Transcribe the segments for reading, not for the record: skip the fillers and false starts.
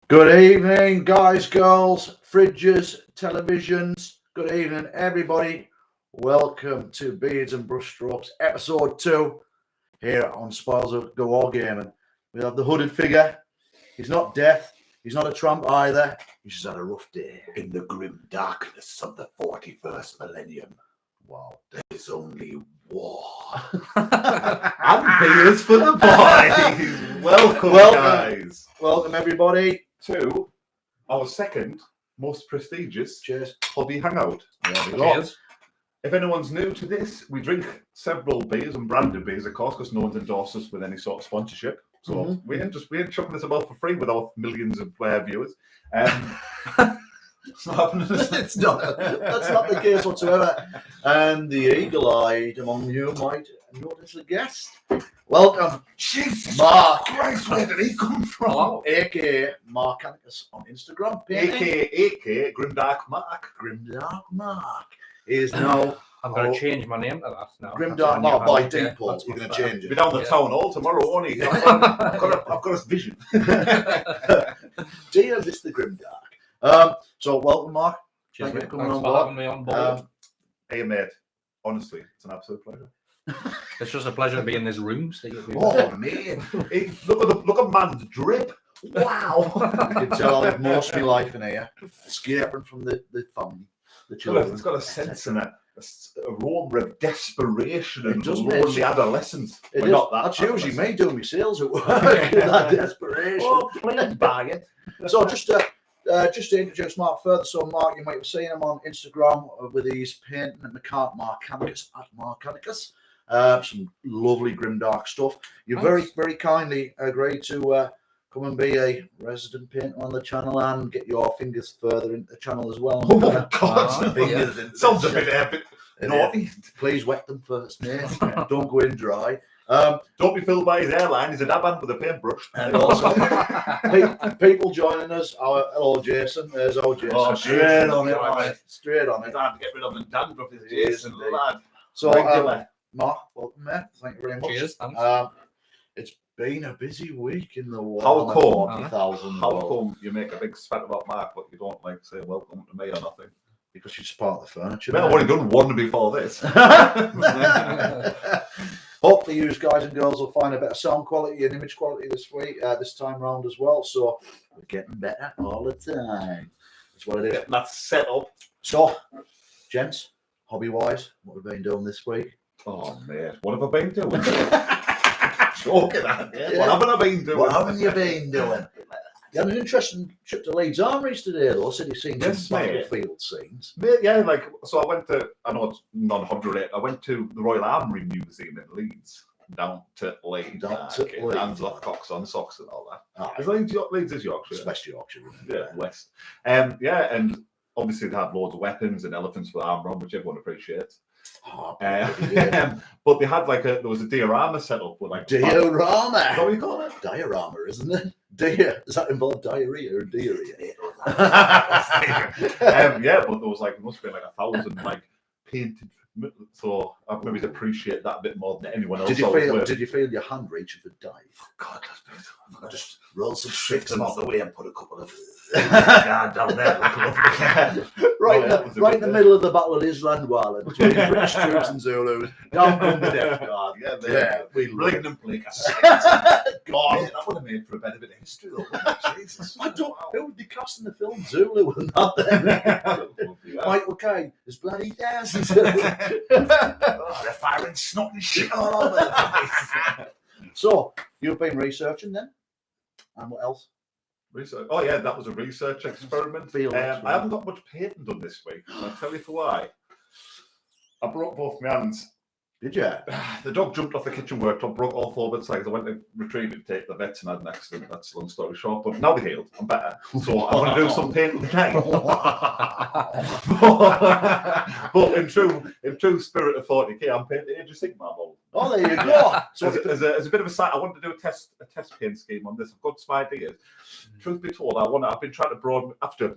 Good evening, guys, girls, fridges, televisions. Good evening, everybody. Welcome to Beards and Brushstrokes, episode 2, here on Spoils of the Wargaming. We have the hooded figure. He's not deaf. He's not a tramp either. He's just had a rough day. In the grim darkness of the 41st millennium, Wow. there's only war. And beers for the boys. Welcome, guys. Welcome, everybody. To our second most prestigious Cheers. hobby hangout. There we go. Cheers. If anyone's new to this, we drink several beers and branded beers, of course, because no one's endorsed us with any sort of sponsorship. So we ain't chucking this about for free with our millions of viewers. It's not happening. It's not. That's not the case whatsoever. And the eagle-eyed among you might notice a guest. Welcome, Jesus Mark. Christ, where did he come from? Hello. aka Mark Anicus on Instagram. AKA Grimdark Mark. Grimdark Mark is now I'm going to change my name to that now. Grimdark Mark by default. You're going to change Be it. down the town hall tomorrow, won't he? I've got a vision. Dear Mr. Grimdark. So welcome, Mark. Cheers, Thank you mate. for coming Thanks on for board. having me on board. Hey, mate. Honestly, it's an absolute pleasure. It's just a pleasure to be in this room. So Oh, man. Hey, look at man's drip. Wow. You can tell I live most of my life in here, escaping from the family, the children. It's got a sense in it. A aroma of desperation It and does, mate. lonely adolescence. It Well, is. not that. That's usually me doing my sales at work. That desperation. Oh, please buy it. So just to introduce Mark further, so Mark, you might have seen him on Instagram with his painting at Mark Anicus at Mark Anicus. Some lovely grimdark stuff. You very, very kindly agreed to come and be a resident painter on the channel and get your fingers further into the channel as well. Oh, God. Fingers in- Sounds a bit naughty. Please wet them first, mate. Don't go in dry. Don't be filled by his airline. He's a dab hand with a paintbrush. And also, people joining us. Hello, Jason. There's our Jason. Oh, straight on it, right. mate. Straight on it. Time to get rid of the dandruff, is Yes, Jason, indeed. lad. So, Regular. Mark, welcome, mate. Thank you very much. Cheers, thanks. It's been a busy week in the How Warhammer come? 40,000 How world, come you make a big spat about Mark, but you don't like say welcome to me or nothing? because she's part of the furniture. Well, I've already done one before this. Hopefully, you guys and girls will find a better sound quality and image quality this week, this time round as well. So we're getting better all the time. That's what it is. That's set up. So, gents, hobby-wise, what have we been doing this week? Oh, mate, what have I been doing? Joking at me. Yeah. What haven't I been doing? What haven't you been doing? You had an interesting trip to Leeds Armories today, though. Said you've seen Yes, some mate. battlefield scenes. Mate, yeah, so I went to, I know it's non-hobby related, I went to the Royal Armoury Museum in Leeds, down to Leeds, Down to Leeds. hands off cocks on socks and all that. Ah, Is Leeds is Yorkshire? it's West Yorkshire. Yeah, West. Yeah, and obviously they had loads of weapons and elephants with armour on, which everyone appreciates. Oh, yeah. But they had there was a diorama set up with Is that Diorama. what you call it? Diorama, isn't it? Does that involve diarrhea or diarrhea? Yeah, but there was there must be 1,000 painted. So I maybe appreciate that a bit more than anyone else. Did you feel your hand reaching for dive? God, that's beautiful. Just roll some Shift sticks them and off the way and put a couple of guard down there. right in the middle of the Battle of Islandwala between British troops and Zulus. Down come the Death Guard. Yeah, we love Bring it. them play. God, That would have made for a better bit of history, though, wouldn't it? Jesus. I don't. Who would be casting the film Zulu and not them? Michael Caine. There's bloody thousands. Oh, they're firing snot and shit all over the place. So you've been researching then, and what else? Research. Oh yeah, that was a research experiment. Field I experiment. haven't got much painting done this week. I'll tell you for why. I broke both my hands. Did you? The dog jumped off the kitchen worktop, broke all 4 of its legs. I went to retrieve it, take the vets, and had an accident. That's a long story short. But now they're healed. I'm better. So I'm going to do some painting tonight. But in true spirit of 40k, I'm painting Age of Sigmar mold. Oh, there you go. So as a bit of a side, I wanted to do a test paint scheme on this. I've got some ideas. Truth be told, I've been trying to broaden after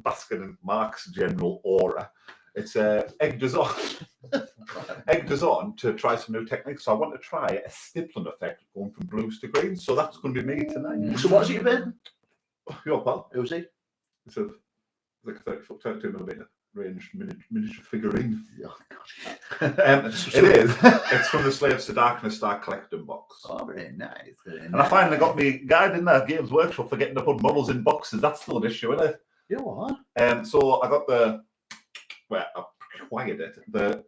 basking in Mark's general aura. It's egged us on to try some new techniques. So I want to try a stippling effect going from blues to greens. So that's going to be me tonight. So what's it been? Your pal. Who's he? It's like a 30-foot, 32mm range miniature figurine. Oh, God. It is. It's from the Slaves to Darkness Star collecting box. Oh, very nice. And I finally got me guide in there, Games Workshop, for getting to put models in boxes. That's still an issue, isn't it? You what? So I got I acquired it. The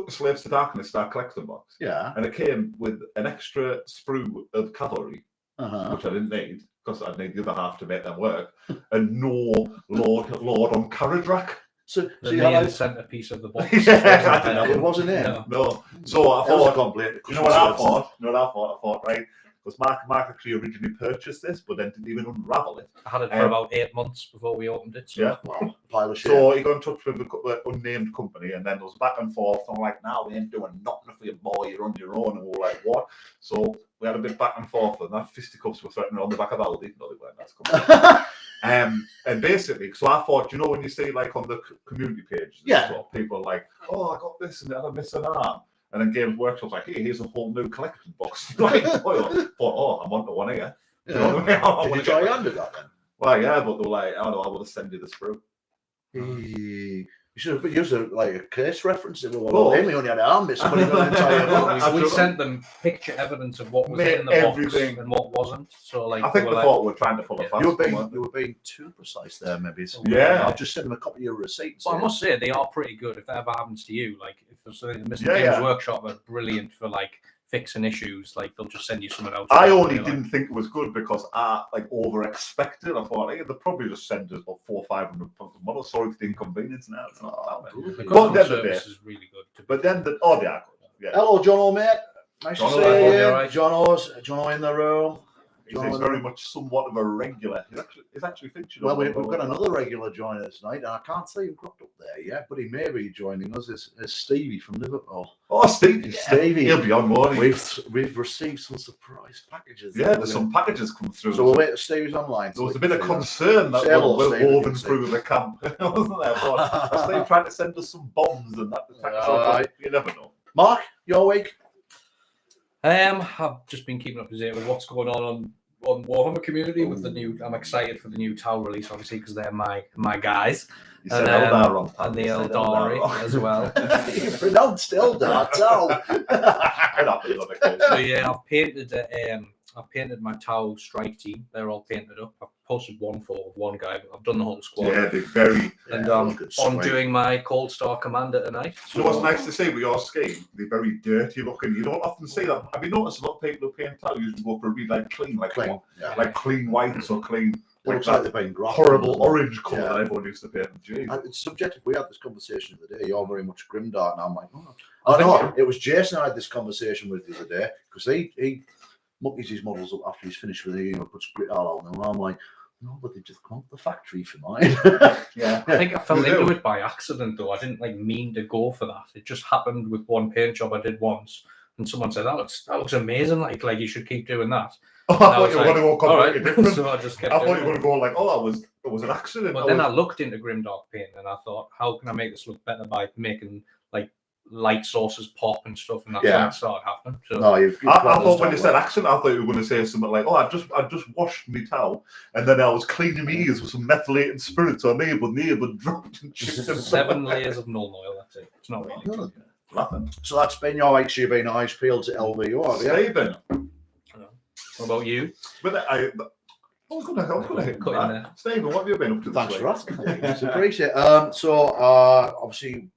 Slaves to Darkness Star collecting box. Yeah. And it came with an extra sprue of cavalry, Uh-huh. which I didn't need because I'd need the other half to make them work, and no Lord on carriage rack. So The you main had centerpiece of the box. Yeah, it wasn't in. No. So I That was a thought, complaint. you know what I thought? I thought, right, because Mark actually originally purchased this, but then didn't even unravel it. I had it for about 8 months before we opened it. So. Yeah. Wow, pile of shit. So he got in touch with the unnamed company, and then there was back and forth. I'm like, "No, we ain't doing nothing for you, boy. You're on your own." And we were like, "What?" So we had a bit back and forth, and that fisticuffs were threatening on the back of Aldi. No, they weren't. That's coming. And basically, so I thought, you know, when you see like on the community pages, people are like, "Oh, I got this, and then I miss an arm." And then Games Workshop's like, "Hey, here's a whole new collection box." Like, I'm onto one here. You know what I mean? Did you try your hand at that then? Well, yeah, but they were like, "Oh no, I want to send you the sprue." You should have used like a case reference. It was Oh. Amy only had an arm missing. But he got an entire box. We sent them picture evidence of what was in the everything. box and what wasn't. So like, I think they thought we were trying to pull a fast You one. were being too precise there, maybe. Yeah. I'll just send them a copy of your receipt. Well, I must say they are pretty good. If that ever happens to you, like if there's something missing, Yeah, Games yeah. Workshop are brilliant for like fixing issues. Like they'll just send you something else. I only didn't think it was good because I like over expected. I thought, hey, they'll probably just send us about 400 or 500 pounds of models. Sorry for the inconvenience. Now it's not that bad. The But customer then service is really good. But then they are good. Yeah. Hello, John, mate. Nice John, to hello, see you you. alright? John in the room. He's very much somewhat of a regular. He's actually featured. Well, we've got another regular joiner tonight, and I can't see him cropped up there yet, but he may be joining us as Stevie from Liverpool. Oh, Stevie. Stevie. He'll be on morning. We've received some surprise packages. Yeah, there's some packages come through. So we'll wait till Stevie's online. There was a bit of concern that we're woven through the camp, wasn't there? But Steve trying to send us some bombs and that. You never know. Mark, your week? I've just been keeping up to date with what's going on Warhammer community with the new. I'm excited for the new Tau release, obviously, because they're my guys. You said Eldar wrong. And the Eldari as well. You pronounced Eldar, Tau. So yeah, I've painted my Tau strike team. They're all painted up. I've posted one photo of one guy. I've done the whole squad. Yeah, they're very. And I'm doing my Cold Star Commander tonight. So what's nice to see with your scheme, they're very dirty looking. You don't often see that. Have you noticed a lot of people who paint Tau usually go for a really like clean whites or clean. It looks like they've been horrible orange colour that everyone used to paint. It's subjective. We had this conversation the other day. You're very much grimdark, and I'm like, oh no. It was Jason I had this conversation with the other day because he muckies his models up after he's finished with it, puts grit all on them, and I'm like, no, but they just come up the factory for mine. Yeah, I think I fell into it by accident though. I didn't mean to go for that. It just happened with one paint job I did once, and someone said that looks amazing. Like you should keep doing that. Oh, I thought you were going to go completely different. So I just kept. I thought you were going to go like, it was an accident. But then I looked into Grimdark paint and I thought, how can I make this look better by making like light sources pop and stuff, and that's when it started happening. So I thought when you said accident, I thought you were going to say something like, I just washed my towel and then I was cleaning my ears with some methylated spirits or neighbour dropped and chipped them. 7 layers of null oil. That's it. It's not really good. Nothing. So that's been your week. So you've been eyes peeled to LVO, have you? Stephen. What about you? But I was going to hit Cut in there. Stephen, what have you been up to? Thanks for asking. It's appreciate. Obviously,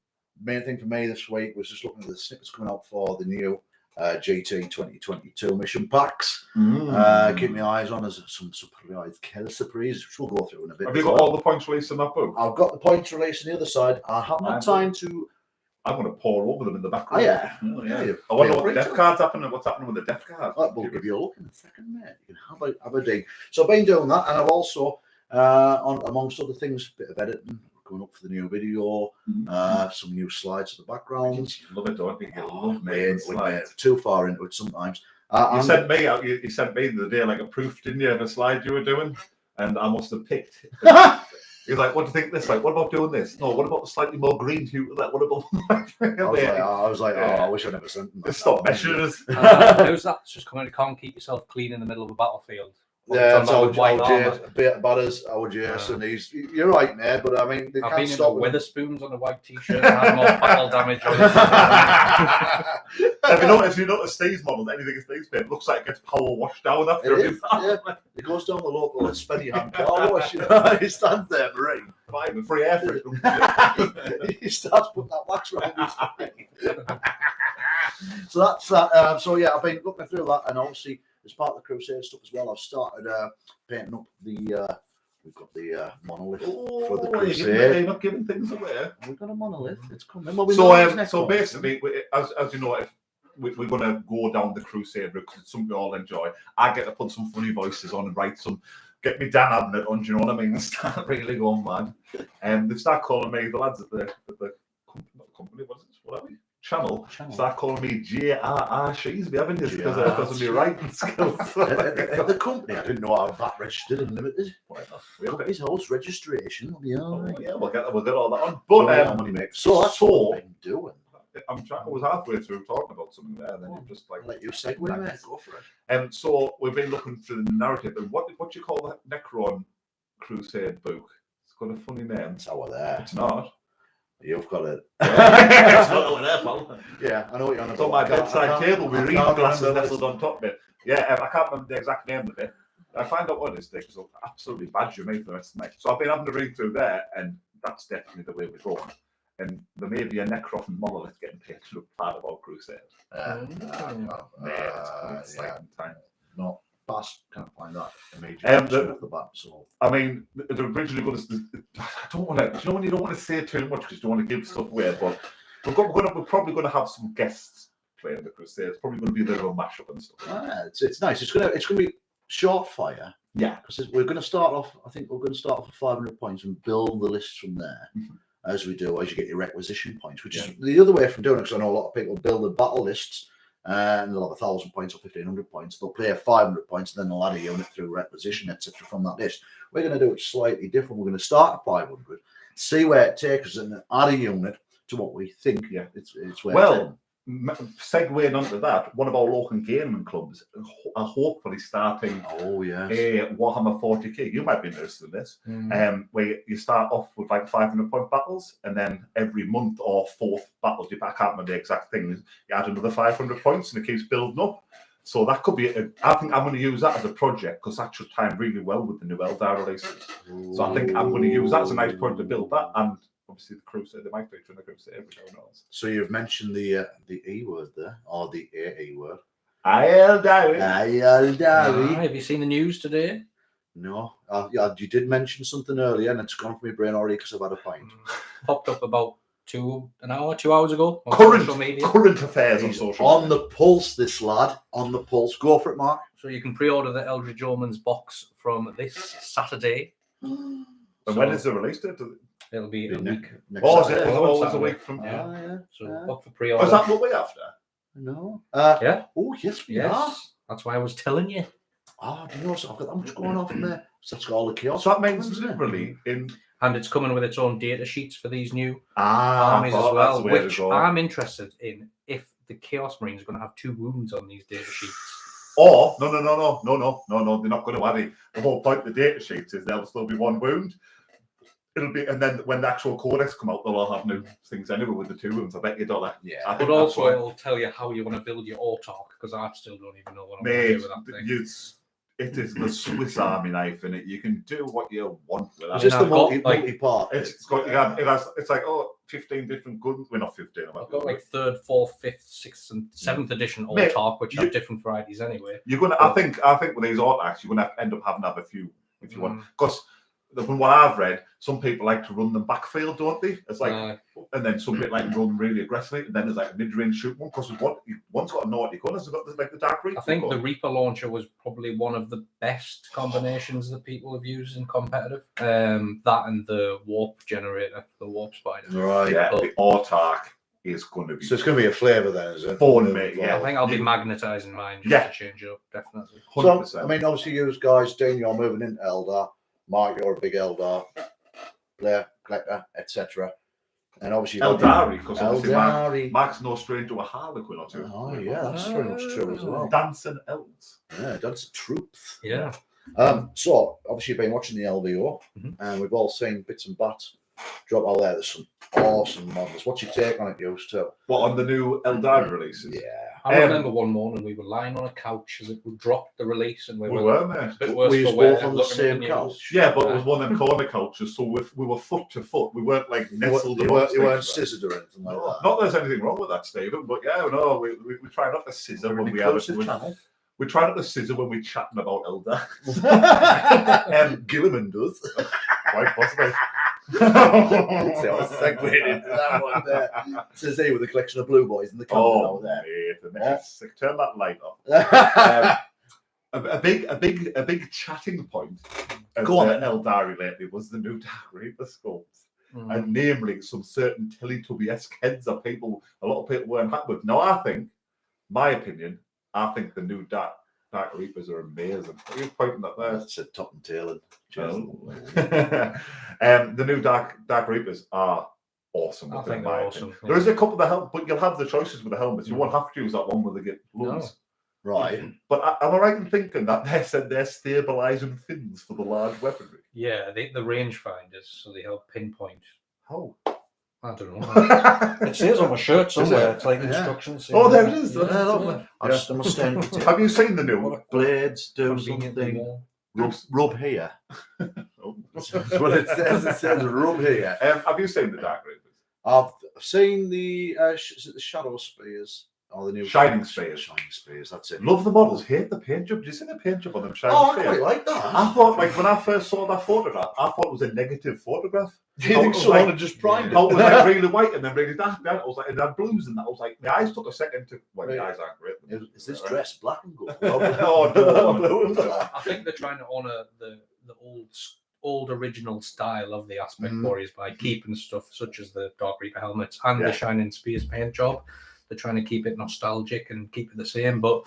main thing for me this week was just looking at the snippets coming out for the new GT 2022 mission packs. Keep my eyes on as some surprise surprises, which we'll go through in a bit. Have you got all the points released in that book? I've got the points released on the other side. I haven't had time to. I'm going to pour over them in the background. Oh, yeah. I wonder what the death card's happening. What's happening with the death card? We'll give you a look in a second, mate. You can have a dig. So I've been doing that, and I've also, amongst other things, a bit of editing, going up for the new video, some new slides to the backgrounds. Love it, don't you? We're too far into it sometimes. You sent me out. You sent me the day like a proof, didn't you, of a slide you were doing? And I must have picked. You're like, what do you think this? Like, what about doing this? No, what about the slightly more green hue to that? What about? I was like, I wish I never sent them. Stop measuring us. How's that? It's just coming. You can't keep yourself clean in the middle of a battlefield. Yeah, it's Talking about our white armor. Jason Batters, our Jason. You're right, mate, but I mean, they I've can't been in stop the with Weatherspoons on a white t-shirt and had more battle damage on it. If you notice Steve's model, anything in Steve's paint looks like it gets power washed down after It is, yeah. It goes down the local Spennyham car wash, you know. He stands there, marine. Fine, with free air for it. He starts putting that wax around his face. So that's that. So yeah, I've been looking through that, and obviously as part of the Crusade stuff as well, I've started painting up the. We've got the monolith for the Crusade. You're not giving things away. We've got a monolith. It's coming. So basically, as you know, if we're going to go down the Crusade route, because it's something we all enjoy, I get to put some funny voices on and write some. Get me Dan Abnett on, do you know what I mean? Start really going mad. And they start calling me, the lads at the company, what is it? What are we? Channel. Start calling me J.R.R. Sheesby, haven't you? Because of my writing skills. At the company, I didn't know I was that registered and limited. Company's house registration. Yeah, we'll get all that on. But money makes. So that's what I've been doing. I was halfway through talking about something there, and then you just like let you segue, mate. Go for it. So we've been looking through the narrative, and what do you call that Necron Crusade book? It's got a funny name. It's over there. It's not. You've got it. It's not over there, pal. Yeah, I know what you're on about. It's on my bedside table. We read glasses nestled on top of it. Yeah, I can't remember the exact name of it. I find out what it is, because it'll absolutely badger me for the rest of the night. So I've been having to read through there, and that's definitely the way we're going. And there may be a Necron monolith getting painted to look part of our Crusade. It's exciting time. No, Bass can't find that immediately off the bat. So I mean, the originally was. I don't want to. You know when you don't want to say too much because you don't want to give stuff away. But we're probably going to have some guests playing the Crusade. It's probably going to be a little mashup and stuff. It's nice. It's going to be short fire. Yeah, because we're going to start off. I think we're going to start off with 500 points and build the list from there. Mm-hmm. As you get your requisition points, which is the other way from doing it, because I know a lot of people build the battle lists and they'll have 1,000 points or 1,500 points. They'll play 500 points and then they'll add a unit through requisition, etc. from that list. We're going to do it slightly different. We're going to start at 500, see where it takes us, and then add a unit to what we think it's where it's in. Segueing onto that, one of our local gaming clubs are hopefully starting a Warhammer 40k. You might be interested in this, where you start off with like 500-point battles, and then every month or fourth battles, I can't remember the exact thing, you add another 500 points, and it keeps building up. So that could be, I think I'm going to use that as a project, because that should time really well with the new Eldar releases. So I think I'm going to use that as a nice point to build that, and obviously the Crusade, they might feature in the Crusade, every now and then. So you've mentioned the E word there, or the AE word. Eldar. Have you seen the news today? No. You did mention something earlier, and it's gone from my brain already because I've had a pint. Popped up about 2 hours ago on social media. Current affairs on social media. On the pulse, this lad. On the pulse. Go for it, Mark. So you can pre-order the Eldritch Omens box from this Saturday. And when is it released? It'll be a week. Is it? Always a week from So book for pre-order. Is that what we're after? No. Yeah. Oh, yes, we are. That's why I was telling you. Oh, do you know, so I've got that much going on from there. So that's got all the chaos. So that means literally and it's coming with its own data sheets for these new armies as well, which I'm interested in. If the Chaos Marines are going to have 2 wounds on these data sheets. Or no, they're not going to add it. The whole point of the data sheets is there'll still be 1 wound. It'll be, and then when the actual codex come out, they'll all have new things anyway with the 2 wounds. I bet you $1. Yeah, but also it'll tell you how you want to build your autark, because I still don't even know what I'm going to do with that thing. It is the Swiss Army knife in it. You can do what you want with that. It's just the multi-part. It's like 15 different guns. We're not 15. I've got like 3rd, 4th, 5th, 6th, and 7th edition autark, which have different varieties anyway. You're gonna. I think with these autarks, you're gonna end up having to have a few if you want, because. From what I've read, some people like to run them backfield, don't they? It's like, and then some people like to run them really aggressively, and then there's like a mid-range shoot one, because one's got a naughty gun, has got like the Dark Reaper. I think the Reaper launcher was probably one of the best combinations that people have used in competitive. That and the warp generator, the warp spider. Right. Yeah, the autark is going to be. So it's going to be a flavour then, is it? Fun, mate. Yeah, I think I'll be magnetising mine just to change it up, definitely. 100%. So, I mean, obviously, you guys, Dean, you're moving into Eldar. Mark, you're a big Eldar player, collector, etc. And obviously, Eldari, because obviously Mark's no stranger to a Harlequin or 2. Oh, yeah, that's very much true as well. Dancing elves. Yeah, dancing troops. Yeah. So obviously you've been watching the LVO, and we've all seen bits and bats drop out there. There's some awesome models. What's your take on it, used to? What, on the new Eldar releases? Yeah. I remember one morning we were lying on a couch as it dropped the release, and we were mate. a bit worse We for was wear. both on the same couch. Yeah, but it was one of them corner couches, so we were foot to foot. We weren't like nestled. You weren't scissored or anything like that. Not that there's anything wrong with that, Stephen, but yeah, no, we try not to scissor when we have it. We try not to scissor when we're chatting about Eldar. Gilliman does. Quite possibly. So I was segued into that one there. Says he with a collection of blue boys in the corner over there. Turn that light off. A big chatting point of Eldari lately was the new Dark Reaper sculpts, and namely some certain Teletubby-esque heads that a lot of people weren't happy with. Now, my opinion, I think the new Dark Reapers are amazing. Are you pointing at there? That's a top and tail. The new Dark Reapers are awesome. I think they're awesome. There is a couple of the helmets, but you'll have the choices with the helmets. You won't have to use that one where they get lungs. No. Right. But am I right in thinking that they said they're stabilising fins for the large weaponry? Yeah, the rangefinders, so they help pinpoint. How? I don't know. It says on my shirt somewhere. It's like instructions. Oh, there it is. I must stand. Have you seen the new blades do something? Rub here. That's what it says. It says rub here. Have you seen the Dark Reapers? I've seen the Shadow Spears. Oh, the new Shining Spears. Shining Spears, that's it. Love the models. Hate the paint job. Did you see the paint job on them Shining Spears? I quite like that. I thought, like, when I first saw that photograph, I thought it was a negative photograph. Do you think someone had just primed it? I was like really white and then really dark. I was like, it had blues in that. I was like, my eyes took a second to. Well, my eyes aren't great. Is this dress black and gold? I think they're trying to honour the old original style of the Aspect Warriors by keeping stuff such as the Dark Reaper helmets and the Shining Spears paint job. They're trying to keep it nostalgic and keep it the same, but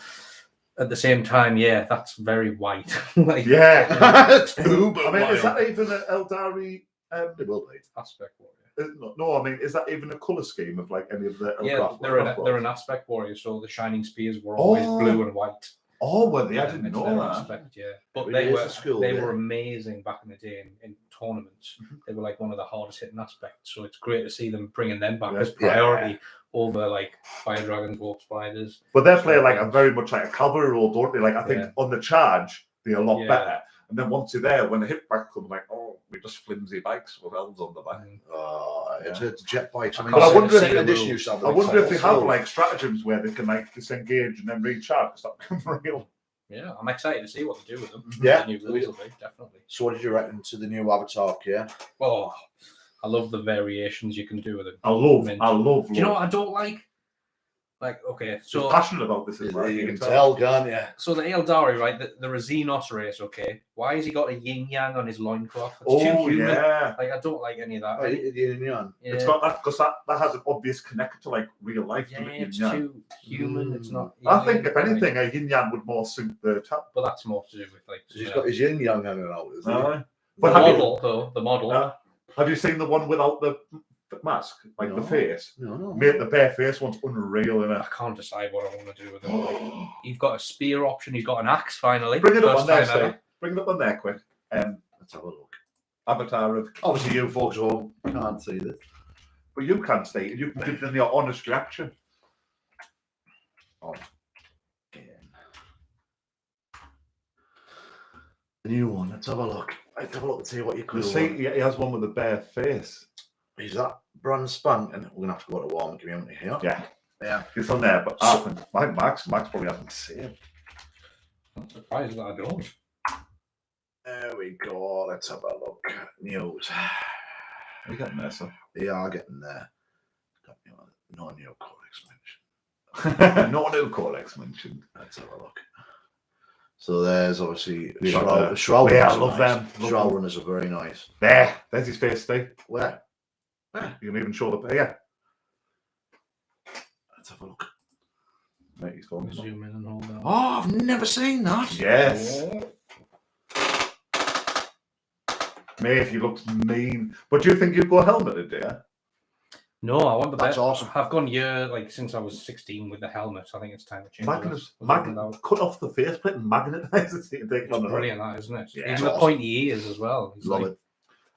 at the same time, that's very white. Like, it's I mean, is that even an Eldari Aspect Warrior? No, I mean, is that even a colour scheme of like any of the? They're an Aspect Warrior, so the Shining Spears were always blue and white. Oh, well, I didn't know that. Aspect, but they were amazing back in the day in tournaments. They were like one of the hardest hitting aspects, so it's great to see them bringing them back as priority over like Fire Dragons, Warp Spiders. But they play like a very much like a cavalry role, don't they? Like I think on the charge they're a lot better, and then once you're there, when the hit back comes, like we're just flimsy bikes with elves on the back. It's a jet bike. But I wonder if they have like stratagems where they can like disengage and then recharge. Because that can real. Yeah, I'm excited to see what they do with them. Yeah, the new rules will be, definitely. So, what did you reckon to the new Avatar? Yeah. Oh, I love the variations you can do with them. I love. Do you know what I don't like? Like, okay, so you're passionate about this, you can tell, can't you? So the Eldari, right? The Xenos race, okay. Why has he got a yin yang on his loincloth? It's too human. Like, I don't like any of that. Yin yang. It's got that because that has an obvious connect to like real life. Yeah, it's too human. It's not. I think if anything, a yin yang would more suit the top. But that's more to do with like. He's got his yin yang hanging out, isn't he? But the model. Have you seen the one without the mask, like the face? No. Mate, the bare face one's unreal, innit? I can't decide what I want to do with him. Like, you've got a spear option. He's got an axe finally. Bring it up on there, Steve. Bring it up on there, quick. Let's have a look. Avatar of. Obviously, you folks all can't see this, but you can see it. You can give them your honest reaction. The new one. Let's have a look. Let's have a look and see what you could see. He has one with a bare face. Is that brand spanking? We're gonna have to go to Warhammer Community here. Yeah, it's on there. But I think Max probably hasn't seen it. I'm surprised that I don't. There we go. Let's have a look. News. We're getting there, sir. They are getting there. No new Codex mentioned. No new Codex mentioned. Let's have a look. So there's obviously Shroud. Yeah, I love them. Shroud runners are very nice. There's his face, Steve. Where? You can even show the Let's have a look. Mate, he's gone. Zoom in and hold that. Oh, I've never seen that. Yes. Mate, he looks mean. But do you think you'd go helmeted, dear? No, I want the That's best. awesome. I've gone since I was 16 with the helmet. I think it's time to change. Cut off the faceplate and magnetize it. So you can take it It's on the brilliant, that, isn't it? Yeah, Even the awesome. pointy ears as well. It's Love like, it.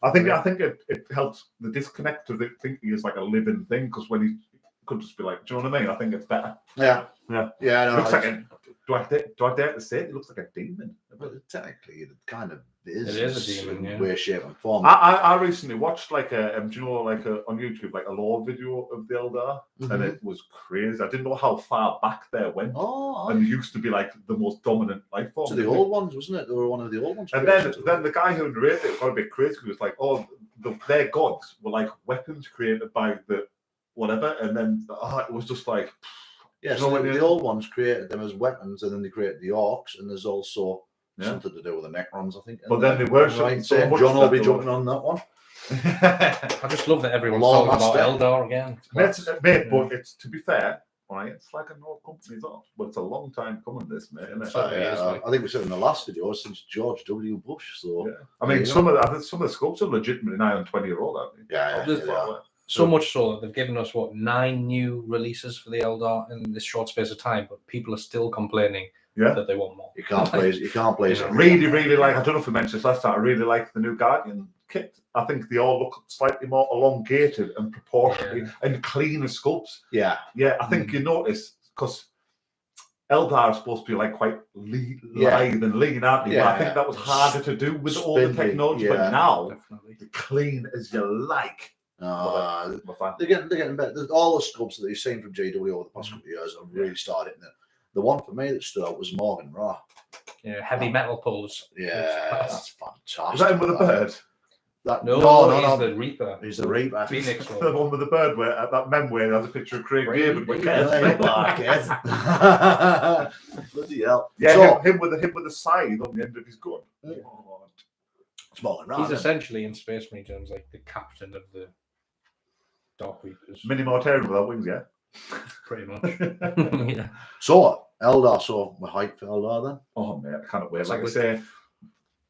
I think it helps the disconnect of it thinking is like a living thing, because when he could just be like, do you know what I mean? I think it's better. Yeah. Yeah. Yeah. It looks like do I dare to say it? It looks like a demon. But technically, it kind of is. It is a demon, in yeah. way, shape, and form. I recently watched on YouTube like a lore video of the Eldar, and it was crazy. I didn't know how far back they went. And they used to be like the most dominant life form. So the old ones, wasn't it? They were one of the old ones. And then the guy who narrated it got a bit crazy. He was like, "Oh, their gods were like weapons created by the whatever," and then it was just like, yeah. So the old ones created them as weapons, and then they created the orcs, and there's also something to do with the Necrons, I think. But then they were right. So John will be jumping on that one. I just love that everyone's talking about Eldar again. But it's, to be fair, right, it's like an old company's off, but it's a long time coming, this, mate, isn't it? I think we said in the last video since George W. Bush. So yeah. I mean, some of the scopes are legitimately nigh on 20-year-old, aren't they? Yeah. So much so that they've given us 9 new releases for the Eldar in this short space of time, but people are still complaining that they want more. You can't play it. Really like, I don't know if we mentioned this last time, I really like the new Guardian kit. I think they all look slightly more elongated and proportionately and cleaner sculpts. Yeah. I think you notice, because Eldar are supposed to be like quite lithe and lean, aren't they? But I think that was harder to do with all the technology. But now, clean as you like. They're getting better. All the sculpts that you've seen from GW over the past couple of years have really started. The one for me that stood out was Morgan Ra. Yeah, heavy metal pose. Yeah, that's fantastic. Is that him with a bird? No, he's the Reaper. He's the Reaper. Phoenix the one with the bird, where at that mem where there's a picture of Craig David with Bloody hell. Yeah, so, him with the scythe on the end of his gun. It's Morgan Ra. He's essentially, in Space Marine terms, like the captain of the Dark Reapers. Mini Mortarian without wings, yeah? Pretty much. Yeah. So, Eldar, so we're hyped for Eldar then? Oh, mate, I can't wait. Like I say,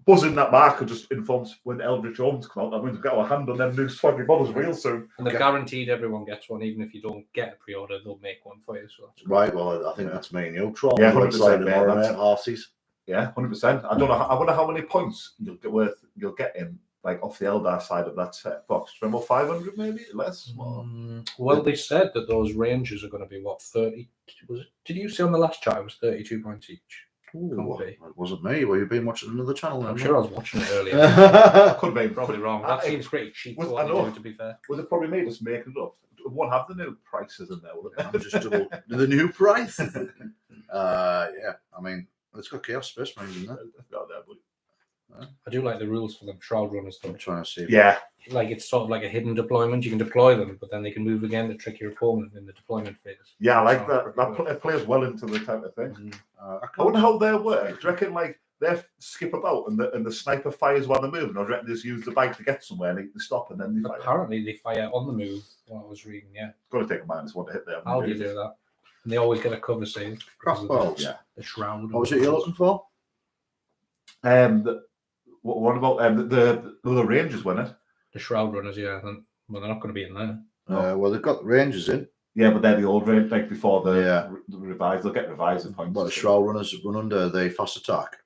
buzzing that marker just informs when Eldritch Omens come out. I'm going to get our hand on them new swaggy models real soon. And they're guaranteed everyone gets one, even if you don't get a pre-order, they'll make one for you. So right, well, I think that's me and you, Tron. Yeah, 100%. Halfsies. Yeah, 100%. I don't know. I wonder how many points you'll get in, like off the Eldar side of that set box. Remember, 500 maybe less. Well, they said that those ranges are going to be 30. Was it? Did you see on the last chart? It was 32 points each. Ooh, it wasn't me. Well, you've been watching another channel. I'm sure I was watching it earlier. Could be Probably wrong. That seems pretty cheap. To be fair, was it probably me just making it up? It won't have the new prices in there, will it? I'm just double the new prices. Yeah, I mean, it's got Chaos Space Marines in there. I do like the rules for them Shroud Runners though. I'm trying to see. Like it's sort of like a hidden deployment. You can deploy them, but then they can move again to trick your opponent in the deployment phase. Yeah, I like that. That plays well into the type of thing. I wonder how they work. Do you reckon like they skip about and the sniper fires while they're moving, or do you reckon they just use the bike to get somewhere and they stop and then they fire? Apparently they fire on the move. What I was reading, Got to take a -1 to hit there. How do you do that? And they always get a cover save. Crossbows. The shroud. What was it you're looking for? What about the Rangers win it? The Shroud Runners, yeah. Well, they're not going to be in there. Well, they've got the Rangers in. Yeah, but they're the old range, like before the revised. They'll get revised at points. But the Shroud Runners run under the fast attack.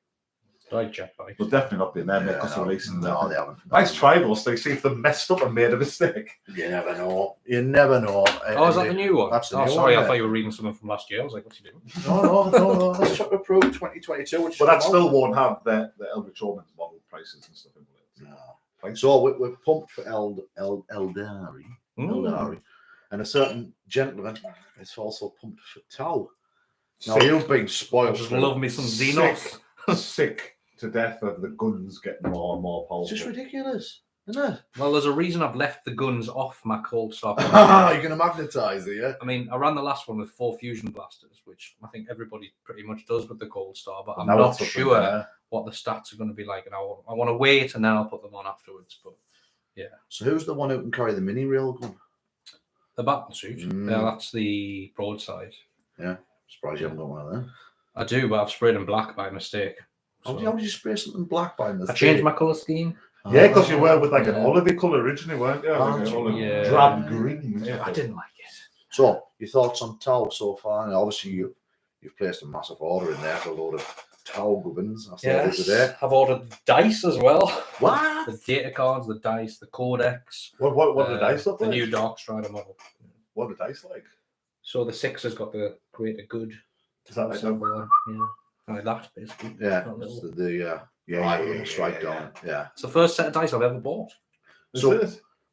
Right, jet bike. They'll definitely not be in there because they're releasing them. No, they haven't. Nice tribals. They see if they're messed up and made a mistake. You never know. You never know. Oh, is that the new one? That's the new sorry, one. I thought you were reading something from last year. I was like, what's he doing? No. Let's check approved 2022. But that still won't have the Eldritch Omens model prices and stuff. No. So we're pumped for Eldari. Eldari. And a certain gentleman is also pumped for Tau. Now, you've been spoiled. I just love me some Xenos. Sick to death of the guns getting more and more powerful. It's just ridiculous, isn't it? Well, there's a reason I've left the guns off my cold stop. You're going to magnetize it, yeah? I mean, I ran the last one with 4 fusion blasters, which I think everybody pretty much does with the Cold Star, but I'm not sure what the stats are going to be like. And I want to wait and then I'll put them on afterwards. But yeah. So who's the one who can carry the mini rail gun? The battle suit. Yeah, that's the broadside. Yeah. Surprised you haven't got one of them. I do, but I've sprayed them black by mistake. How did you spray something black by mistake? I changed my colour scheme. Yeah, because you were with like an olivey colour originally, weren't you? Like That's an olive yeah. drab green. I didn't like it. So, your thoughts on Tau so far? And obviously, you've placed a massive order in there for a load of Tau gubbins. I saw the other day. I've ordered dice as well. What? The data cards, the dice, the codex. What do the dice look the like? new Dark Strider model. What are the dice like? So the 6 has got the greater good. Is that like silver, like that basically. Yeah, Not little. the strike down. Yeah. It's the first set of dice I've ever bought. So,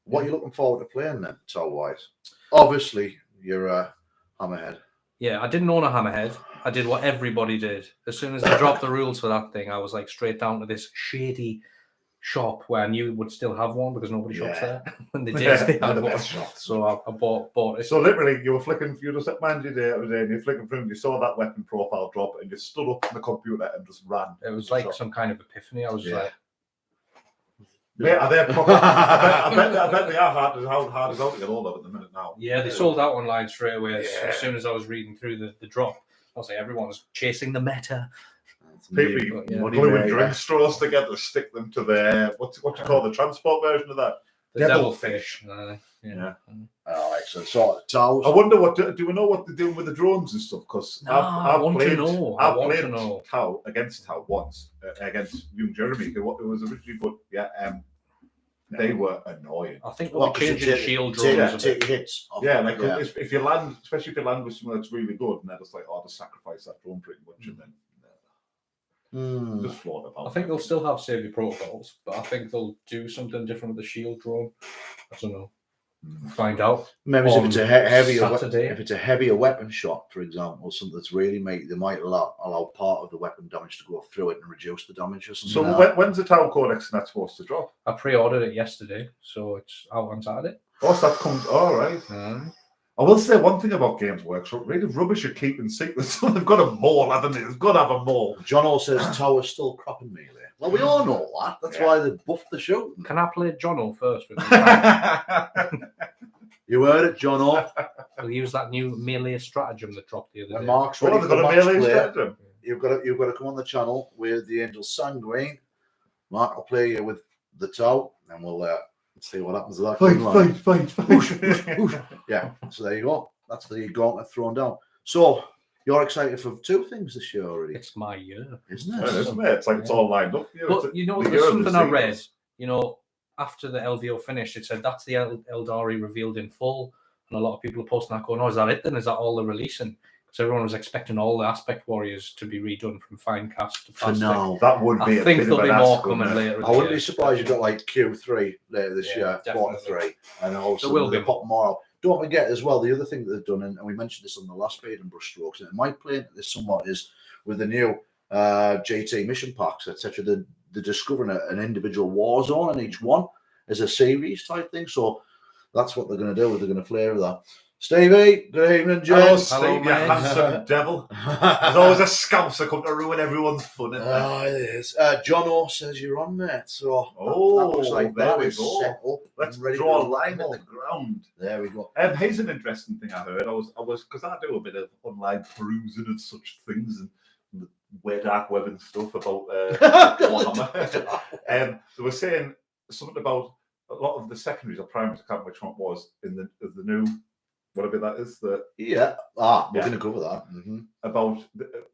what are you looking forward to playing then, Tau wise? Obviously, you're a Hammerhead. Yeah, I didn't own a Hammerhead. I did what everybody did. As soon as they dropped the rules for that thing, I was like straight down to this shady shop where I knew would still have one because nobody shops there. When they did, they had one. So I bought it. So literally, you were flicking. You just mind your day and you're flicking through. And you saw that weapon profile drop, and you stood up on the computer and just ran. It was like some kind of epiphany. I was like, "Mate, are they proper? I bet they are hard as out to get hold of at the minute now." Yeah, they sold out online straight away as soon as I was reading through the drop. I was like, everyone's chasing the meta. People gluing drink straws together to stick them to their what you call the transport version of that? The devilfish. Yeah. Oh, excellent. So, Tau. I wonder do we know what they're doing with the drones and stuff? Because I want to know. Tau against Tau once against young Jeremy, who was originally, but they were annoying. I think we're changing shield drones. Take hits. If you land, especially if you land with someone that's really good, and they're just like, "Oh, just sacrifice that drone pretty much," and then. Just float about. I think they'll still have safety protocols, but I think they'll do something different with the shield drone. I don't know. Find out. Maybe if it's a heavier weapon shot, for example, something that's really they might allow part of the weapon damage to go through it and reduce the damage or something. So when's the Tau Codex not supposed to drop? I pre-ordered it yesterday, so it's out on Saturday. Oh, so that comes. All right. I will say one thing about Games Workshop, really rubbish at keeping secrets. They've got a mole, haven't they? They've got to have a mole. John O says Tower's still cropping melee. Well, we all know that. That's why they buffed the show. Can I play John O first? With You heard it, John O. We'll use that new melee stratagem that dropped the other day. Mark's ready for the melee stratagem. You've got to come on the channel with the Angel Sanguine. Mark will play you with the Tau, and we'll see what happens with that. Fight. Yeah, so there you go. That's the gauntlet thrown down. So, you're excited for 2 things this year already. It's my year. Isn't it? Yeah, isn't it? It's like it's all lined up. But there's something I read. After the LVO finished, it said that's the Eldari revealed in full. And a lot of people are posting that going, "Oh, is that it then? Is that all they're releasing?" Because everyone was expecting all the Aspect Warriors to be redone from fine cast to plastic. For now. That would be I think there'll be more coming later. I wouldn't be surprised you got like Q3 later this year, quarter 3, and also there will be pop more. Don't forget as well, the other thing that they've done, and we mentioned this on the last page in Brushstrokes, and it might play into this somewhat, is with the new JT mission packs, etc. They're discovering an individual war zone in each one as a series type thing. So that's what they're going to do. They're going to flavour that. Stevie, good evening, James. Hello, Steve, you handsome devil. There's always a scouser come to ruin everyone's fun, isn't there? Oh, it is. John O says you're on, mate. So that looks like there we go. Set up. Let's draw a line in the ground. There we go. Here's an interesting thing I heard. I was because I do a bit of online perusing and such things and weird dark web and stuff about Warhammer. They were saying something about a lot of the secondaries or primaries. I can't remember which one it was in the new. Whatever that is, we're going to cover that. About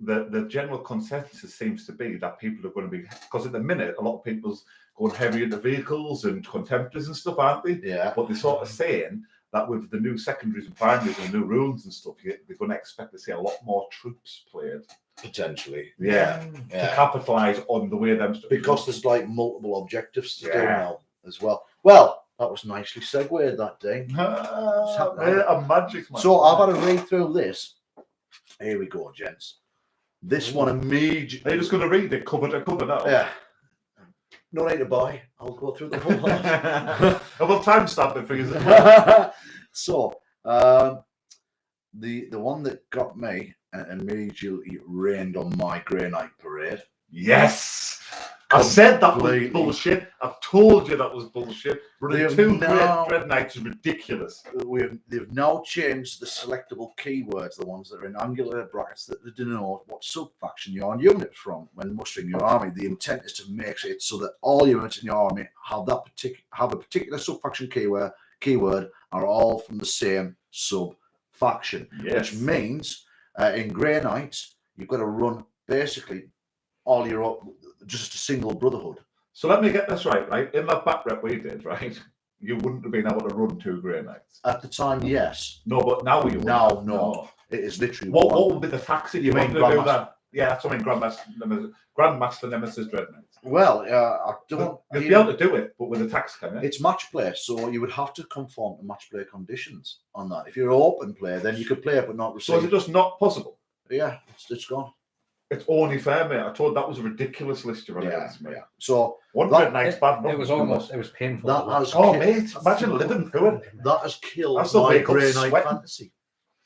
the general consensus seems to be that people are going to be, because at the minute a lot of people's going heavy into vehicles and contemporaries and stuff, aren't they? Yeah. But they're sort of saying that with the new secondaries and primaries and new rules and stuff, they're going to expect to see a lot more troops played. Potentially. To capitalise on the way them stuff. Because there's like multiple objectives to do now as well. Well, that was nicely segued that day. A magic man. So I've had a read through this. Here we go, gents. This one immediately. Are you just going to read it cover to cover now? Yeah. No need to buy. I'll go through the whole lot. We'll timestamp it for you. So, the one that got me and immediately rained on my Grey Knight parade. Yes. I said that was Completely. bullshit. I've told you that was bullshit. They've The 2 now- Dread Knights is ridiculous. They've now changed the selectable keywords, the ones that are in angular brackets, that they denote what sub-faction your unit from when mustering your army. The intent is to make it so that all units in your army have a particular sub-faction keyword are all from the same sub-faction. Yes. Which means in Grey Knights, you've got to run basically all your just a single brotherhood. So let me get this right? In that back rep we did, right? You wouldn't have been able to run 2 Grey Knights. At the time, yes. No, but now you would. Now, no. It is literally What would be the tax if you mean wanted to do Grandmaster? that? Yeah, that's what I mean, Grandmaster Nemesis Dread Knights. Well, I don't. You'd be able to do it, but with a tax, can you? It's match play, so you would have to conform to match play conditions on that. If you're an open player, then you could play it but not receive. So is it just not possible? Yeah, it's gone. It's only fair, mate. I told that was a ridiculous list you're on Yeah, against me. yeah. So One that- Dread Knight's bad. It was painful. that has Oh, ki- mate, imagine living through it. that has killed That's the my wake up Grey Knight sweating. fantasy.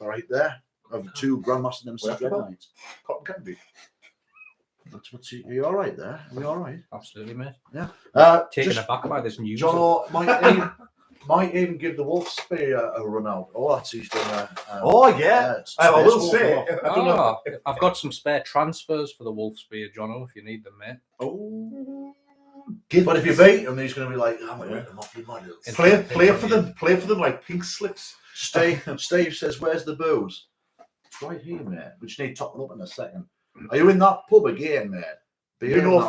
Right there, of 2 Grandmaster Nemesis Where's the Dread ball? Knights. Cotton candy. That's what you. Are you all right there? Are you all right? Absolutely, mate. Just, Taken aback by this news. John might even give the Wolf Spear a run out. Oh, that's he's done. Oh, yeah. I will Space say, Wolf. I don't know. I've got some spare transfers for the Wolf Spear, Jono, if you need them, mate. Oh, But if you beat him, he's going to be like, "I'm going to rip them off your models." play for them. Play for them like pink slips. Steve says, "Where's the booze?" It's right here, mate. We just need topping up in a second. Are you in that pub again, mate? You know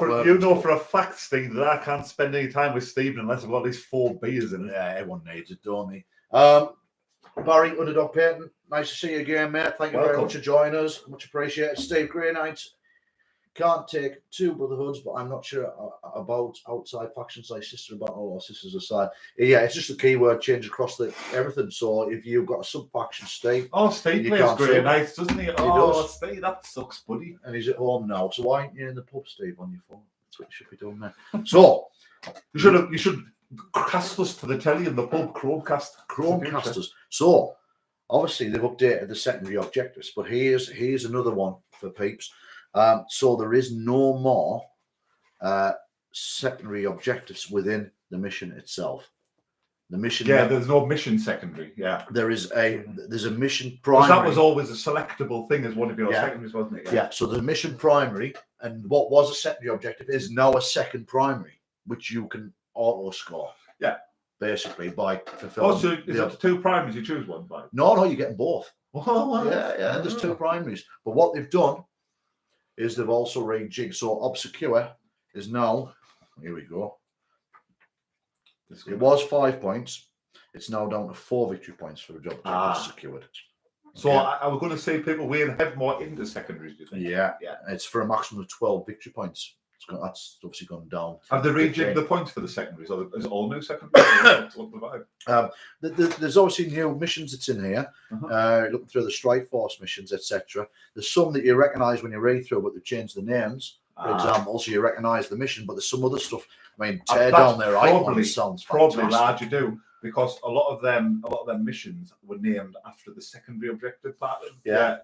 for a fact, Steve, that I can't spend any time with Stephen unless I've got these 4 beers in it. Yeah, everyone needs it, don't they? Barry, Underdog Payton, nice to see you again, mate. Thank you very Welcome. much for joining us. Much appreciated. Steve Grey Knights can't take 2 brotherhoods, but I'm not sure about outside factions like Sister Battle or Sisters Aside. Yeah, it's just a keyword change across everything. So if you've got a sub faction, Steve, Oh, Steve You plays can't say great it. nights, doesn't he? does. Steve, that sucks, buddy. and he's at home now, so why aren't you in the pub, Steve, on your phone? That's what you should be doing, man. So You should cast us to the telly in the pub, Chromecast. Chromecasters. So obviously they've updated the secondary objectives, but here's another one for peeps. So there is no more secondary objectives within the mission itself. The mission, Yeah, there's no mission secondary. Yeah, there's a mission because primary. that was always a selectable thing as one of your Yeah. secondaries, wasn't it? Yeah, so the mission primary and what was a secondary objective is now a second primary, which you can auto score. Yeah. Basically by fulfilling. Oh, so is it 2 primaries? You choose one, by? No, you're getting both. Oh, Yeah, there's 2 primaries. But what they've done is they've also rejigged. So Obsecure is now, here we go. It was 5 points. It's now down to 4 victory points for the job secured. So Okay. I was going to say people will have more into secondaries, do you think? Yeah, Yeah. it's for a maximum of 12 victory points. That's obviously gone down. Have they rejigged 15. the points for the secondaries? Or is it all new secondaries? What's the vibe? There's obviously new missions that's in here. Looking through the Strike Force missions, etc. There's some that you recognise when you read through, but they've changed the names. For example, so you recognise the mission, but there's some other stuff. I mean, tear That's down their probably- icons sounds Probably fantastic. large you do, because a lot of them missions were named after the secondary objective pattern. Yeah.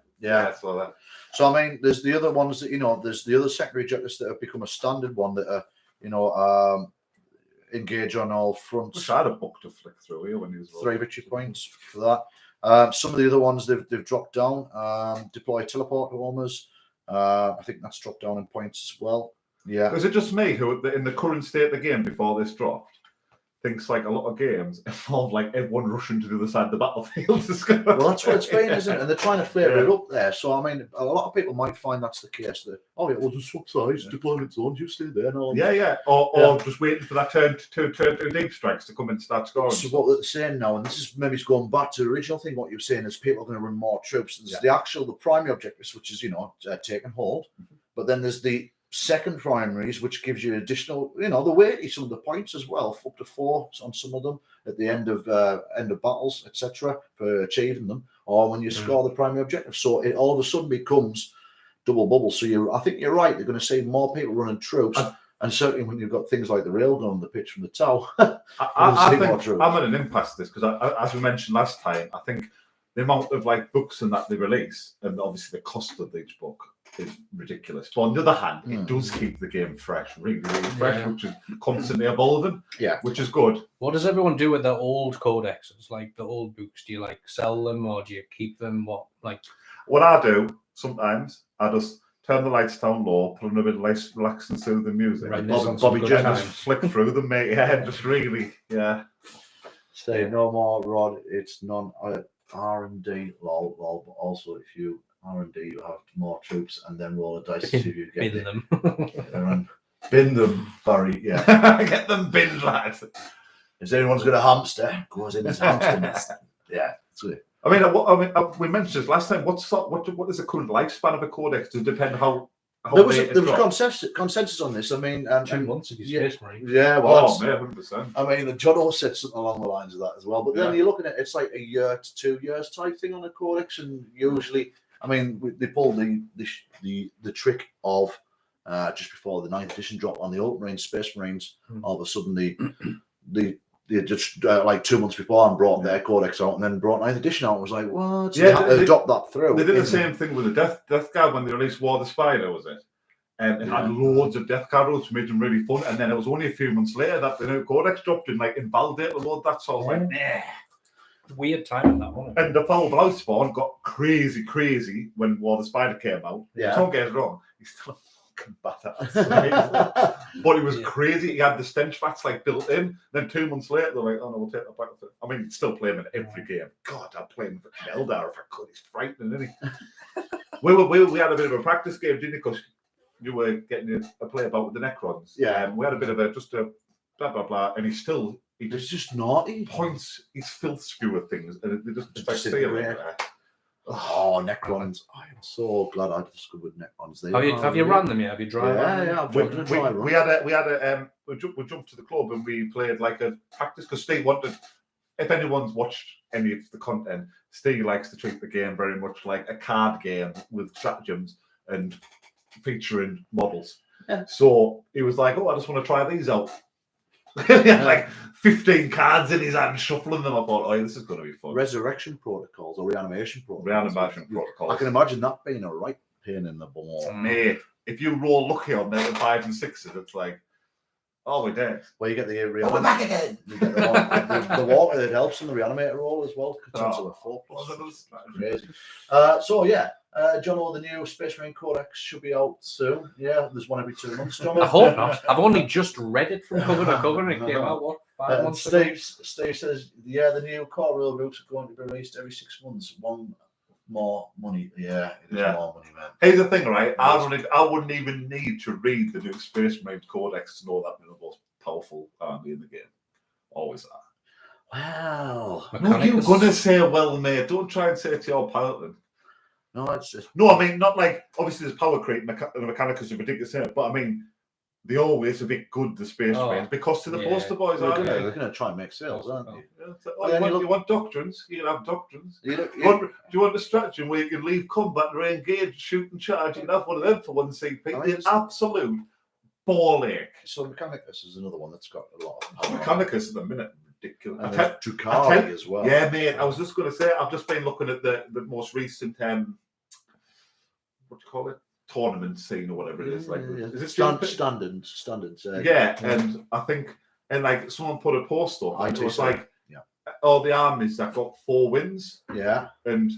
So that. So I mean, there's the other ones that there's the other secondary objectives that have become a standard one that are engage on all fronts. Wish I had a book to flick through here when he was 3 victory points for that. Some of the other ones they've dropped down. Deploy teleport homers. I think that's dropped down in points as well. Yeah. Is it just me who, in the current state of the game before this dropped, thinks like a lot of games involve like everyone rushing to the other side of the battlefield? Well, that's what it's been, isn't it? And they're trying to flavour it up there. So, I mean, a lot of people might find that's the case. That, oh, yeah, we'll just swap sides, deployment zones, you stay there. No, Yeah. Or just waiting for that turn two deep strikes to come and start scoring. So what they're saying now, and this is maybe going back to the original thing, what you were saying is people are going to run more troops. There's the primary objectives, which is, taking hold. But then there's the second primaries, which gives you additional, the weighty, some of the points as well, up to 4 on some of them at the end of battles, etc., for achieving them, or when you score the primary objective. So it all of a sudden becomes double bubble. So I think you're right. They're going to see more people running troops, and certainly when you've got things like the railgun on the pitch from the tower. I think I'm at an impasse this because, as we mentioned last time, I think the amount of like books and that they release, and obviously the cost of each book, is ridiculous. But on the other hand, it does keep the game fresh, really, really fresh, which is constantly evolving. Yeah, which is good. What does everyone do with their old codexes, like the old books? Do you like sell them or do you keep them? What I do sometimes, I just turn the lights down low, put on a bit of nice, relaxing, soothing music. Right, Bobby good Jones. times. Just flick through them, mate. Yeah, just really, yeah. Say no more, Rod. It's non R&D. Lol. But also, if you R&D, you have more troops, and then roll a dice to see if you get Bin them. and bin them, Barry. Yeah. Get them binned, lads. If anyone's got a hamster, goes in his hamster nest. Yeah, that's it. I mean, we mentioned this last time. What is the current lifespan of a codex? Does it depend how There was consensus on this. I mean, 2 months if you're Space Marine. Yeah, well, 100%. I mean, John O said something along the lines of that as well. But then you're looking at it's like a year to 2 years type thing on a codex, and usually, I mean, they pulled the trick of just before the 9th edition dropped on the Ultramarine Space Marines. All of a sudden, they just like 2 months before and brought their codex out, and then brought 9th edition out. And was like, what? So they dropped that through. They did the same thing with the Death Guard when they released War of the Spider, was it? And it had loads of Death Guard rules, which made them really fun. And then it was only a few months later that the new codex dropped and like invalidated a load. That so I was like, nah. Weird timing that one. And the Foul Blow spawn got crazy when War of the Spider came out. Yeah. Don't get it wrong, he's still a fucking badass. But it was crazy. He had the stench facts like built in. Then 2 months later, they're like, oh no, we'll take that back. I mean, still play him in every game. God, I'd play him for Eldar if I could. He's frightening, isn't he? we had a bit of a practice game, didn't we? Because you were getting a play about with the Necrons. Yeah. We had a bit of just a blah blah blah, and he's just naughty. Points his filth spewer things, and they just Just say great. Oh, Necrons! I am so glad I discovered Necrons. Have you run them yet? Have you tried? Yeah, I've tried to try we jumped to the club and we played like a practice because Steve wanted. If anyone's watched any of the content, Steve likes to treat the game very much like a card game with stratagems and featuring models. Yeah. So he was like, "Oh, I just want to try these out." He had like 15 cards in his hand, shuffling them. I thought, "Oh, this is going to be fun." Resurrection protocols or reanimation protocols. Reanimation protocols. I can imagine that being a right pain in the ball. Mate, if you roll lucky on there with 5s and 6s, it's like, oh, we're dead. Well, you get the we're back again. You get the walker that helps in the reanimator roll as well. Turns to a 4+. Crazy. So yeah, John, the new Space Marine Codex should be out soon. Yeah, there's one every 2 months. John, I hope not. I've only just read it from cover to cover, and it came out 5 months ago. Steve says, yeah, the new core rule books are going to be released every 6 months. One more money. Yeah, it is more money, man. Here's the thing, right? I wouldn't even need to read the new Space Marine Codex to know that they're the most powerful army in the game. Always are. Wow. No, you're gonna say, well, mate, don't try and say it to your pilot. No, it's just... No, I mean, not like, obviously there's power creep, the Mechanicus are ridiculous, but I mean, they always a bit good, the Space Marines, because to the poster boys, aren't they? They're going to try and make sales, aren't they? Yeah, you want doctrines? You can have doctrines. Do you want a stratagem where you can leave combat, re-engage, shoot and charge? You can have one of them for 1 CP. The absolute ball ache. So Mechanicus is another one that's got a lot of power. Mechanicus at the minute, ridiculous. And Drukhari as well. Yeah, mate, I was just going to say, I've just been looking at the most recent, what do you call it? Tournament scene or whatever it is. Like, is it standards? And I think, and like someone put a post up, and it was like, all the armies that got 4 wins, and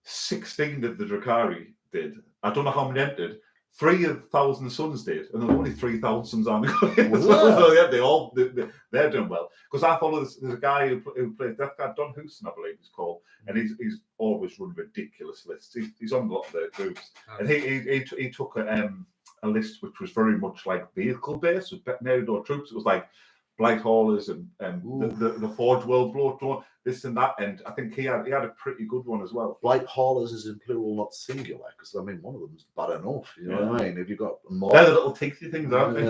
16 that the Drukhari did. I don't know how many entered. 3,000 Suns did, and there were only 3,000 Suns army. So yeah, they're doing well. Because I follow there's a guy who plays Death Guard, Don Houston, I believe he's called, and he's always run ridiculous lists. He's on a lot of their groups, and he took a list which was very much like vehicle based with Neridor troops. It was like Blight Haulers and the Forge World Blow, this and that, and I think he had a pretty good one as well. Blight Haulers is in plural, not singular, because I mean one of them is bad enough. You know what I mean? If you've got more, they're the little teethy things, aren't they?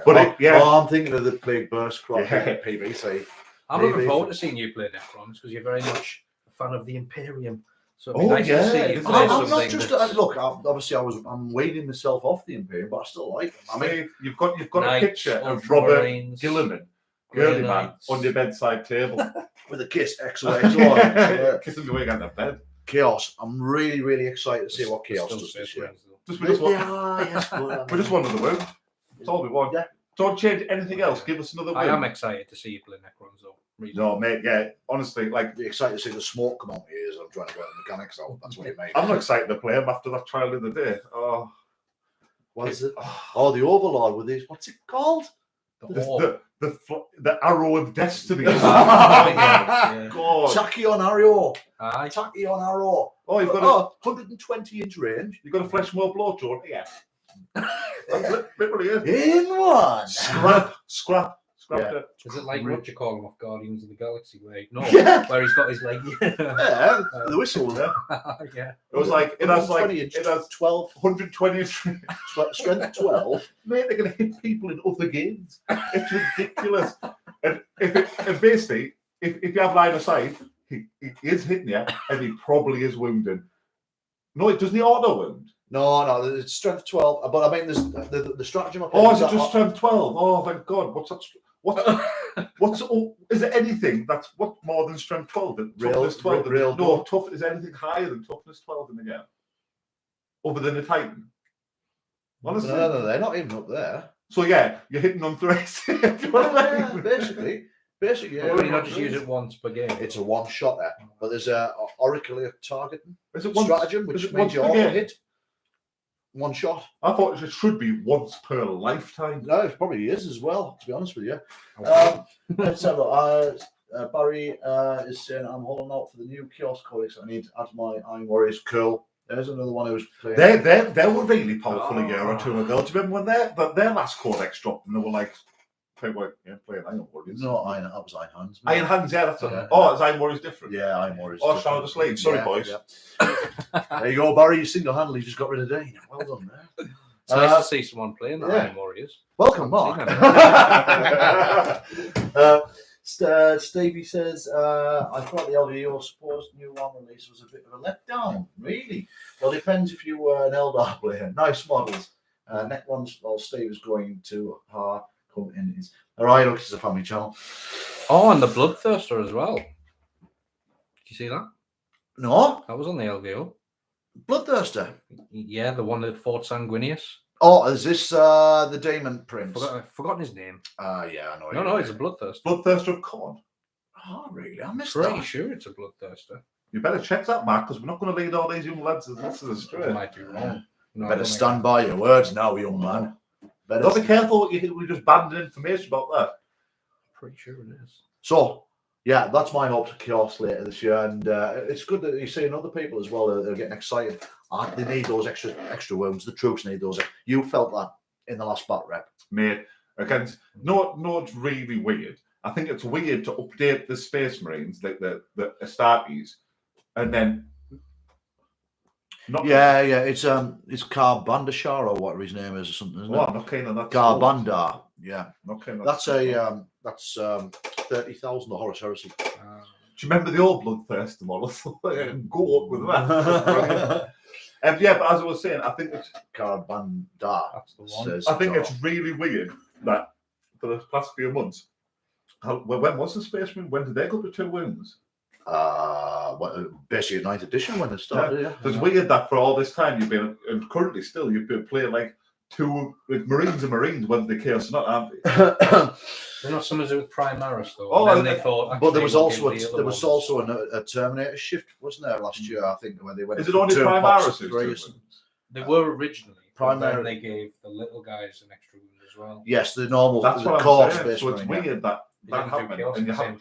But I'm thinking of the Plague Burst PBC. I'm looking forward to seeing you play Necrons because you're very much a fan of the Imperium. So it'd be nice to see you play I'm not just look. Obviously, I'm weaning myself off the Imperium, but I still like them. I mean, you've got a picture of Robert Gilliman, girly man, on your bedside table with a kiss, XOXO, kissing the way down the bed. Chaos. I'm really, really excited to see what Chaos does this year. Just we just want, yes, we just want another wound. That's all we want. Yeah. Don't change anything else. Give us another wound. I am excited to see you play Necrons though. Really. No, mate. Yeah, honestly, like Be excited to see the smoke come out my ears. I'm trying to get the mechanics out. That's what it made. I'm not excited to play him after that trial of the day. Oh, What is it? Oh, the Overlord with these. What's it called? the arrow of destiny. Yeah. God. Tachyon Arrow. Aye. Tachyon Arrow. Oh, you've got 120 inch range. You've got a flesh more blow, John. Yeah. Literally, yeah. In one. Scrap. Yeah. Is it like what you call him off Guardians of the Galaxy? Where where he's got his leg. Yeah, the whistle there. Yeah. It was like it has 12 120 strength 12. Mate, they're going to hit people in other games. It's ridiculous. And basically, if you have line of sight, he is hitting you, and he probably is wounded. No, it doesn't. He auto wound. No, it's strength 12. But I mean, there's the stratagem. Oh, is it just strength 12? Oh, thank God. What's that? Is there anything that's more than strength 12? Toughness 12. No, tough is anything higher than toughness 12 in the game, other than a Titan. Honestly, No, they're not even up there. So yeah, you're hitting on threats. Basically, yeah. Why you not just use it once per game? It's a one shot there, but there's a oracular targeting Is it stratagem, which once means you per auto game? hit. One shot. I thought it should be once per lifetime. No, it probably is as well, to be honest with you. Let's have a look. Barry is saying, I'm holding out for the new kiosk codex. I need to add my Iron Warriors. Cool. There's another one who's playing. They were really powerful a year or two ago. Do you remember when their last codex dropped and they were like, playing Iron Warriors? No, that was Iron Hands. Iron Hands, yeah, that's Yeah. Oh, it's Iron Warriors different. Yeah, Iron Warriors. Oh, Shadow of the Slave. Sorry, boys. Yeah. There you go, Barry. You single-handedly just got rid of Dean. Well done, man. It's nice to see someone playing the Iron Warriors. Welcome, Mark. Stevie says, I thought the LVO supposed new one release was a bit of a letdown. Really? Well, depends if you were an Eldar player. Nice models. Next one, well, Steve is going to come in. All right, look, it's a family channel. Oh, and the Bloodthirster as well. Did you see that? No? That was on the LVO. Bloodthirster. Yeah, the one that fought Sanguinius. Oh, is this the Demon Prince? I've forgotten his name. Yeah, I know. No, it's a Bloodthirster. Bloodthirster of Corn. Oh, really? I missed Pretty that. sure it's a Bloodthirster. You better check that, Mark, because we're not going to lead all these young lads astray. I might be wrong. No, I Better don't stand by your words now, young man. Don't be careful what you think. We just banned information about that. Pretty sure it is. So, yeah, that's my hope to chaos later this year, and it's good that you're seeing other people as well. They're getting excited. They need those extra wounds. The troops need those. You felt that in the last bat rep, mate. Again, no, it's really weird. I think it's weird to update the Space Marines, the Astartes, and then. It's Carbandashar or whatever his name is or something, isn't it? I'm not keen on that. Carbandar, yeah. Okay, that's 30,000 the Horus Heresy. Do you remember the old Bloodthirster model? Go up with that. Yeah, but as I was saying, I think it's Carbandar. That's the one. I think it's really weird that for the past few months. When was the Space Marine? When did they go to 2 wounds? Basically 9th edition when it started. Yeah. So it's weird that for all this time you've been, and currently still, you've been playing like 2 Marines and Marines, whether they're chaos or not, aren't they? They're not something to do with Primaris though. Oh, and then they thought. But there was also a Terminator shift, wasn't there, last year? I think when they went. Is it only Primaris? They were originally. Primaris. Then they gave the little guys an extra wound as well. Yes, the normal. That's the what core I'm saying. So it's weird that happened, and you have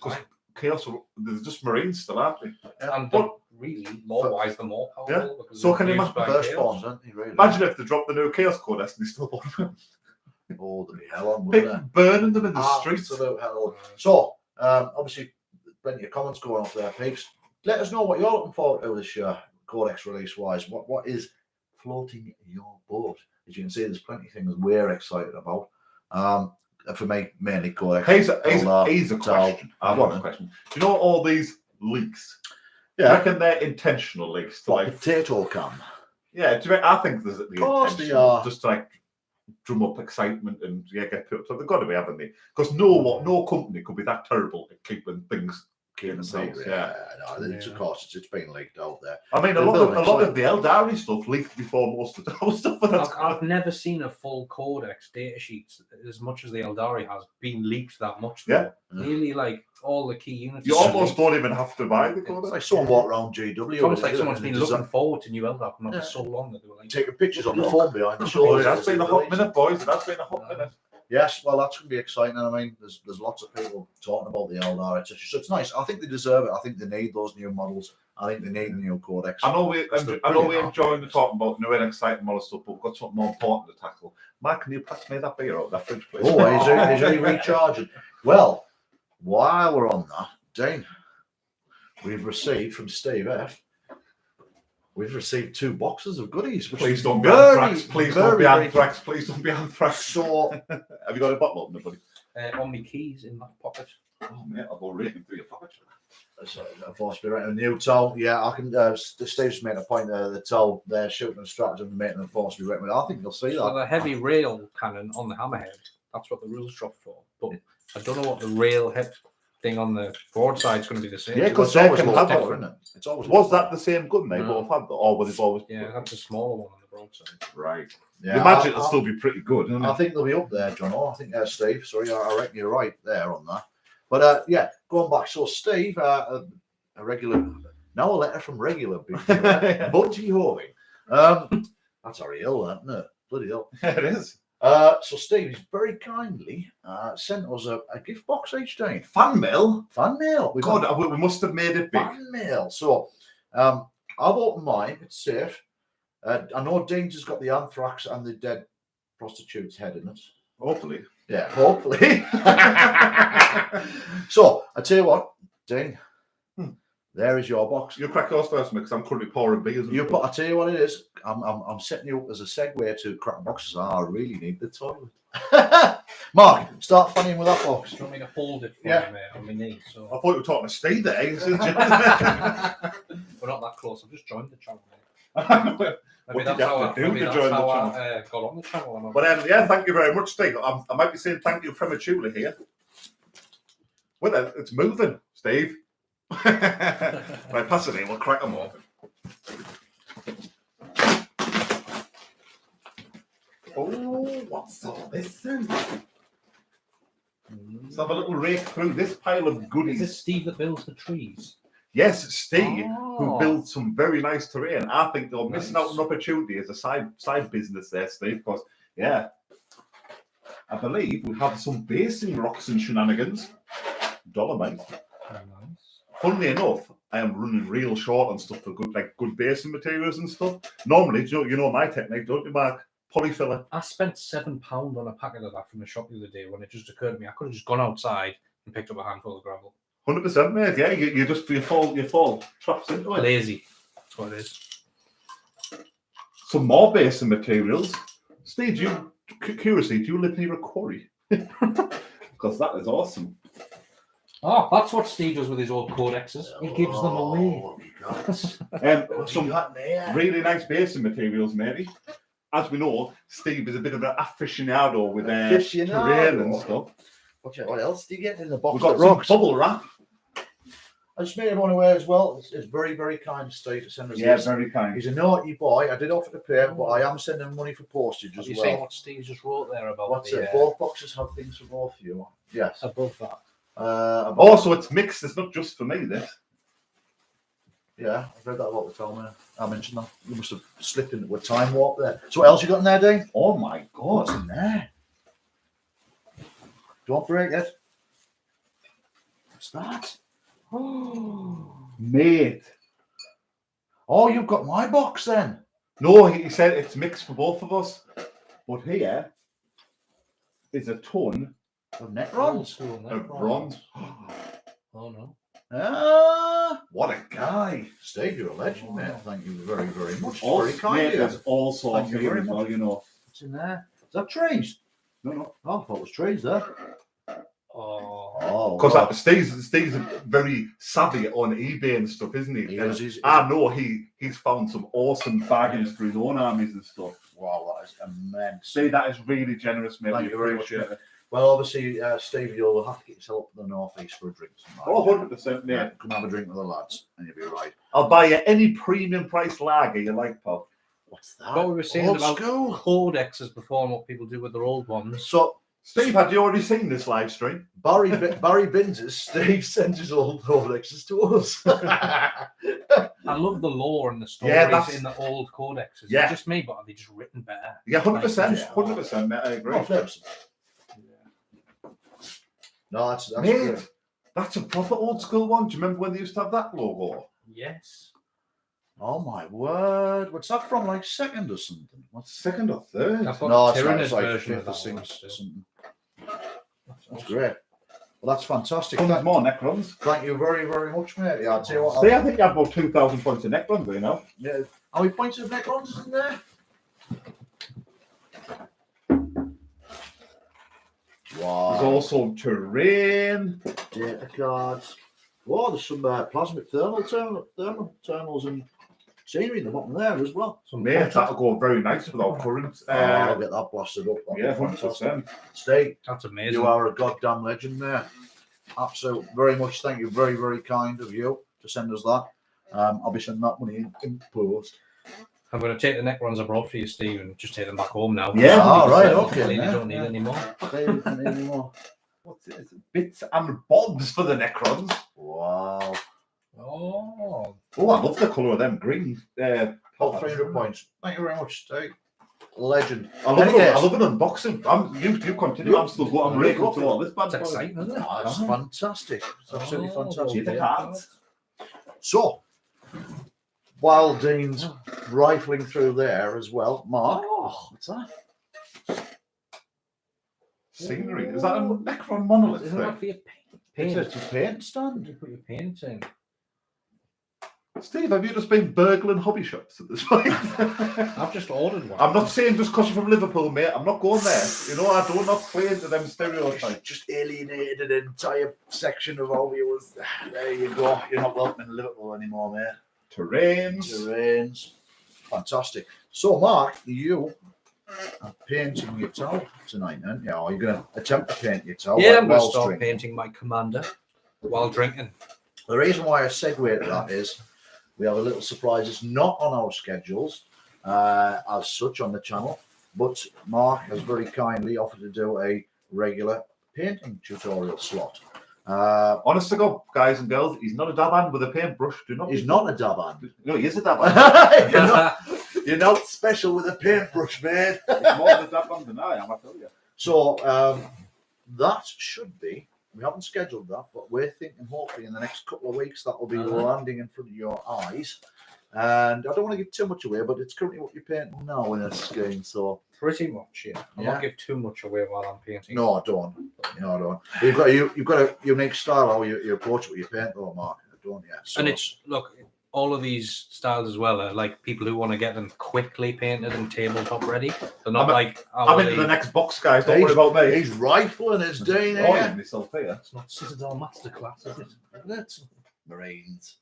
chaos. There's just Marines still, aren't they? And really, lore-wise, they're more powerful. Yeah. So can you imagine firstborns, aren't they? Really? Imagine if they dropped the new Chaos Codex and they still bought them. Oh, there'd be hell on, wouldn't there? Burning them in the streets. Absolute hell. So, obviously, plenty of comments going off there, peeps. Let us know what you're looking forward to this Codex release-wise. What is floating your boat? As you can see, there's plenty of things we're excited about. For me, mainly Codex. Here's a question. I've got a question. Do you know all these leaks? Yeah. I reckon they're intentional leaks. Potato cam. Yeah, I think there's the intention. They are. Just to drum up excitement and get people. So they've got to be, haven't they? Because no company could be that terrible at keeping things keeping the secret. Yeah. Of course, it's been leaked out there. I mean, a lot of the Eldari stuff leaked before most of the stuff. I've never seen a full codex data sheet as much as the Eldari has been leaked that much. Yeah. Nearly like all the key units. You almost don't even have to buy the codex. It's like someone walked around GW. It's almost like someone's been looking forward to new Eldar for so long that they were like taking pictures on the phone behind the Oh, shoulders. that's been a hot minute, boys. That's been a hot minute. Yes, well, that's going to be exciting. I mean, there's lots of people talking about the Eldar, etc. So it's nice. I think they deserve it. I think they need those new models. I think they need the new codex. I know we're enjoying the talking about new and exciting model stuff, but we've got something more important to tackle. Mark, can you pass me that beer out of that fridge, please? Oh, is he recharging? Well, while we're on that, Dane, we've received from Steve F. We've received 2 boxes of goodies. Please don't be anthrax. Please don't be anthrax. Please don't be anthrax. So, have you got a bottle opener, buddy? on my keys in that pocket. Oh, mate, I'll go reading through your pocket. A force be right. A new towel. Yeah, I can. Steve's made a point there. The towel they're shooting and stratagem and making a force be written with. I think you'll see that. So the heavy rail cannon on the hammerhead. That's what the rules drop for. But I don't know what the rail head thing on the broadside is going to be the same. Yeah, because it's always can have have isn't it? It's always. Was that the same gun they No. both had, or was it always? Yeah, that's a smaller one on the broadside. Right. Yeah, You imagine it'll still be pretty good. Isn't I it? think they'll be up there, John. I think Steve. Sorry, I reckon you're right there on that. But yeah, going back. So Steve, a regular. Now a letter from regular Bunty Holding. That's very ill, isn't it? Bloody hell. It is. So Steve has very kindly sent us a gift box each day. Fan mail. Fan mail. God, we must have made it big. Fan mail. So I've opened mine. It's safe. I know Dean's has got the anthrax and the dead prostitute's head in it. Hopefully. Yeah, hopefully. So I tell you what, Dean. There is your box. You crack yours first, mate, because I'm currently pouring beers. I tell you what it is. I'm setting you up as a segue to cracking boxes. I really need the toilet. Mark, start fanning with that box. Do you want me to hold it for you, mate, on my knee? So I thought you were talking to Steve there. we're not that close. I've just joined the channel, mate. Maybe that's how I got on the channel. But yeah, thank you very much, Steve. I might be saying thank you prematurely here. Well, it's moving, Steve. Right, pass it in. We'll crack them open. Oh, what's all this then? Let's have a little rake through this pile of goodies. Is this Steve that builds the trees? Yes, Steve, who builds some very nice terrain. I think they're missing out on an opportunity as a side business there, Steve, because, yeah, I believe we have some basing rocks and shenanigans. Dolomite. Very nice. Funnily enough, I am running real short on stuff for good basing materials and stuff. Normally, you know my technique, don't you, Mark? Polyfiller. I spent £7 on a packet of that from the shop the other day when it just occurred to me I could have just gone outside and picked up a handful of gravel. 100%, mate. Yeah, you fall traps into it. Lazy. That's what it is. Some more basing materials. Steve, curiously, do you live near a quarry? Because that is awesome. Oh, that's what Steve does with his old codexes. He gives them away. Some really nice basing materials, maybe. As we know, Steve is a bit of an aficionado with terrain and stuff. What else do you get in the box? We've got some bubble wrap. I just made everyone aware as well. It's very, very kind, Steve, to send us this. Very kind. He's a naughty boy. I did offer to pay him, but I am sending money for postage as You well. saying what Steve just wrote there about What's it? Both boxes have things for both of you. Yes. Above that. Also, it's mixed. It's not just for me, this. Yeah, I've read that about the film. I mentioned that. You must have slipped into a time warp there. So what else you got in there, Dean? Oh my God. What's in there? Don't break it. What's that? Oh, mate. Oh, you've got my box then. No, he said it's mixed for both of us. But here is a ton of Necrons. Of bronze. Oh no. Ah, what a guy. Steve, you're a legend, mate. Thank you very, very much. All, very kind of you. There's all sorts Thank you very of much. you know. What's in there? Is that trees? No. Oh, I thought it was trees there. Oh, because Steve's very savvy on eBay and stuff, isn't he? I know he's found some awesome bargains for his own armies and stuff. Wow, that is immense. See, that is really generous, mate. Thank you very much. Well, obviously, Steve, you'll have to get yourself up to the northeast for a drink tonight. Oh, 100%, yeah. Come have a drink with the lads, and you'll be right. I'll buy you any premium price lager you like, pal. What's that? What we were saying Old about school. codexes before and what people do with their old ones. So, Steve, had you already seen this live stream? Barry Binses, Steve sent his old codexes to us. I love the lore and the stories in the old codexes. Yeah. It's just me, but are they just written better? Yeah, 100%. Yeah. 100%, mate, I agree. Oh, flips. No, that's Mate, good. that's a proper old school one. Do you remember when they used to have that logo? Yes. Oh my word! What's that from? Like second or something? What's Second or third? I've got no? a It's not. Tyrannus It's like version fifth of or that one sixth or still. something. That's great. Well, that's fantastic. Tons more Necrons. Thank you very, very much, mate. Yeah, I'll tell you what. See, I think you have about 2,000 points of Necrons, you know? Yeah. How many points of Necrons is in there? Wow. There's also terrain. Data cards. Oh, there's some plasmic thermal terminals and scenery in the bottom there as well. Mate, that'll go very nice with our current. I'll get that blasted up. That'll Yeah, be fantastic. 100%. Steve, That's amazing. you are a goddamn legend there. Absolutely. Very much. Thank you. Very, very kind of you to send us that. I'll be sending that money in post. I'm going to take the Necrons I brought for you, Steve, and just take them back home now. Yeah. All right. Okay. Clearly Yeah. don't need any more. Don't need any more. What's this? Bits and bobs for the Necrons. Wow. Oh. Oh, I love the colour of them green. Top 300 points. Thank you very much, Steve. Legend. I love, Anyways. I love an unboxing. You continue. I'm still going. I'm really up to all this bad. That's exciting, isn't it? Oh, that's fantastic. It's absolutely Oh, fantastic. the cards. So, while Dean's rifling through there as well, Mark, what's that? Scenery. Is that a Necron monolith Isn't that thing? for your paint? It's a paint stand. You put your paint in. Steve, have you just been burgling hobby shops at this point? I've just ordered one. I'm not saying just because you're from Liverpool, mate. I'm not going there. You know, I do not play into them stereotypes. Just alienated an entire section of our viewers. There you go. You're not welcome in Liverpool anymore, mate. Terrains. Fantastic. So, Mark, you are painting your tower tonight, aren't you? Or you're going to attempt to paint your tower? Yeah, I'm going to whilst start drinking? painting my commander while drinking. The reason why I segue to that is we have a little surprise. It's not on our schedules as such on the channel, but Mark has very kindly offered to do a regular painting tutorial slot. Honest to God, guys and girls, he's not a dab hand with a paintbrush. Do not. He's not a dab hand. No, he is a dab hand. you're not special with a paintbrush, man. He's more of a dab hand than I am, I tell you. So that should be. We haven't scheduled that, but we're thinking hopefully in the next couple of weeks that will be landing in front of your eyes. And I don't want to give too much away, but it's currently what you're painting now in this game. So Pretty much, yeah. I'll not give too much away while I'm painting. no, I don't. No, I don't. You've got a unique style how you approach what you paint, though, Mark. I don't. Yeah. So, And it's, look, all of these styles as well are like people who want to get them quickly painted and tabletop ready. They're not I'm into the next box, guys. Don't worry about me. He's rifling his day Oh, here. myself here. It's not Citadel Masterclass, is it? That's Marines.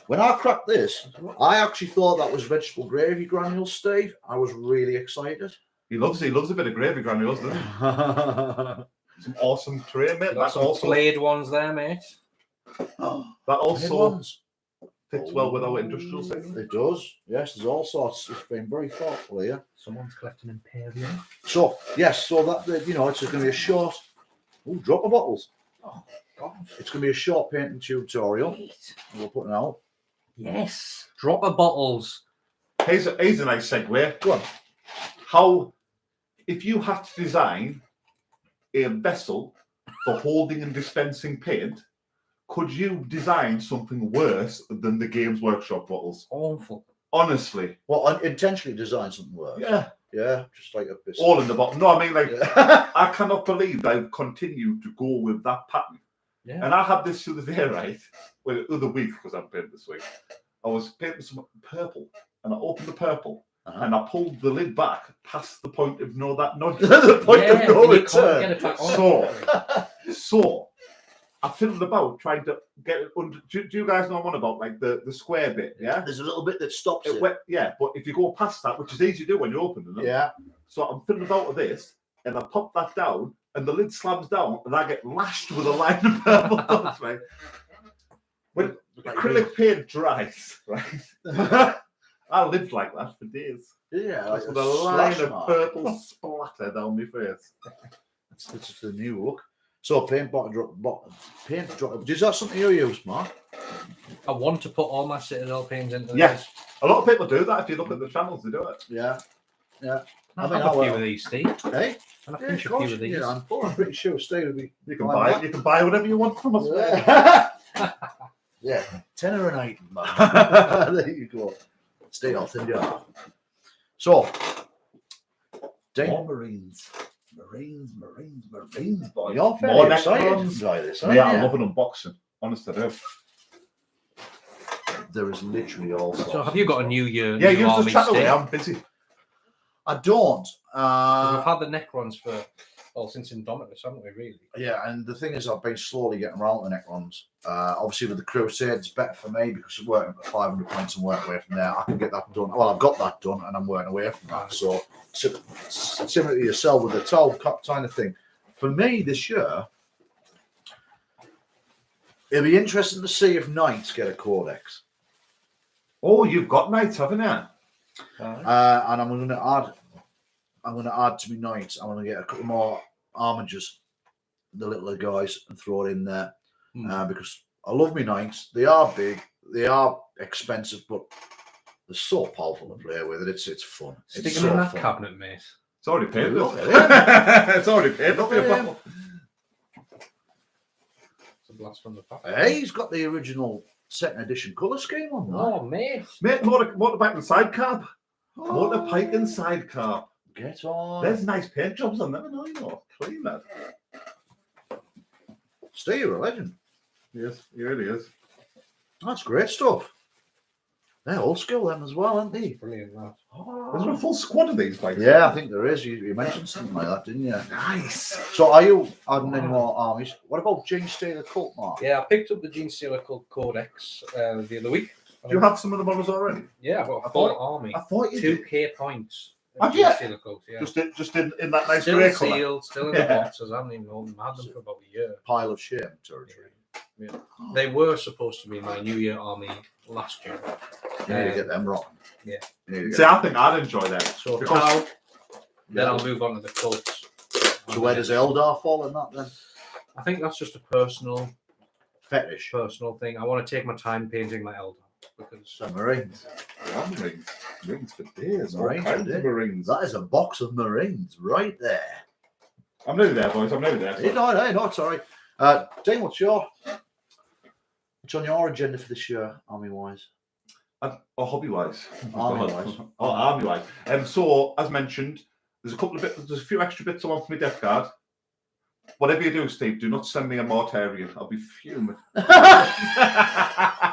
When I cracked this, I actually thought that was vegetable gravy granules, Steve. I was really excited. He loves a bit of gravy granules, doesn't he? Some awesome tray, mate. Got That's some also flayed ones there, mate. that also fits well with our industrial section. It does. Yes, there's all sorts. It's been very thoughtful here. Someone's collecting Imperium. So yes, so that it's going to be a short. Oh, drop of bottles. Oh, God. It's going to be a short painting tutorial. We'll put it out. Yes. Drop of bottles. Here's a nice segue. Go on. How, if you had to design a vessel for holding and dispensing paint, could you design something worse than the Games Workshop bottles? Awful. Honestly. Well, intentionally design something worse. Yeah. Yeah, just like a bit. All in the bottom. No, I mean, like, Yeah. I cannot believe they've continued to go with that pattern. Yeah. And I had this the other day, right? Well, the other week, because I'm painting this week. I was painting some purple, and I opened the purple, and I pulled the lid back past the point of that nudge. The point of no and you can't get return. it back on. So I fiddled about trying to get it under. Do you guys know what I'm on about? Like the square bit, yeah? There's a little bit that stops it. Yeah, but if you go past that, which is easy to do when you're opening them. Yeah. So I'm fiddling about with this, and I pop that down, and the lid slams down, and I get lashed with a line of purple dots, right? When acrylic paint dries, right? I lived like that for days. Yeah, like Just with a line slash of mark. purple splatter down my face. This is the new look. So paint bottle drop, paint drop. Is that something you use, Mark? I want to put all my Citadel paints into Yes. this. A lot of people do that. If you look at the channels, they do it. Yeah, yeah. I have a few of these, Steve. Hey, And I yeah, pinch of a course few of you these. can. I'm pretty sure Steve would be. You can buying buy. You can buy whatever you want from us. that. Yeah, tenner an item, man. There you go. Stay off in your. So, More Marines. Marines, boy. You're very More excited Necrons. by this, Yeah, I aren't love an unboxing. Honestly, I do. you? There is literally all sorts. So have you got a new year? Yeah, new use army this chat away. Steve? I'm busy. I don't. 'Cause we've had the Necrons for since Indomitus, haven't we? Really? Yeah, and the thing is, I've been slowly getting around the Necrons. Obviously, with the Crusades, it's better for me because I'm working at 500 points and work away from there. I can get that done. Well, I've got that done, and I'm working away from that. So, similar to yourself with the Tau kind of thing. For me, this year, it'll be interesting to see if Knights get a Codex. Oh, you've got knights, haven't you? And I'm going to add to my Knights. I'm going to get a couple more armigers, the littler guys, and throw it in there because I love my Knights. They are big, they are expensive, but they're so powerful to play with. It's fun. Stick It's them so in that fun. cabinet, mate. It's already paid. Look Look at It's already paid. Look Look at at him. It's a blast from the past. Hey, he's got the original second edition colour scheme on that. Oh, mate. Mate, motorbike and sidecar. Oh, Motorbike and sidecar. Get on. There's nice paint jobs on them, you know. Clean that. Steve, you're a legend. Yes, he really is. That's great stuff. They're old school them as well, aren't they? Brilliant, that. There's a full squad of these bikes. Yeah, I think there is. You mentioned something like that, didn't you? Nice. So are you adding any more armies? What about Gene Steeler Cult, Mark? Yeah, I picked up the Gene Steeler Codex the other week. Do you have some of the models already? Yeah, I've got I a full thought- army. I thought you did. 2k points. Have you? Steeler Cult, yeah. Just in that nice Still grey colour. sealed, still in the Yeah. boxes. I haven't even opened them. I had them for about a year. Pile of shame territory. Yeah. They were supposed to be my New Year army last year. You need to get them wrong. Yeah. You need to get See, I think I'd enjoy that. So Because- now, then Yeah. I'll move on to the cults. So where does Eldar fall in that then? I think that's just a personal Fetish. thing. I want to take my time painting my Eldar because So Marines. Rings for days. All Marines kinds for of days. Marines. That is a box of Marines right there. I'm nearly there, boys. I'm nearly there. Hey, no, it's all right. Dane, what's on your agenda for this year, army-wise? Hobby-wise. Army-wise. Oh, army-wise. So, as mentioned, there's a few extra bits I want for my death guard. Whatever you do, Steve, do not send me a Mortarian. I'll be fuming.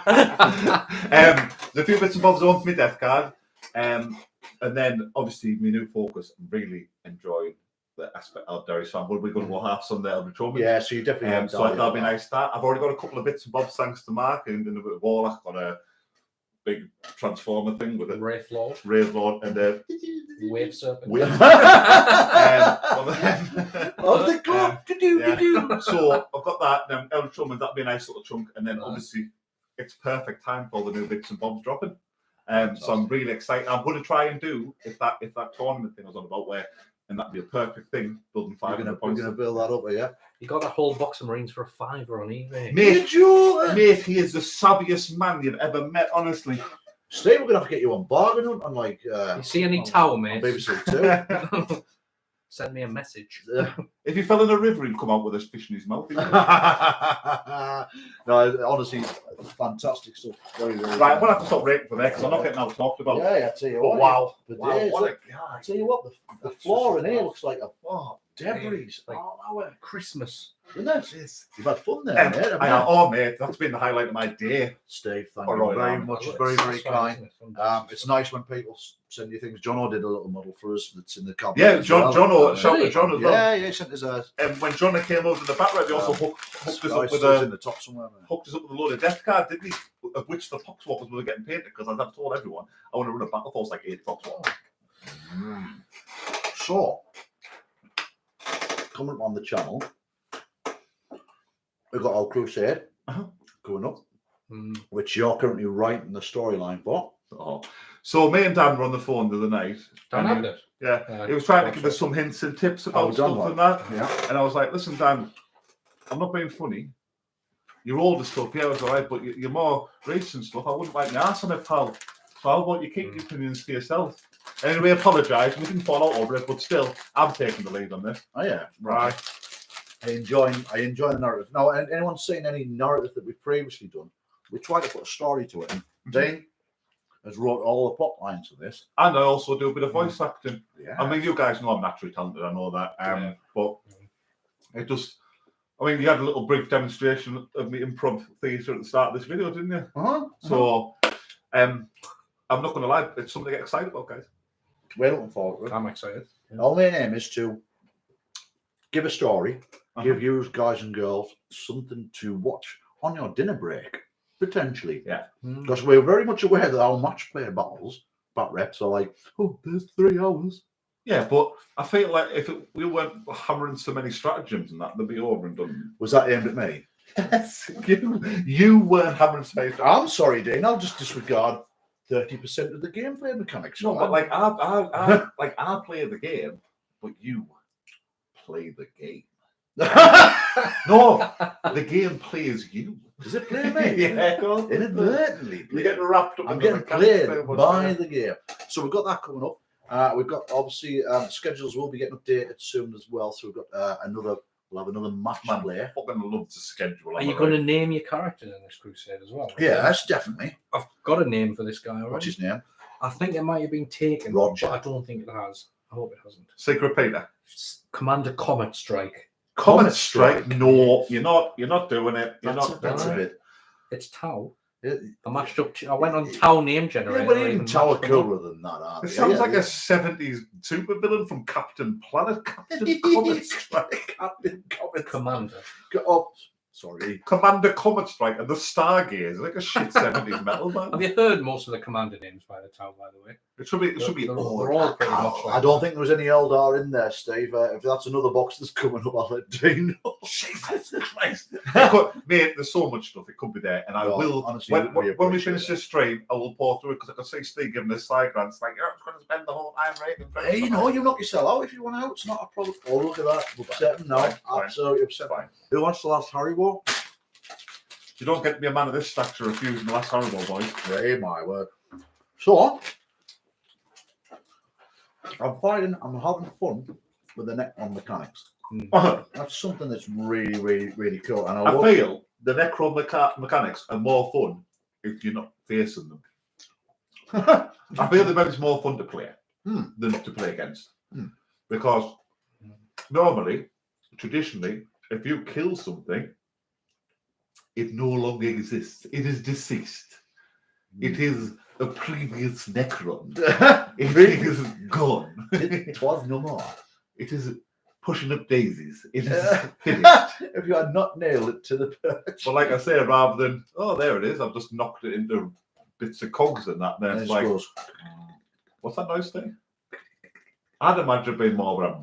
There's a few bits and bobs I want for my death guard. And then, obviously, my new focus, I'm really enjoying the aspect of Derry. So we're going to go half Sunday Elder Trophy. Yeah, so you definitely want So that'll be a nice start. I've already got a couple of bits and bobs thanks to Mark and in a bit of Warlock on a big transformer thing with a Wraith Lord, Wraith Lord and a Wave Serpent. Wave. Of the club to do. So I've got that. Now Elder Trophy, that'll be a nice little chunk, and then obviously it's perfect time for all the new bits and bobs dropping. So I'm really excited. I'm going to try and do if that tournament thing I was on about where. And that'd be a perfect thing, building 500 points. We're going to build that up, yeah? You got that whole box of Marines for a £5 on eBay. Mate, he is the savviest man you've ever met, honestly. Steve, we're going to have to get you on bargain hunt on like... You see any tower, mate? BBC 2. Send me a message. If he fell in a river, he'd come out with a fish in his mouth. No, honestly, fantastic stuff. Very, very Right, I'm going to have to stop rating for there because I'm not getting out talked about. Yeah, I tell you But what. wow. Days, What a I guy. tell you what, the floor in here looks like a debris. Like all over. Christmas. Isn't it? You've had fun there, mate. haven't you? Oh, mate, that's been the highlight of my day. Steve, thank All you right, very man. much. It's Very, very satisfying, kind. isn't it? It's nice when people send you things. Jono did a little model for us that's in the cabinet. Yeah, as well. shout to John as well. Yeah, he sent us a. And when John came over to the back, he also hooked us up with in the top somewhere. hooked us up with a load of death cards, didn't he? Of which the poxwalkers were getting painted because as I've told everyone, I want to run a battle force like 8 poxwalkers. So, coming up on the channel. We've got our Crusade going up, which you're currently writing the storyline for. Oh. So me and Dan were on the phone the other night. Dan had it. Yeah, he was trying to give us some hints and tips about stuff and that. Yeah. And I was like, listen, Dan, I'm not being funny. Your older stuff, yeah, was all right, but your more recent stuff, I wouldn't like my ass on it, pal. So how about you keep your opinions to yourself? Anyway, apologise. We didn't fall out over it, but still, I'm taking the lead on this. Oh yeah, Right. I enjoy the narrative. Now, anyone seen any narrative that we've previously done? We try to put a story to it. And Dean has wrote all the plot lines of this. And I also do a bit of voice acting. Yeah. I mean, you guys know I'm naturally talented, I know that. But it just, I mean, you had a little brief demonstration of me improv theatre at the start of this video, didn't you? So, I'm not going to lie, it's something to get excited about, guys. We're looking forward to it. I'm excited. Our main aim is to give a story, give you guys and girls something to watch on your dinner break, potentially. Yeah. Because we're very much aware that our match play battles, bat reps are like, oh, there's 3 hours. Yeah, but I feel like if we weren't hammering so many stratagems and that, they'd be over and done. Was that aimed at me? Yes. You weren't hammering space. I'm sorry, Dean. I'll just disregard 30% of the gameplay mechanics. No, but like I play the game, but you play the game. No, the game plays you. Does it play me? Yeah, go inadvertently. You're getting wrapped up. I'm getting played by the game. So we've got that coming up. We've got obviously schedules will be getting updated soon as well. So we've got we'll have another match play. I fucking love to schedule. Are you going to name your characters in this Crusade as well? Yeah, that's definitely. I've got a name for this guy already. What's his name? I think it might have been taken, Roger. but I don't think it has. I hope it hasn't. Secret Peter. Commander Comet Strike. Comet Strike? No, you're not doing it. That's a bit. It's Tau. Yeah. I matched up. I went on Tau name generator. Yeah, but even Tau are cooler than that, aren't It they? sounds like a 70s supervillain from Captain Planet. Captain Comet Strike. Captain Comet. Commander. Oh, sorry. Commander Comet Strike and the Stargaze. Like a shit 70s metal band. Have you heard most of the commander names by the Tau, by the way? It should be. They're all pretty much like I don't think there was any Eldar in there, Steve. If that's another box that's coming up, I'll let Dean know. Jesus Christ. Mate, there's so much stuff. It could be there. And I will, honestly, when we finish this stream, I will pour through it because I can see Steve giving this side glance like, you're going to spend the whole time rating. Hey, you know, you knock yourself out if you want out. It's not a problem. Oh, look at that. Upset him now. Absolutely upset. Fine. Who wants the last Harry War? You don't get to be a man of this stature refusing the last Harry War, boys. Hey, my word. So, I'm having fun with the Necron mechanics. That's something that's really, really, really cool. And I feel the Necron mechanics are more fun if you're not facing them. I feel that it's more fun to play than to play against. Because normally, traditionally, if you kill something, it no longer exists. It is deceased. It is a previous Necron. It is gone. It was no more. It is pushing up daisies. It is finished. If you had not nailed it to the perch. But like I say, rather than, oh, there it is, I've just knocked it into bits of cogs and that. Then it's like, goes, what's that noise thing? I'd imagine it being more of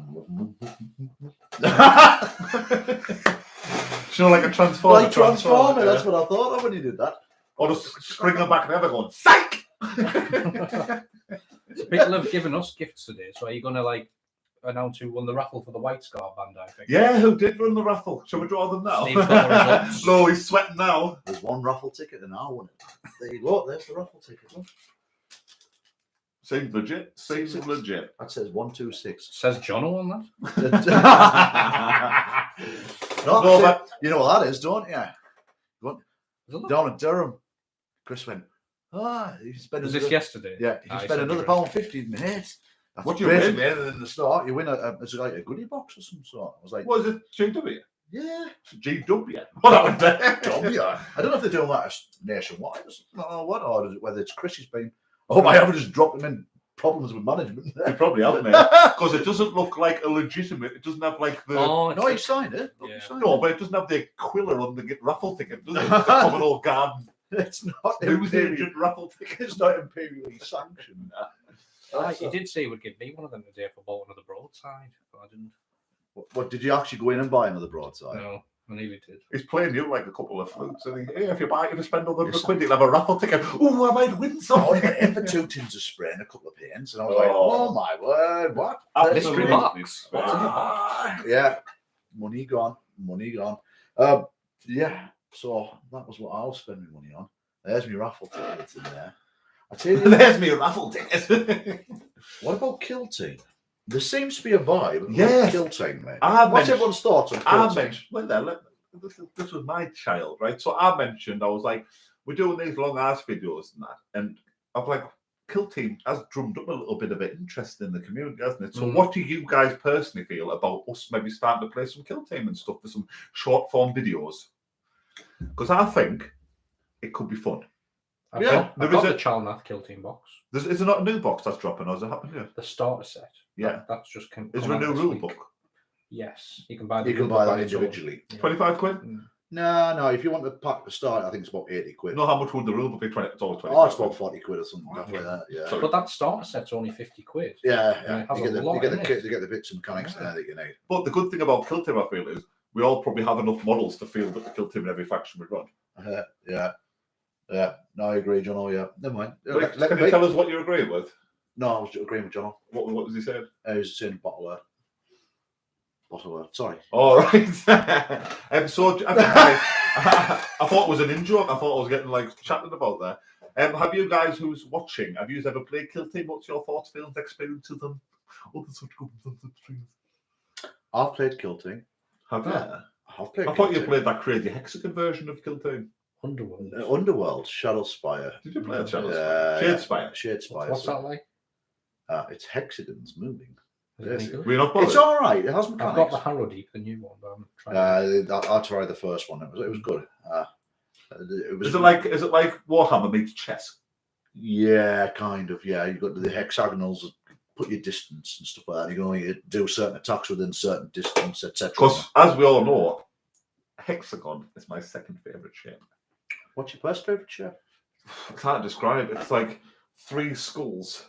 you know, like a transformer. Like Transformer, that's what I thought of when you did that. Or just springing back and ever going, psych! So people have given us gifts today, so are you going to like announce who won the raffle for the White Scar band, I think? Yeah, who did run the raffle? Shall we draw them now? Steve's got the results. No, he's sweating now. There's one raffle ticket and I won it. There you go, there's the raffle ticket. Look. Seems legit. Seems legit. That says 126. Says Jono on that. No, but you know what that is, don't you? Down in Durham, Chris went, you spent Was this yesterday? Yeah, you spent another £1.50, mate. What do you win? In the start, you win it's like a goodie box or some sort. I was like, what is it? GW? Yeah. GW? What W. I don't know if they're doing that nationwide or whether it's Chris's been. Oh, I haven't just dropped them in problems with management. You probably haven't, because it doesn't look like a legitimate. It doesn't have like the. Oh, no, he signed it. Yeah. No, but it doesn't have the Quiller on the raffle ticket, does it? It's a common old garden. It's not Imperial raffle ticket. It's not imperially sanctioned. He did say he would give me one of them today for bought another broadside, but I didn't. What did you actually go in and buy another broadside? No, I nearly did. He's playing you like a couple of flutes. And hey, if you spend £100, you'll have a raffle ticket. Oh, I might win I something. only got in for 2 tins of spray and a couple of paints, and I was like, oh my word, what? Mystery box. What's in the box? Yeah, money gone. Yeah, so that was what I was spending money on. There's my raffle tickets in there. I tell you, There's me a raffle ticket. what about Kill Team? There seems to be a vibe. Yes. Kill Team, mate. I What's mentioned- everyone's thoughts on Kill I Team? mentioned, well, there, this was my child, right? So I mentioned, I was like, we're doing these long ass videos and that. And I'm like, Kill Team has drummed up a little bit of interest in the community, hasn't it? So what do you guys personally feel about us maybe starting to play some Kill Team and stuff for some short form videos? Because I think it could be fun. I've Yeah, got the Chalnath Kill Team box. Is there not a new box that's dropping, or has it happened yet? The starter set. Yeah. That's just Is there a new rule book? Yes, you can buy. You can buy that individually. Yeah. 25 quid? No. If you want the pack to start, I think it's about 80 quid. No, how much would the rule book be? It's always 25. Oh, it's about 40 quid or something like that. Yeah. So- But that starter set's only 50 quid. Yeah. And it has You a lot get in the it. kit, you get the bits and mechanics there that you need. But the good thing about Kill Team, I feel, is we all probably have enough models to field the Kill Team in every faction we run. Yeah. No, I agree, John. Oh, yeah. Never mind. Can you tell us what you agree with? No, I was agreeing with John. What was he saying? I was saying bottler. Sorry. All right. So I thought it was an in-joke. I thought I was getting like chatting about that. Have you guys who's watching, have you ever played Kill Team? What's your thoughts, feelings, experiences, and all the such good things? I've played Kill Team. Have you? I've played I thought you played that crazy hexagon version of Kill Team. Underworld. Underworld, Shadow Spire. Did you play that Shadow Yeah, Spire? Shade Spire. Shade Spire. What's that like? It's hexagons moving. Is it any Yes. good? We're not bothered. It's all right. It has I've mechanics. got the Harrow Deep, the new one, but I'm trying. I tried the first one. It was good. It was. Is it like Warhammer meets chess? Yeah, kind of. Yeah, you've got the hexagonals. Put your distance and stuff like that. You can only do certain attacks within certain distance, etc. Because as we all know, hexagon is my second favourite shape. What's your first favourite shape? I can't describe it. It's like 3 skulls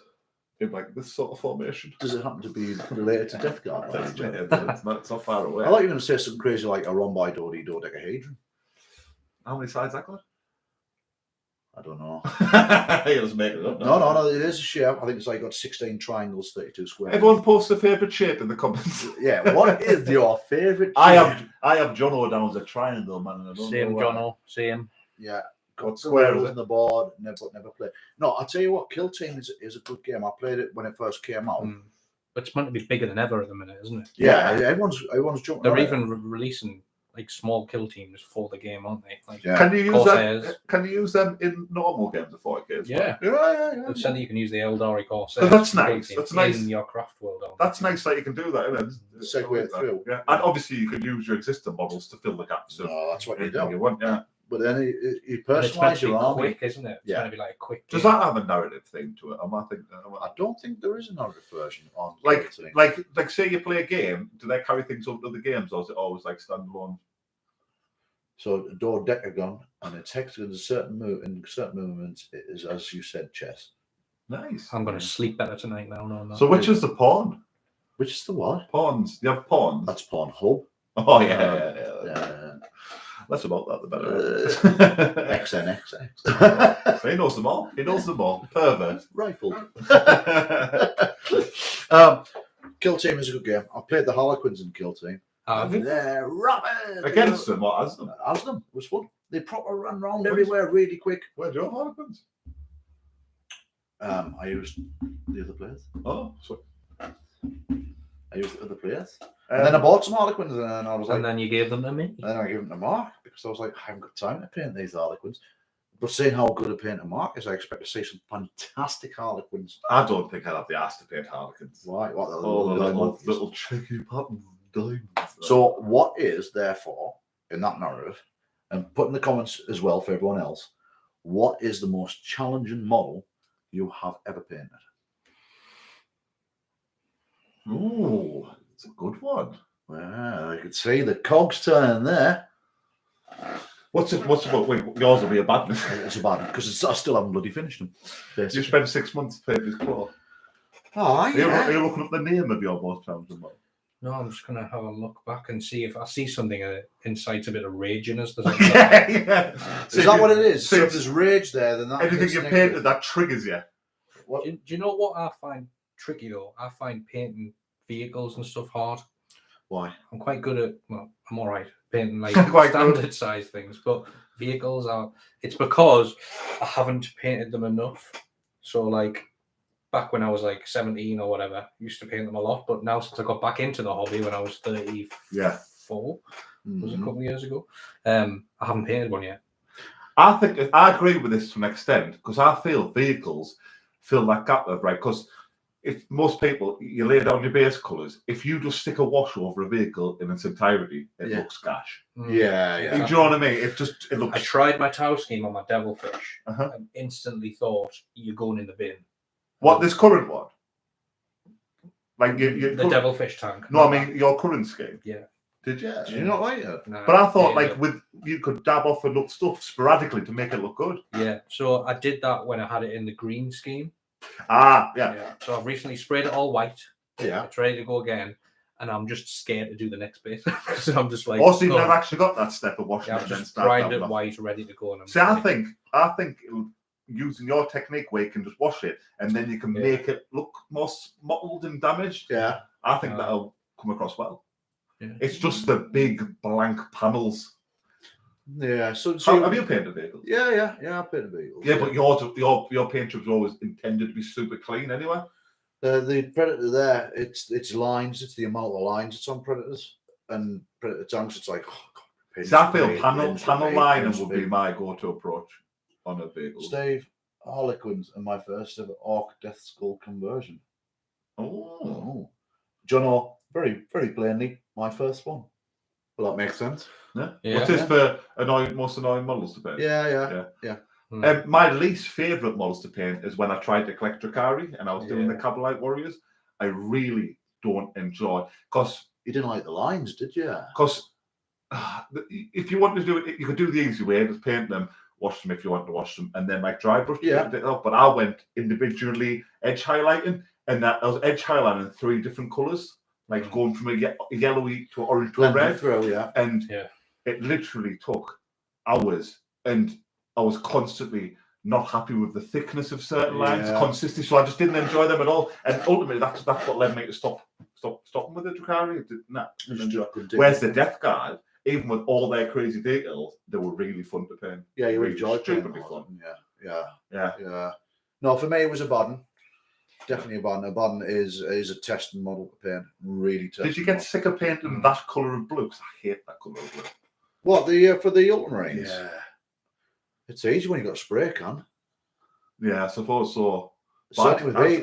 in like this sort of formation. Does it happen to be related to Death Guard? It's not far away. I thought you were going to say something crazy like a rhomboid dodecahedron. How many sides that got? I don't know. You're just making it up. No. It is a shape. I think it's like got 16 triangles, 32 squares. Everyone posts a favourite shape in the comments. Yeah. What is your favourite? I have John O down as a triangle man. And I don't Same, know why. Jono. Same. Yeah. What square is on the board. Never played. No, I'll tell you what. Kill Team is a good game. I played it when it first came out. It's meant to be bigger than ever at the minute, isn't it? Yeah. Everyone's jumping. They're on it. even releasing like small kill teams for the game, aren't they? Like, Yeah. Can you use Corsairs. them? Can you use them in normal games of 40k? as well? Yeah. Yeah. They've said that you can use the Eldari Corsairs. That's kill nice. team That's nice. in your craft world. That's nice that you can do that, isn't it? Segue it through. Yeah, and obviously you can use your existing models to fill the gaps. Of No, that's what you anything do. you want, yeah. But then you And it's meant personalise to be your army. quick, isn't it? It's Yeah. meant to be like a quick. Does game. that have a narrative thing to it? I don't think there is a narrative version on Like, Kill Team. like, say you play a game, do they carry things over to the games, or is it always like standalone? So a dodecagon and its hexagons, certain movements is, as you said, chess. Nice. I'm going to sleep better tonight now. No. So which is the pawn? Which is the what? Pawns. You have pawns. That's Pawn Hub. Oh yeah. Less about that, the better. XNXX. So he knows them all. He knows them all. Pervert. Rifle. Kill Team is a good game. I played the Harlequins in Kill Team. They're rapid. Against them, what as them? As them. It was fun. They proper run around everywhere really quick. Where do you have Harlequins? I used the other players. Oh, so. I used the other players. And then I bought some Harlequins and I was like, And then you gave them to me. then I gave them to Mark because I was like, I haven't got time to paint these Harlequins. But seeing how good a painter Mark is, I expect to see some fantastic Harlequins. I don't think I'd have the ass to paint Harlequins. Right, what the Oh, the diamonds. little tricky patterns. Diamonds. So, what is therefore in that narrative, and put in the comments as well for everyone else, what is the most challenging model you have ever painted? Ooh, it's a good one. Well, I could see the cogs turning there. Wait, yours will be a bad one. It's a bad one because I still haven't bloody finished them. You Basically. spent 6 months painting this cloth. Oh, Are yeah. you looking up the name of your most challenging model? No, I'm just gonna have a look back and see if I see something incites a bit of rage in us. Yeah. Is that what it is? So So if there's rage there, then that anything makes you it painted negative. that triggers you. What? Do you know what I find tricky though? I find painting vehicles and stuff hard. Why? I'm quite good at. Well, I'm all right painting like Quite standard size things, but vehicles are. It's because I haven't painted them enough. So like back when I was like 17 or whatever, I used to paint them a lot. But now since I got back into the hobby when I was 34, was a couple of years ago, I haven't painted one yet. I think I agree with this to an extent because I feel vehicles fill that gap of right. Because if most people you lay down your base colours, if you just stick a wash over a vehicle in its entirety, it looks gash. Yeah. Do you know what I mean? It looks. I tried my towel scheme on my devilfish Uh-huh. and instantly thought you're going in the bin. What this current one? Like The devilfish tank. No, I mean your current scheme. Yeah. Did you? Did you not like it? No, But I thought yeah. like you could dab off enough stuff sporadically to make it look good. Yeah, so I did that when I had it in the green scheme. Yeah. So I've recently sprayed it all white. Yeah. It's ready to go again, and I'm just scared to do the next bit. So I'm just like, Also, you've never actually got that step of washing yeah, it I've and then just start primed dabbing it off. white, ready to go. And I'm See, I think using your technique where you can just wash it and then you can make it look more mottled and damaged. Yeah. I think that'll come across well. Yeah. It's just the big blank panels. Yeah. So Have you painted vehicles? Yeah. I painted vehicles. Yeah, but your paint job was always intended to be super clean anyway. The Predator there, it's lines. It's the amount of lines it's on Predators and Predator tanks. It's like, oh God. See, I feel panel lining would be my go-to approach on a vehicle. Steve, Harlequins and my first ever Orc Death Skull conversion. Oh. John, very, very plainly, my first one. Well, that makes sense. Yeah. What's this for most annoying models to paint? Yeah. My least favourite models to paint is when I tried to collect Drakari and I was doing the Cabalite Warriors. I really don't enjoy because you didn't like the lines, did you? Because if you want to do it, you could do the easy way, just paint them, wash them if you want to wash them, and then like dry brush it off. But I went individually edge highlighting, and I was edge highlighting 3 different colours, like going from a yellowy to orange to a red. And it literally took hours, and I was constantly not happy with the thickness of certain lines, consistency. So I just didn't enjoy them at all. And ultimately, that's what led me to stopping with the Drakari. Whereas the Death Guard, even with all their crazy details, they were really fun to paint. Yeah, you really enjoyed stupidly fun. Yeah. No, for me, it was a Baden. Definitely a Baden. A Baden is a testing model to paint. Really testing. Did you get sick of painting that colour of blue? Because I hate that colour of blue. What, for the Ultramarines? Yeah. It's easy when you got a spray can. Yeah, I suppose so. But I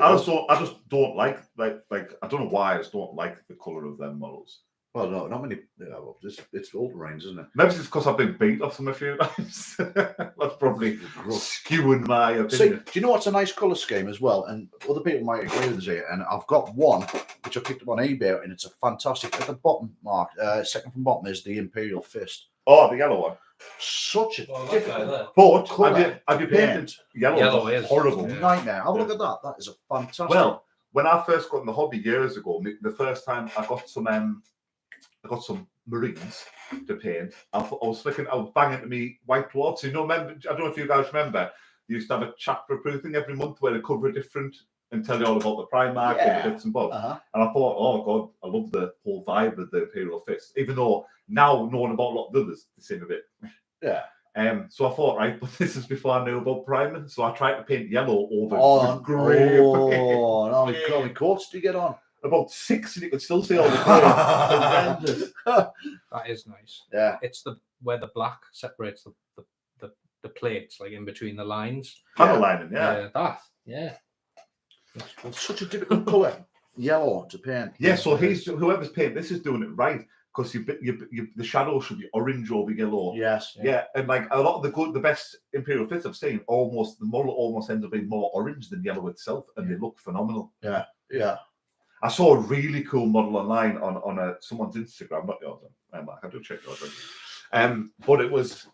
just don't like I don't know why I just don't like the colour of them models. Well, no, not many. It's Ultramarines, isn't it? Maybe it's because I've been beat off them a few times. That's probably skewing my opinion. See, do you know what's a nice colour scheme as well? And other people might agree with us here. And I've got one which I picked up on eBay, and it's a fantastic. At the bottom, Mark, second from bottom is the Imperial Fist. Oh, the yellow one. Such a difficult. But colour. have you painted yellow? Yellow is horrible. Nightmare. Have a look at that. That is a fantastic. Well, when I first got in the hobby years ago, the first time I got some Marines to paint. I was banging to me white dwarfs. You know, I don't know if you guys remember. You used to have a chapter approved thing every month where they cover a different and tell you all about the Primark and the bits and bobs. And I thought, oh God, I love the whole vibe of the Imperial Fist. Even though now knowing about a lot of the others, they seem a bit. Yeah. So I thought, right, but this is before I knew about primer. So I tried to paint yellow over grey. Oh, how many coats do you get on? About 6, and you could still see all the grey. That is nice. Yeah. It's where the black separates the plates, like in between the lines. Panel lining, It's such a difficult colour. Yellow to paint. Yeah, so whoever's painting this is doing it right. Because the shadow should be orange over yellow. Yes. Yeah, and like a lot of the best Imperial Fists I've seen, the model almost ends up being more orange than yellow itself, and they look phenomenal. Yeah. I saw a really cool model online on someone's Instagram, not yours. I do check yours. But it was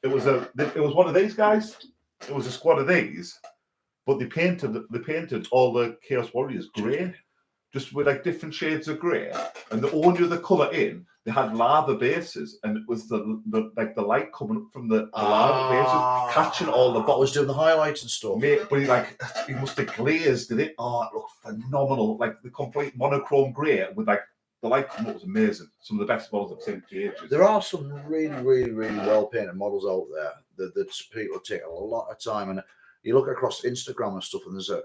one of these guys. It was a squad of these, but they painted all the Chaos Warriors grey. just with like different shades of grey, and the only other colour in, they had lava bases, and it was the light coming up from the lava bases, catching all the I was bottles. doing the highlights and stuff. Mate, but he must have glazed, did it? Oh, it looked phenomenal. Like the complete monochrome grey with like the light coming up was amazing. Some of the best models I've seen for ages. There are some really well painted models out there that people take a lot of time, and you look across Instagram and stuff, and there's a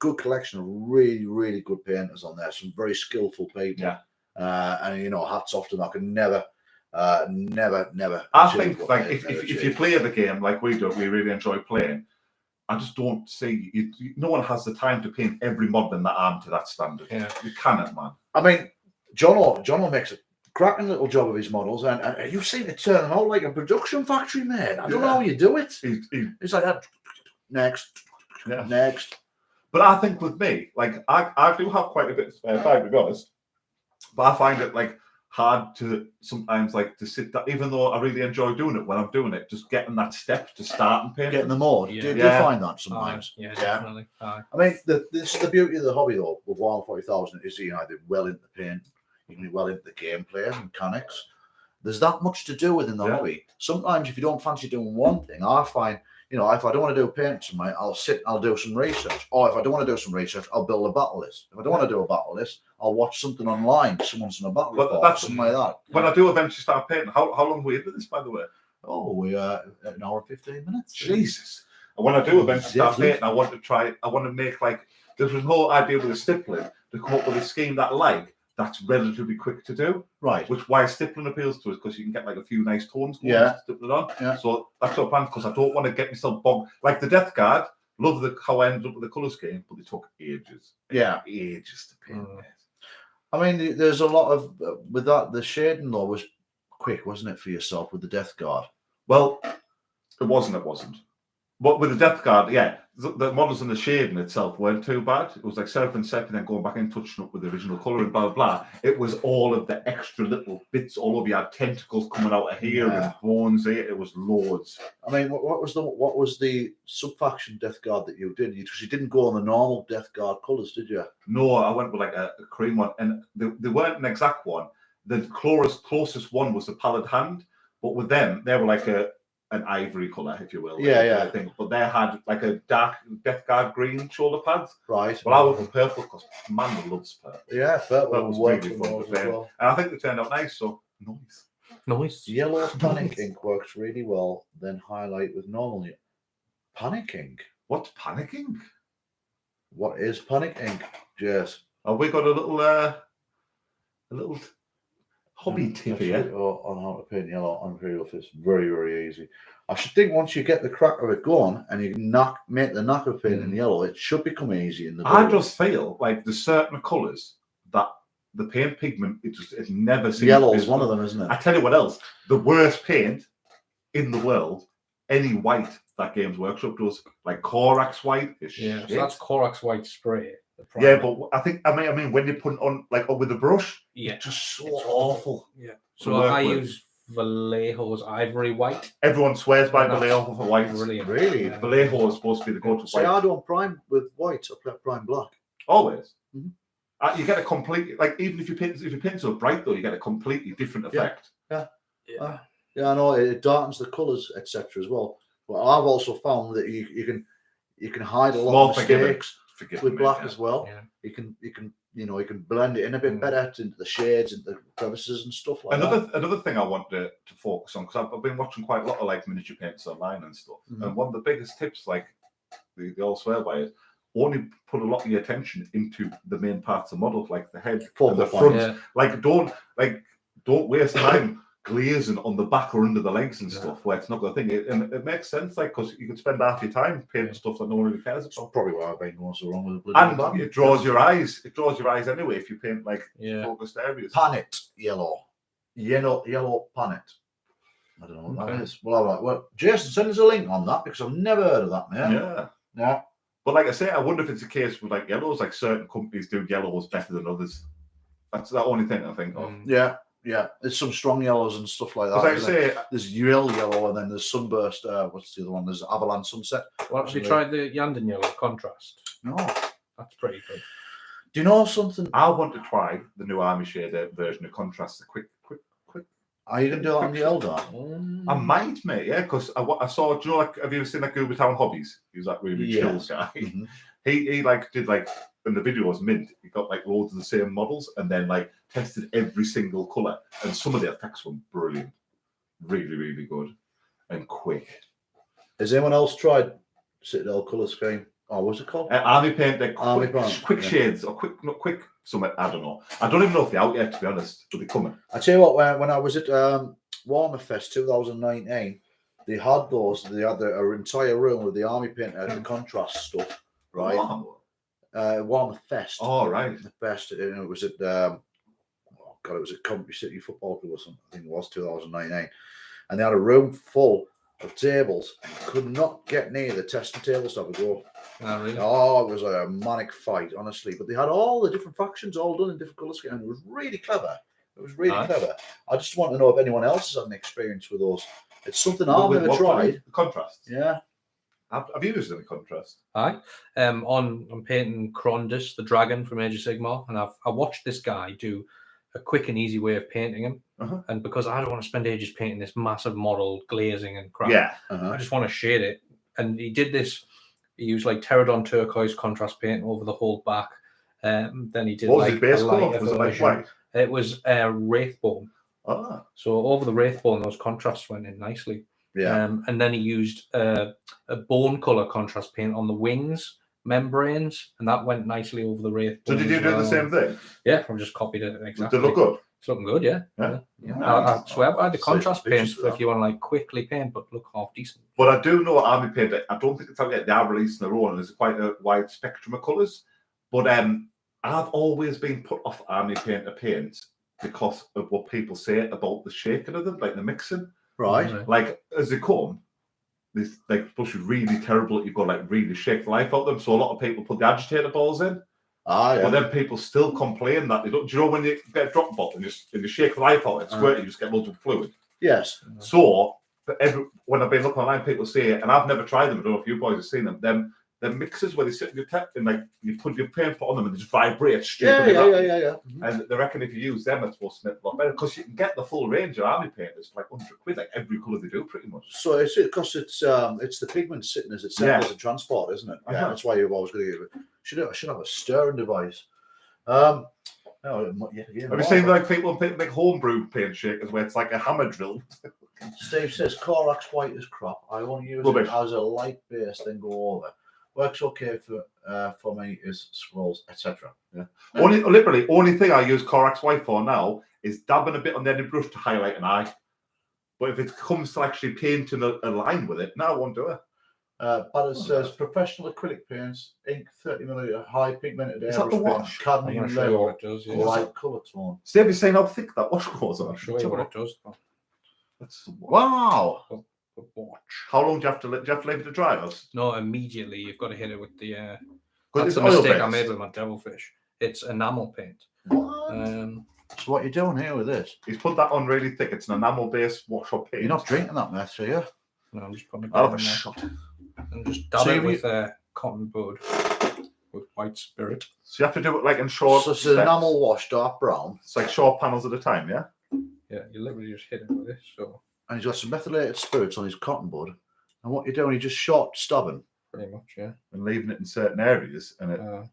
good collection of really good painters on there. Some very skillful people. Yeah. And you know, hats off to them. I can never. I think like if you play the game like we do, we really enjoy playing. I just don't see no one has the time to paint every mod in that arm to that standard. Yeah. You cannot, man. I mean, John makes a cracking little job of his models, and you've seen it turn out like a production factory, mate. I don't know how you do it. It's like that. Next. But I think with me, like I do have quite a bit of spare time, to be honest. But I find it like hard to sometimes like to sit down, even though I really enjoy doing it when I'm doing it, just getting that step to start and paint. Getting the mode. Yeah. Do you find that sometimes? Yeah, definitely. I mean, this is the beauty of the hobby though, with Warhammer 40,000 is you know, they're well into the paint, you can be well into the gameplay and mechanics. There's that much to do within the hobby. Sometimes if you don't fancy doing one thing, I find, you know, if I don't want to do paint tonight, I'll do some research. Or if I don't want to do some research, I'll build a battle list. If I don't want to do a battle list, I'll watch something online. Someone's in a battle report, that's something like that. When I do eventually start painting, how long were you into this, by the way? Oh, we are an hour and 15 minutes. Jesus. And when I do eventually start painting, I want to make like, there's a whole idea with the stippling to come up with a scheme that I like, that's relatively quick to do. Right. Which why stippling appeals to us, because you can get like a few nice tones going stippling on. Yeah. So that's what I plan, because I don't want to get myself bogged. Like the Death Guard, love how I ended up with the colour scheme, but they took ages. Yeah. Ages to paint. I mean, there's a lot of, with that, the shading though was quick, wasn't it, for yourself with the Death Guard? Well, it wasn't. But with the Death Guard, yeah, the models and the shading itself weren't too bad. It was like self and second, then going back and touching up with the original colour and blah, blah, blah. It was all of the extra little bits all over. You had tentacles coming out of here and bones here. It was loads. I mean, what was the sub-faction Death Guard that you did? Because you didn't go on the normal Death Guard colours, did you? No, I went with like a cream one. And they weren't an exact one. The closest one was the Pallid Hand. But with them, they were like an ivory colour, if you will. I think. But they had like a dark Death Guard green shoulder pads. Right. Well, I went with purple because man loves purple. Yeah, purple was really fun to paint. well. And I think they turned out nice, so Nice. Yellow panic ink works really well, then highlight with normal panic ink. What's panicking? What is panic ink, Jess? Oh, we got a little hobby tip here. On how to paint yellow on Imperial Fist. Very easy. I should think once you get the crack of it going and you make the knack of painting yellow, it should become easy in the I just feel like there's certain colours that the paint pigment, it never seems yellow is one of them, isn't it? I tell you what else, the worst paint in the world, any white that Games Workshop does, like Corax white is shit. So that's Corax white spray. Yeah, but I mean, when you put it on like with a brush, it's just so awful. Yeah. So I use Vallejo's ivory white. Everyone swears by Vallejo for white. Brilliant. Really? Yeah. Vallejo is supposed to be the go-to white. See, I don't prime with white. I prime black. Always. You get a completely, like, even if you paint so bright though, you get a completely different effect. Yeah, I know it darkens the colours, etc. as well. But I've also found that you can hide a lot of mistakes with black as well. Yeah. You can blend it in a bit better into the shades and the crevices and stuff like that. Another thing I want to focus on, because I've been watching quite a lot of like miniature paints online and stuff, and one of the biggest tips, like they all swear by it, only put a lot of your attention into the main parts of the model, like the head and the front. Yeah. Like don't waste time glazing on the back or under the legs and stuff where it's not the thing. And it makes sense, like, because you can spend half your time painting stuff that no one really cares about. That's probably why I've been going so wrong with the bloody and it draws your eyes. It draws your eyes anyway if you paint like focused areas. Panet yellow panet. I don't know what that is. Well, all right. Well, Jason, send us a link on that because I've never heard of that, man. Yeah. But like I say, I wonder if it's a case with like yellows, like certain companies do yellows better than others. That's the only thing I think of. Yeah. There's some strong yellows and stuff like that. Like I say, there's real yellow and then there's sunburst. What's the other one? There's Avalanche Sunset. Well, have you tried the Yandon yellow contrast? No. That's pretty good. Do you know something? I want to try the new Army Shader version of Contrast. The quick. Are you going to do that on the Eldar? I might, mate. Yeah, because I saw. Do you know, like, have you ever seen that Goober Town Hobbies? He was that really chill guy. Mm-hmm. He like did like, and the video was mint. He got like loads of the same models and then like tested every single color, and some of the effects were brilliant, really good, and quick. Has anyone else tried Citadel Colour Scheme? Oh, what's it called? Army paint, like Army quick shades or quick something. I don't know. I don't even know if they're out yet, to be honest, but they're coming. I tell you what, when I was at Warhammer Fest 2019, they had those. They had their entire room with the army paint and the contrast stuff, right? Warhammer Fest. Oh, right. The best. It was at it was at Coventry City Football Club or something. I think it was 2019, and they had a room full of tables and could not get near the testing tables to have a go. Oh, really? Oh, it was a manic fight, honestly. But they had all the different factions all done in different colour schemes, and it was really clever. It was really clever. I just want to know if anyone else has had an experience with those. It's something I've never tried. Contrast. Yeah. Have you used any contrast? I'm painting Krondus, the dragon from Age of Sigmar, and I watched this guy do a quick and easy way of painting him. And because I don't want to spend ages painting this massive model, glazing and crap, I just want to shade it. And he did this. He used like Pterodon turquoise contrast paint over the whole back. Then he did what was his base color? Was it like white? It was Wraithbone. Oh. So over the Wraithbone, those contrasts went in nicely. Yeah. And then he used a bone color contrast paint on the wings membranes, and that went nicely over the Wraithbone. So did you do the same thing? Yeah, I just copied it exactly. Did it look good? It's looking good, yeah. I swear I had the contrast paint for if you want to like quickly paint but look half decent. But I do know Army paint. I don't think it's out yet. They are releasing their own, and there's quite a wide spectrum of colours. But I've always been put off Army paint because of what people say about the shaking of them, like the mixing. Right. Like as they come, this like supposed to be really terrible. You've got to like really shake the life out of them. So a lot of people put the agitator balls in. But then people still complain that they don't. Do you know when you get a drop ball and you shake the life out, it's squirt, you just get multiple fluid. Yes. So when I've been looking online, people say, and I've never tried them. I don't know if you boys have seen them. Them mixers where they sit in your tech and like you put your paint pot on them and they just vibrate straight. Yeah. And they reckon if you use them, it's supposed to make it a lot better because you can get the full range of army painters for like £100, like every colour they do pretty much. So it's because it's the pigment sitting as itself as a transport, isn't it? Yeah, that's why you've always got to give it. I should have a stirring device. Have you seen like people make homebrew paint shakers where it's like a hammer drill? Steve says Corax white is crap. I only use it as a light base, then go over. Works okay for me is scrolls, etc. Yeah. Only thing I use Corax white for now is dabbing a bit on the end of the brush to highlight an eye. But if it comes to actually painting a line with it, no, I won't do it. But it says professional acrylic paints, ink 30mm, high pigmented airbrush paint, wash? Cadmium level, light colour tone. See, have you seen how thick that wash goes on? I'll show you what it does. Wow. Watch. How long do you have to leave it to dry? No, immediately. You've got to hit it with the. That's the mistake I made with my devilfish. It's enamel paint. What? So what are you doing here with this? He's put that on really thick. It's an enamel-based wash-up paint. You're not drinking that mess, are you? No, I'm just putting it. I'll have a shot. And just dab it with cotton bud with white spirit. So you have to do it like in short. So it's an enamel wash, dark brown. It's like short panels at a time, yeah. Yeah, you literally just hit it with this. So. And he's got some methylated spirits on his cotton bud. And what you're doing, you're just short stabbing. Pretty much, yeah. And leaving it in certain areas. And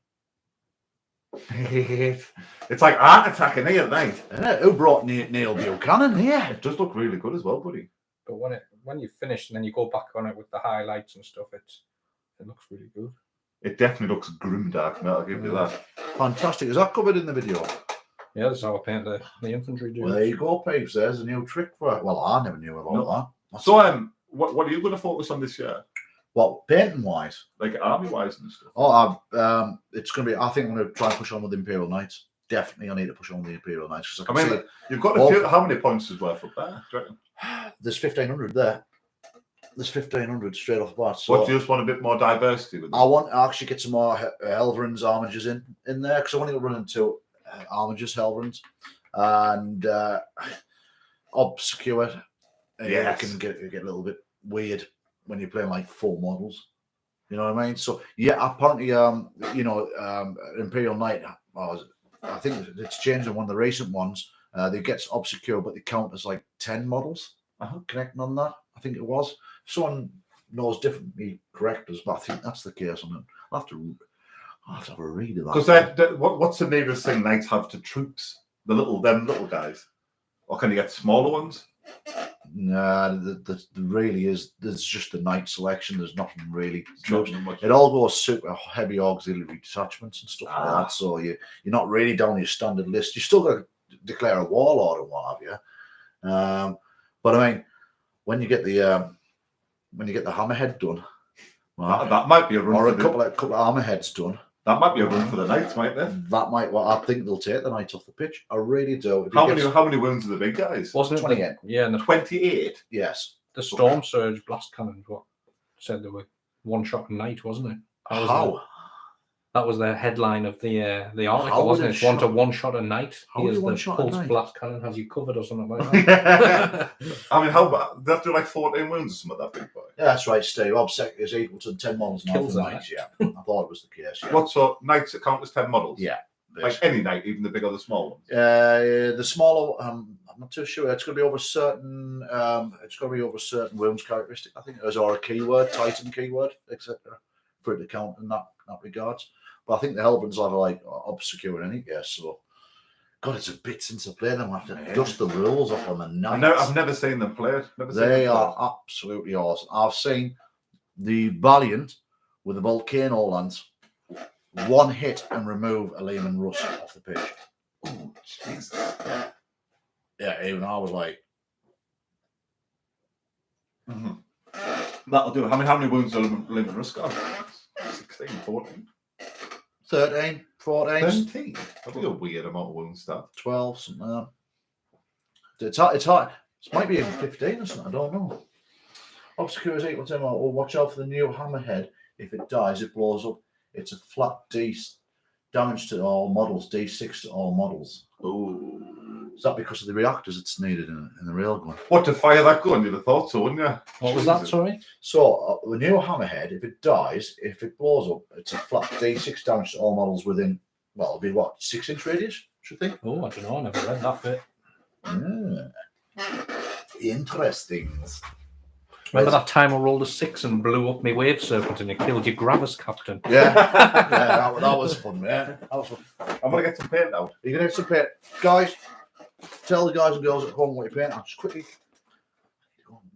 it's like art attack in here, mate. Who brought Neil Buchanan here? It does look really good as well, buddy. But when you finish and then you go back on it with the highlights and stuff, it looks really good. It definitely looks grimdark, mate. I'll give you that. Fantastic. Is that covered in the video? Yeah, that's how I paint the infantry dudes. Well, there you go, Peeves. There's a new trick for it. Well, I never knew about that. So, what are you going to focus on this year? What, painting-wise? Like army-wise and stuff? Oh, it's going to be, I think I'm going to try and push on with Imperial Knights. Definitely, I need to push on with the Imperial Knights. I mean, you've got a few, how many points is worth up there? There's 1,500 there. There's 1,500 straight off the bat. So what, do you just want a bit more diversity with it? I want to actually get some more Helverins, Armigers in there, because I want to run into Armigers, Helverins, and obscure. Yes. It can get a little bit weird when you're playing like full models. You know what I mean? So yeah, apparently, Imperial Knight I think it's changed in one of the recent ones. They get obscure, but they count as like 10 models. Connecting on that, I think it was. If someone knows differently, correct us, but I think that's the case. I'll have to have a read of that. Because what's the nearest thing knights have to troops? Them little guys, or can you get smaller ones? Nah, there really is. There's just the knight selection. There's nothing really. Troops. It all goes super heavy auxiliary detachments and stuff like that. So you're not really down your standard list. You still got to declare a warlord and what have you. But I mean, when you get the hammerhead done, that might be a run. Or a couple of hammerheads done. That might be a run for the knights, might there? That might. Well, I think they'll take the knights off the pitch. I really do. How many wounds are the big guys? Wasn't it 28? Yeah, and 28. Yes. the Storm Surge blast cannons. What said they were one shot a night, wasn't it? That was the headline of the article, wasn't it? One shot a night. Here's the pulse blast cannon has you covered or something like that. I mean, how bad? They have to do like 14 wounds or something like that big boy. Yeah, that's right, Steve. Obsec is equal to 10 models now Kills for that. knights. Yeah, I thought it was the case. Yeah. What, so knights that count as 10 models? Yeah. Like any knight, even the big or the small ones? The smaller, I'm not too sure. It's going to be over certain. It's going to be over certain wounds characteristic. I think there's or a keyword, Titan keyword, etc. For it to count in that regards. But I think the Hellbrands are like obscure in any case. So, God, it's a bit since I played them. I have to dust the rules off them and I've never seen them played. They are absolutely awesome. I've seen the Valiant with the volcano lance. One hit and remove a Lehman Russ off the pitch. Oh, Jesus. Yeah, even I was like, That'll do. How many wounds does Lehman Russ got? 16, 14. 13, 14, 13. That'd be a weird amount of wounds, that. 12, something like that. It's hard. It might be even 15 or something. I don't know. Obscure is equal to or watch out for the new hammerhead. If it dies, it blows up. It's a flat D damage to all models, D6 to all models. Oh. Is that because of the reactors it's needed in the railgun? What, to fire that gun? You'd have thought so, wouldn't you? What was that, sorry? So, the new hammerhead, if it dies, if it blows up, it's a flat D6 damage to all models within, well, it'll be what, 6-inch radius, should think? Oh, I don't know. I never read that bit. Interesting. Remember that time I rolled a 6 and blew up my wave serpent and it killed your Gravis captain? Yeah, that was fun, man. That was fun. I'm going to get some paint out. You're going to have some paint. Guys, tell the guys and girls at home what you paint. I'll just quickly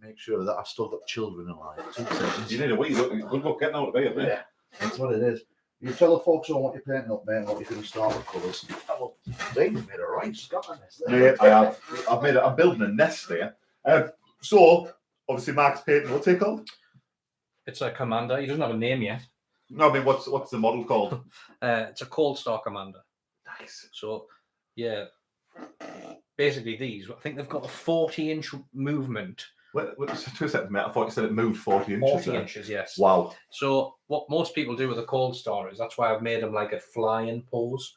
make sure that I've still got children alive. 2 seconds. You need a wee look. Good luck getting out of bed, Yeah, that's what it is. You tell the folks on what you're painting up, man, what you're going to start with colours. Oh, David made a right start on this. Yeah, I have. I'm building a nest there. So, obviously, Mark's painting. What's it called? It's a commander. He doesn't have a name yet. No, I mean, what's the model called? It's a Cold Star commander. Nice. So, yeah, basically these. I think they've got a 40-inch movement. Wait, 2 seconds, mate. I thought you said it moved 40 inches. 40 inches, yes. Wow. So what most people do with a Cold Star is that's why I've made him like a flying pose,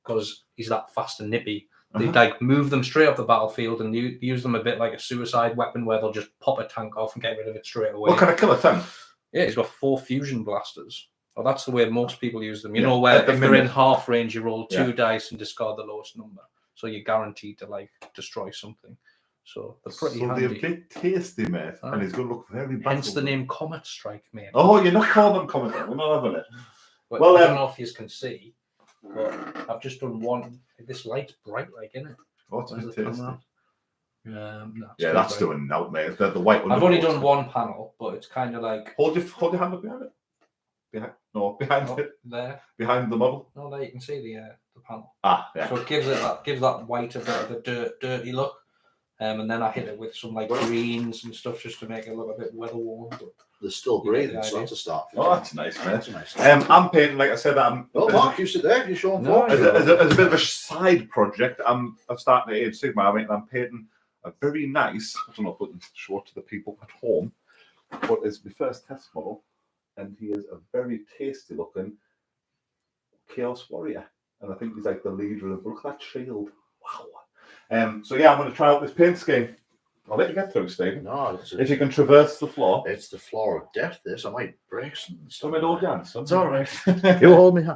because he's that fast and nippy. They like move them straight off the battlefield and use them a bit like a suicide weapon where they'll just pop a tank off and get rid of it straight away. What kind of killer tank? Yeah, he's got 4 fusion blasters. Well, that's the way most people use them. You know, where if they're in half range, you roll 2 dice and discard the lowest number. So you're guaranteed to like destroy something. So they're pretty handy. They're a bit tasty, mate. And he's going to look very bad. Hence the name Comet Strike, mate. Oh, you're not calling them Comet. We're not having it. Well, I don't know if you can see, but I've just done one. This light's bright, like, isn't it? Oh, it's a bit tasty. No, yeah, that's bright. doing now, mate. The white one. I've only done one panel, but it's kind of like hold your hand up behind it. Behind it. There. Behind the model. No, there you can see the panel. Ah, yeah. So it gives that white a bit of a dirty look. And then I hit it with some like greens and stuff just to make it look a bit weather worn. They're still breathing, so that's a start. Oh, that's nice, mate. That's nice. I'm painting, like I said, Mark, you sit there. You're showing as a bit of a side project. I'm starting at Age Sigma. I mean, I'm painting a very nice. I don't know if I can show it to the people at home, but it's my first test model, and he is a very tasty looking Chaos Warrior, and I think he's like the leader of. Look at that shield! Wow. So yeah, I'm going to try out this paint scheme. I'll let you get through, Stephen. No, if you can traverse the floor. It's the floor of death. This I might break some stuff. It's all right. You hold me.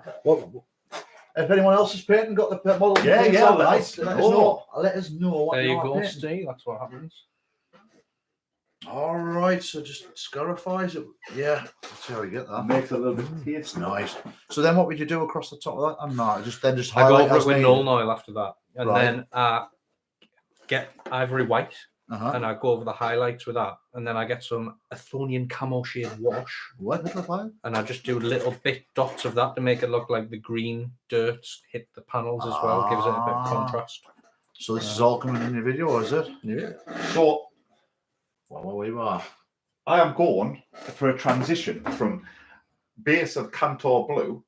If anyone else is painting, got the model. Yeah, paints yeah, on, let right? us Let us know. know. Let us know what There you are go, painting. Steve. That's what happens. All right, so just scarifies it. Yeah, that's how we get that. Makes it a little bit tasty. It's nice. So then, what would you do across the top of that? I'm not just I go highlight over it as with needed. Null oil after that, and Right. then get ivory white, Uh-huh. and I go over the highlights with that, and then I get some Athonian camo shade wash, What the fuck? and I just do little bit dots of that to make it look like the green dirt hit the panels as well. Gives it a bit of contrast. So this is all coming in your video, is it? Yeah. So Well, we are. I am going for a transition from base of Cantor blue,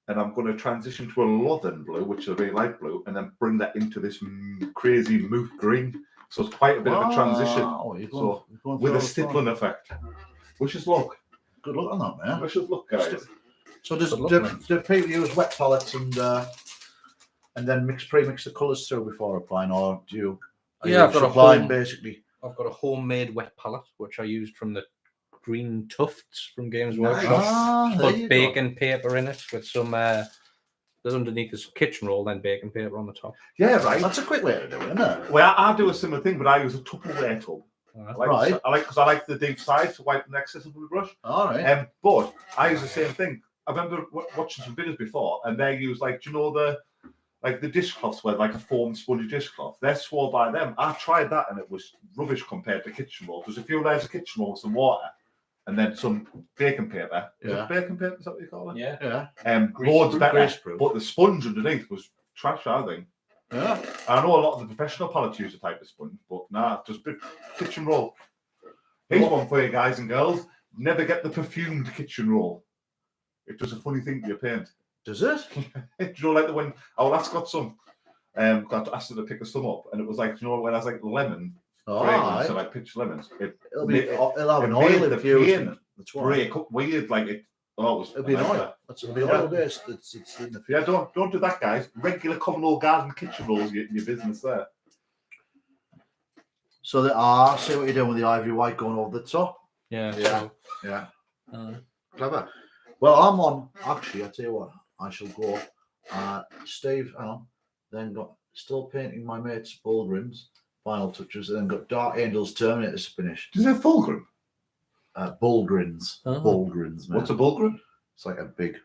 and I'm going to transition to a Lothern blue, which is a very light blue, and then bring that into this crazy moot green. So it's quite a bit of a transition. You're So going with a through all the stippling effect. Wish us luck. Good luck on that, man. Wish us luck, guys. So does Good luck, do man. people use wet palettes and then pre-mix the colours through before applying, or do you? Yeah, I've got a applying home- basically. I've got a homemade wet palette which I used from the green tufts from Games Nice. Workshop. There Put you go. bacon paper in it with some. There's underneath this kitchen roll, then bacon paper on the top. Yeah, right. That's a quick way to do it, isn't it? Well, I do a similar thing, but I use a Tupperware tub. Right. I like the deep side to wipe the excess of the brush. All right. But I use the same thing. I remember watching some videos before, and they use the dishcloths with like a foam spongy dishcloth. They're swore by them. I tried that, and it was rubbish compared to kitchen roll. There's a few layers of kitchen roll with some water, and then some bacon paper. Is it bacon paper? Is that what you call it? Yeah. Yeah. Loads better. Greaseproof. But the sponge underneath was trash, I think. Yeah. I know a lot of the professional palettes use a type of sponge, but nah, just big kitchen roll. Here's one for you guys and girls. Never get the perfumed kitchen roll. It does a funny thing to your paint. Does it? Do you know, like when our lass got some, got asked her to pick us some up, and it was like, you know, when I was like lemon, fragrance, so like pitch lemons, It'll have an it oil made the infused in paint it. That's why. break up weird, like it. Oh, it was. It'll be an oil. It'll be oil based. It's in the Yeah, don't do that, guys. Regular common old garden kitchen rolls, your business there. So see what you're doing with the ivory white going over the top. Yeah. Yeah. So, Yeah. Clever. Well, I'm on. Actually, I tell you what, I shall go. Steve, then still painting my mate's Bulgrims, final touches, and then got Dark Angels Terminators to finish. Is it Fulgrim? Bulgrins. Oh. Bulgrins, man. What's a Bulgrim? It's like a big.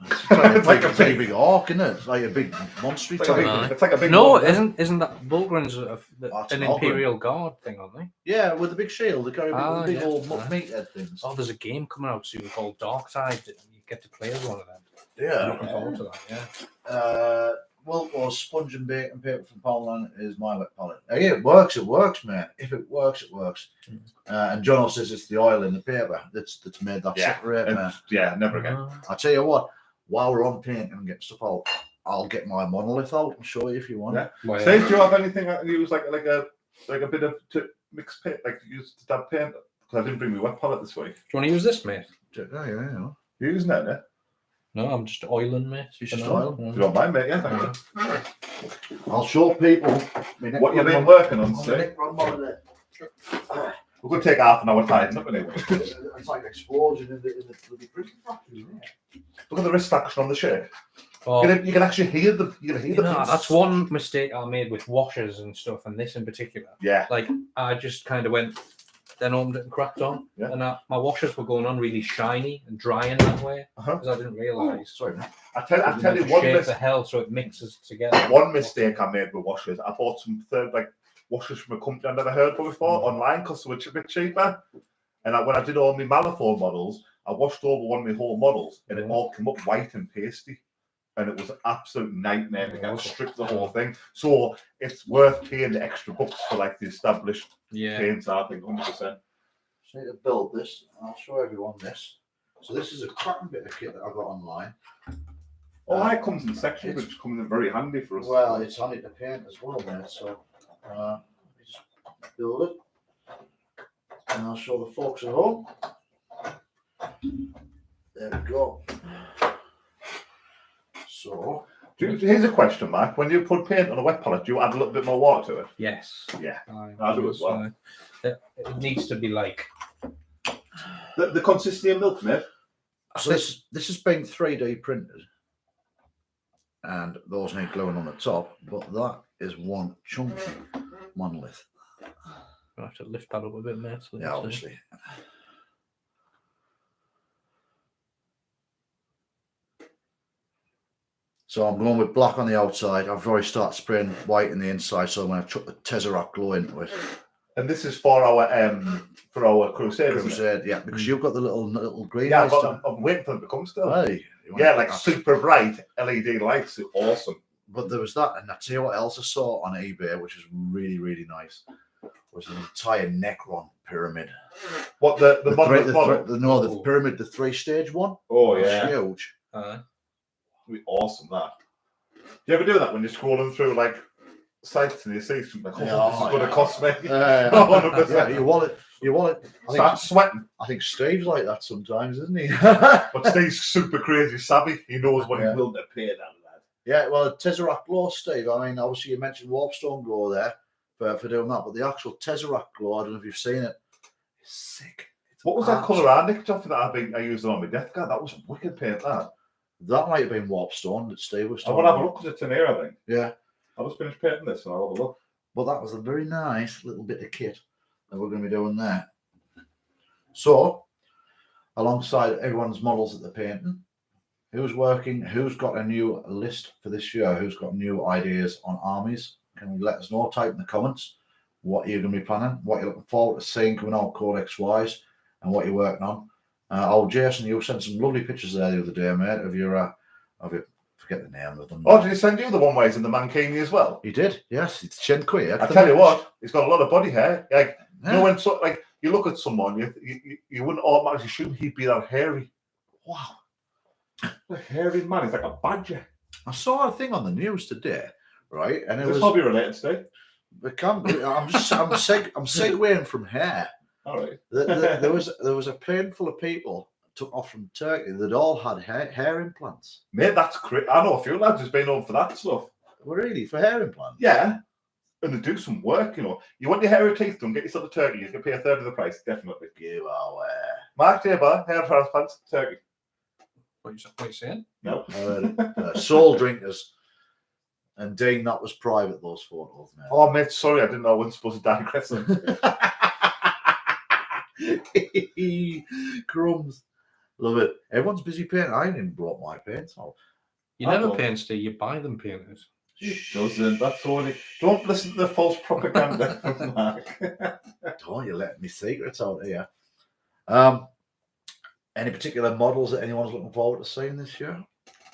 It's like a big orc, isn't it? It's like a big monster It's like a type. big, it's like a big no, one, isn't that Bulgrins That's an an Bulgrim. Imperial Guard thing, aren't they? Yeah, with the big shield. They carry the big yeah. old meathead things. Oh, there's a game coming out soon called Dark Side. You get to play as one of them. I'm Yeah. looking forward to that. Yeah. Wilco's sponge and bacon paper from Poundland is my wet palette. Yeah, it works, man. If it works, it works. And John says it's the oil in the paper that's made that separate, man. Yeah, never again. I tell you what, while we're on painting and getting stuff out, I'll get my monolith out and show you if you want. Yeah. Well, Steve, do you have anything that you use like a bit of to mix paint, like to use to dab paint? Because I didn't bring my wet palette this week. Do you want to use this, mate? Yeah. You using it, yeah? No, I'm just oiling, mate. You just for now. oil? You don't mind, mate? Yeah, thank you. I'll show people What you've been working on, my Steve. neck run monolith. We're going to take half an hour tidying up anyway. It's like an explosion in the bloody printing factory. Look at the wrist action on the shake. Oh, You can actually hear the. You can hear the. prints. that's one mistake I made with washers and stuff, and this in particular. Yeah. Like, I just kind of went, then opened it and cracked on, Yeah. and my washers were going on really shiny and drying that way because I didn't realise. Sorry, man. I tell you one Shake the hell so it mixes together. One mistake I made with washers. I bought some washers from a company I've never heard of before online because they were a bit cheaper. And when I did all my Malifaux models, I washed over one of my whole models and it all came up white and pasty. And it was an absolute nightmare to get stripped the whole thing. So it's worth paying the extra bucks for like the established paints, I think, 100%. Just need to build this. I'll show everyone this. So this is a cracking bit of kit that I got online. Oh, that comes in section, which comes in very handy for us. Well, it's handy to paint as well, mate. So let me just build it, and I'll show the folks at home. There we go. So Here's a question, Mark. When you put paint on a wet palette, do you add a little bit more water to it? Yes. Yeah, I do as well. It needs to be like The consistency of milk, mate. this has been 3D printed. and those need gluing on the top, but that is one chunky monolith. I'll have to lift that up a bit, mate. So Yeah, obviously. So I'm going with black on the outside. I've already started spraying white in the inside, so I'm going to chuck the Tesseract glow into it. And this is for our crusade, isn't it? Crusade, yeah, because you've got the little green Yeah, lights. I'm waiting for them to come still. Hey, Yeah, like super bright LED lights. They're awesome. But there was that, and I tell you what else I saw on eBay, which is really, really nice, was an entire Necron pyramid. What the pyramid, the 3-stage one. Oh It's yeah, huge. it'd be awesome. That. Do you ever do that when you're scrolling through like sites and you see something like, oh, this is going to cost me? Yeah, you want it. Start sweating. I think Steve's like that sometimes, isn't he? But Steve's super crazy savvy. He knows what he's willing to pay down that. Yeah, well, Tesseract glow, Steve. I mean, obviously you mentioned Warpstone glow there for doing that, but the actual Tesseract glow, I don't know if you've seen it. It's sick. What was that colour I nicked off that I used on my Death Guard? That was wicked paint. That might have been Warpstone that Steve was I talking want to have a about. look because it's in here, I think. Yeah. I'll just finish painting this and I'll have a look. But that was a very nice little bit of kit that we're going to be doing there. So, alongside everyone's models that they're painting, who's working, who's got a new list for this year, who's got new ideas on armies, can you let us know? Type in the comments what you're going to be planning, what you're looking forward to seeing coming out Codex-wise, and what you're working on. Jason, you sent some lovely pictures there the other day, mate, of your forget the name of them. Oh, did he send you the one ways in the mankini as well? He did, yes. It's Chen Kui. I tell you what, he's got a lot of body hair. Like, you know, when you look at someone, you wouldn't automatically assume he'd be that hairy. Wow. The hairy man, he's like a badger. I saw a thing on the news today, right? And it was was hobby related today. I'm segueing from hair. All right. There was a plane full of people took off from Turkey that all had hair implants. Mate, that's great. I know a few lads who's been over for that stuff. Well, really, for hair implants? Yeah. And they do some work, you know. You want your hairy teeth done, get yourself a turkey, you can pay a third of the price, definitely. Give away. Mark Tabor, hair transplants, turkey. What are you saying? No. Soul drinkers. And Dean, that was private, those photos, man. Oh, mate, sorry, I didn't know I wasn't supposed to digress. Crumbs. Love it. Everyone's busy painting. I ain't even brought my paints. You never paint, Steve. You buy them painted. Doesn't. That's all. Don't listen to the false propaganda, Mark. Don't you let me secrets out here. Any particular models that anyone's looking forward to seeing this year?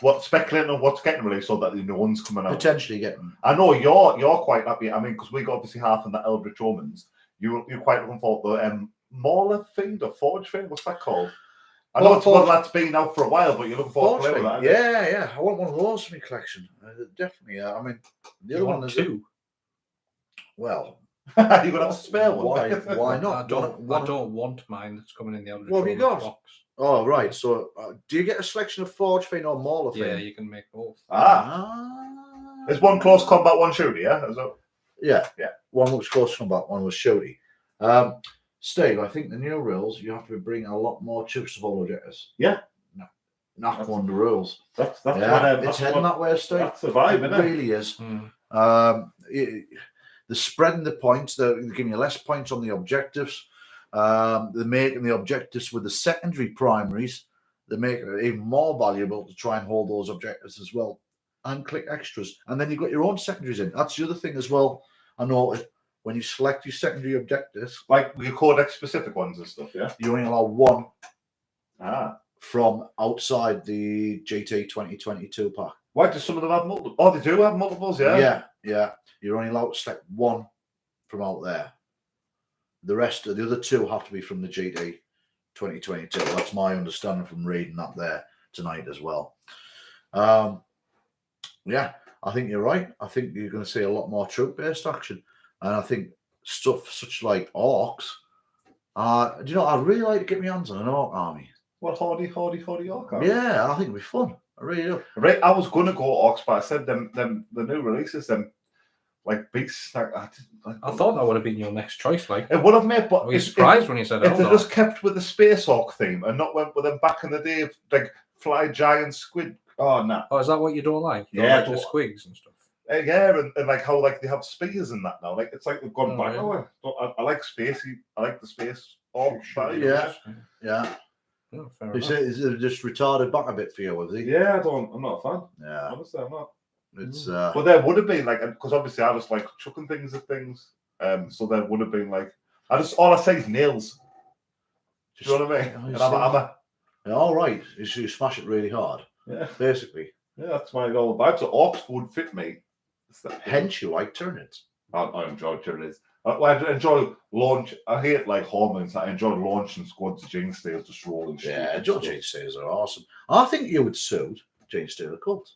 What speculating on what's getting released so that the new one's coming out? Potentially getting. I know you're quite happy. I mean, because we got obviously half in the Eldritch Omens. You're quite looking forward to the Mauler thing, the Forge thing. What's that called? I know it's one that's been out for a while, but you're looking forward to play with that. Yeah. I want one of those for my collection. Definitely. I mean, the other one is two. Well, you're gonna have to spare one. Why not? I don't want mine that's coming in the Eldritch What have you got? box. Oh, right. So, do you get a selection of Forge Fiend or Mauler Fiend? Yeah, you can make both. There's one close combat, one shooty, yeah? Yeah. One was close combat, one was shooty. Steve, I think the new rules, you have to bring a lot more chips of all objectives. Yeah. Knock on the rules. That's it's heading that way, Steve. That's the vibe, it really is. They're spreading the points. They're giving you less points on the objectives. They're making the objectives with the secondary primaries. They're making it even more valuable to try and hold those objectives as well. And click extras. And then you've got your own secondaries in. That's the other thing as well. I noticed when you select your secondary objectives. Like your Codex specific ones and stuff, yeah? You only allow one from outside the GT 2022 pack. Why do some of them have multiple? Oh, they do have multiples, yeah? Yeah. You're only allowed to select one from out there. The rest of the other two have to be from the GT 2022. That's my understanding from reading that there tonight as well. Yeah, I think you're right. I think you're going to see a lot more troop-based action. And I think stuff such like orcs. Do you know, I'd really like to get my hands on an orc army. What, hardy orc army? Yeah, I think it'd be fun. I really do. Right, I was going to go orcs, but I said them the new releases, them like beasts. I thought that would have been your next choice. Like it would have made, but I was surprised when you said if they just kept with the space orc theme and not went with them back in the day of like fly giant squid Oh no. Oh, is that what you don't like? You Yeah, don't like the squigs and stuff. Yeah, and like how like they have spears in that now. Like it's like they've gone back. Really? I like spacey. I like the space. Oh, Yeah. Oh, fair Is enough. it just retarded back a bit for you, is he? Yeah, I'm not a fan. Yeah. Honestly, I'm not. It's But there would have been like, because obviously I just like chucking things at things. So there would have been like, all I say is nails. Do you know what I mean? And I'm a hammer. Yeah, all right. You smash it really hard. Yeah. Basically. Yeah, that's my all about. So orcs would fit me. Hence, you like turnips. I enjoy turnips. I enjoy launch. I hate like hormones. I enjoy launching squads of Jane Steels just rolling. Yeah, Jane Steelers are awesome. I think you would suit Jane Steeler cult.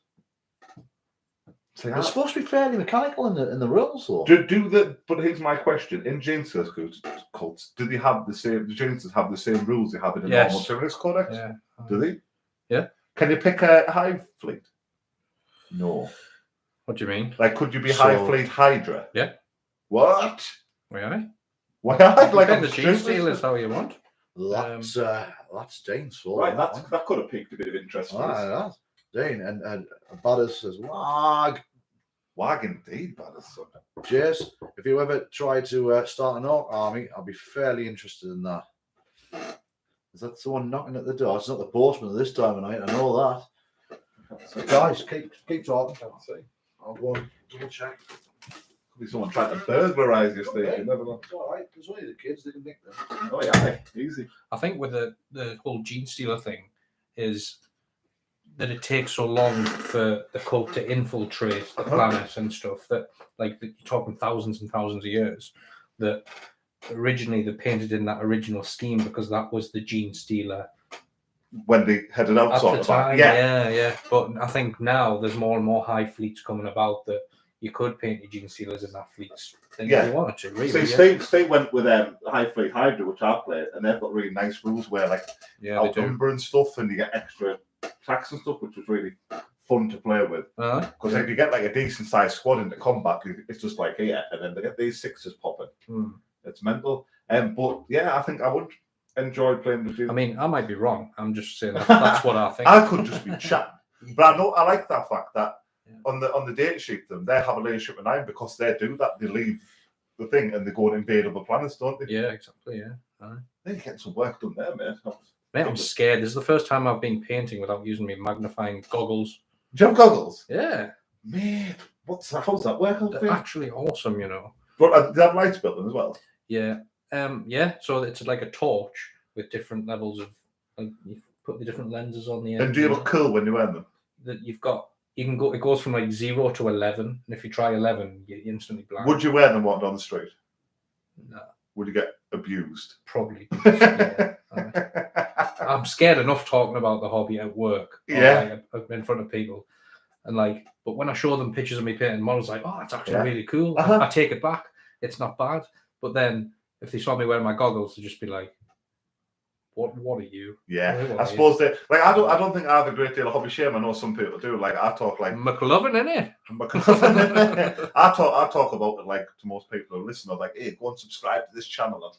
It's supposed to be fairly mechanical in the rules, though. But here's my question: in Jane Steelers cults, do they have the same? The Jane Steelers have the same rules they have in the normal Tyrannus Codex? Yeah. Do they? Yeah. Can you pick a hive fleet? No. What do you mean? Like, could you be hive fleet Hydra? Yeah. What? Really? Why? Like the Jane Steel is how you want. That's Dane's fault. Right, that could have piqued a bit of interest for us. Dane and Badders says, Wag. Wag indeed, Badders. Jace, if you ever try to start an orc army, I'll be fairly interested in that. Is that someone knocking at the door? It's not the postman this time of night, I know that. Guys, keep talking. I'll go and double check. Could be someone trying to burglarize your station. You never know. It's all right. There's only the kids, they can nick them. Oh yeah, easy. I think with the whole Gene Stealer thing is that it takes so long for the cult to infiltrate the planet and stuff that like you're talking thousands and thousands of years that originally they painted in that original scheme because that was the Gene Stealer when they headed out at sort the of time. Yeah. But I think now there's more and more hive fleets coming about that you could paint your Gene Stealers in that fleets if you wanted to. Really, State went with High Fleet Hydra, which I played, and they've got really nice rules where like outnumber and stuff, and you get extra attacks and stuff, which was really fun to play with. Because if you get like a decent sized squad into combat, it's just like here, and then they get these sixes popping. It's mental. But yeah, I think I would enjoy playing with you. I mean, I might be wrong. I'm just saying that's what I think. I could just be chatting, but I like that fact that on the data sheet, they have a leadership of 9 because they do that. They leave the thing and they go and invade other planets, don't they? Yeah, exactly. Yeah, they're getting some work done there, man. Mate, I'm scared. This is the first time I've been painting without using my magnifying goggles. Do you have goggles? Yeah. Mate, how's that work? They're actually awesome, you know. But they have lights built in as well. Yeah. Yeah. So it's like a torch with different levels of. Like, you put the different lenses on the end. And do you look cool when you wear them? That you've got. You can go. It goes from like 0 to 11, and if you try 11, you're instantly blind. Would you wear them walking down the street? No. Would you get abused? Probably. I'm scared enough talking about the hobby at work. Yeah. Like, in front of people, and like, but when I show them pictures of me painting models, like, oh, it's actually really cool. I take it back. It's not bad. But then if they saw me wearing my goggles, they'd just be like, What are you? Yeah, I suppose that. Like, I don't think I have a great deal of hobby shame. I know some people do. Like, I talk like McLovin, innit? I talk about it like to most people who listen. I'm like, hey, go and subscribe to this channel.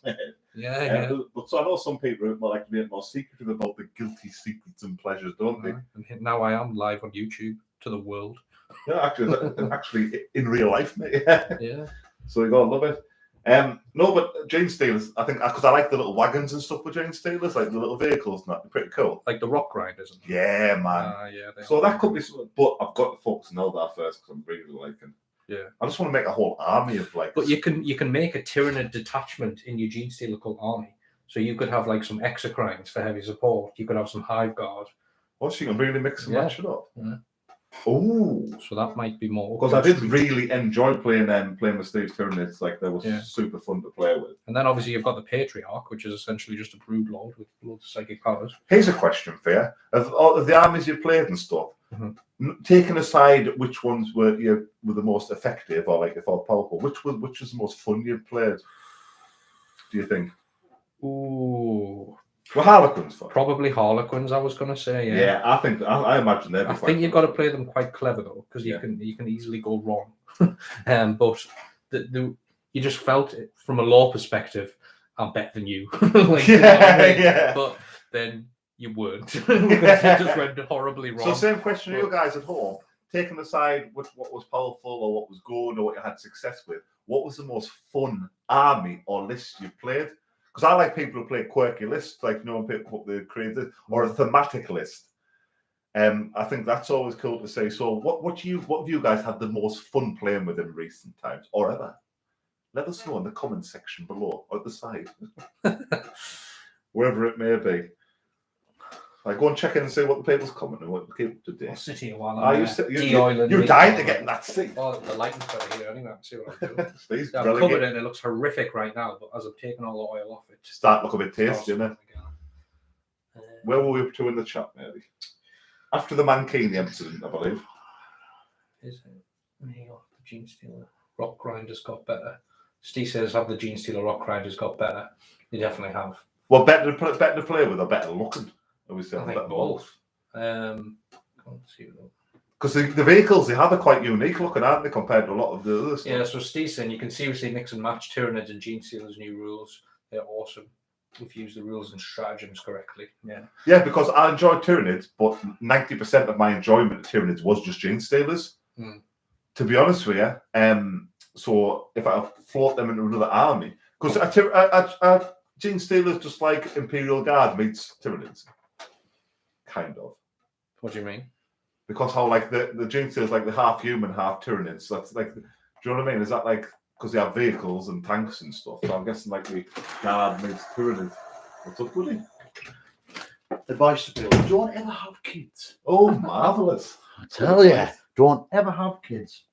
Yeah. But so I know some people who like to be more secretive about the guilty secrets and pleasures, don't they? And now I am live on YouTube to the world. Yeah, actually, in real life, mate. Yeah. So you gotta love it. No, but Jane Steelers, I think, because I like the little wagons and stuff with Jane Steelers, like the little vehicles and that, they're pretty cool. Like the rock grinders. Isn't it? Yeah, man. Yeah. So that could be something, but I've got to focus on Eldar first because I'm really liking. Yeah. I just want to make a whole army of like. But you can make a Tyrannid detachment in your Gene Stealer cult army. So you could have like some exocrines for heavy support. You could have some Hive Guard. Oh, so you can really mix and match it up. Yeah. Oh, so that might be more because I did really enjoy playing with Steve's Tyranids. Like they were super fun to play with. And then obviously you've got the Patriarch, which is essentially just a brood lord with loads of psychic powers. Here's a question for you: of the armies you played and stuff, taking aside which ones were the most effective or like if all powerful, which was the most fun you played? Do you think? Ooh. Well, Harlequins fun. Probably Harlequins, I was going to say. Yeah, I think I imagine they'd be. I think you've got to play them quite clever though, because you can easily go wrong. But you just felt it from a lore perspective. I'm better than you. But then you weren't. Because it just went horribly wrong. So same question to you guys at home. Taking aside what was powerful or what was good or what you had success with, what was the most fun army or list you played? Because I like people who play quirky lists, like when people the creative or a thematic list. I think that's always cool to say. So what have you guys had the most fun playing with in recent times or ever? Let us know in the comments section below or at the side. Wherever it may be. Like, go and check in and see what the people's comment and what the people today. I'll sit here while you're dying to get in that seat. Oh, the lighting's better here anyway. See what I'm doing. Steve's I've covered it and it looks horrific right now, but as I've taken all the oil off it, start looking a bit tasty, isn't it? Where were we up to in the chat, maybe? After the mankini incident, I believe. Is it? There you go. The Gene Stealer Rock Grinders got better. Steve says, have the Gene Stealer Rock Grinders got better? They definitely have. Well, better to play with or better looking? I think both. Because the vehicles they have are quite unique looking, aren't they, compared to a lot of the other stuff? Yeah, so Steve saying you can seriously mix and match Tyranids and Gene Stealers' new rules. They're awesome if you use the rules and stratagems correctly. Yeah, because I enjoyed Tyranids, but 90% of my enjoyment of Tyranids was just Gene Stealers. To be honest with you, so if I float them into another army, because Gene Stealers just like Imperial Guard meets Tyranids. Kind of. What do you mean? Because how like the Gene Stealers like the half human, half Tyranids. So that's like, do you know what I mean? Is that like because they have vehicles and tanks and stuff? So I'm guessing like the Guard meets Tyranids. What's up, buddy? Advice to people: don't ever have kids. Oh, marvelous! I tell you, don't ever have kids.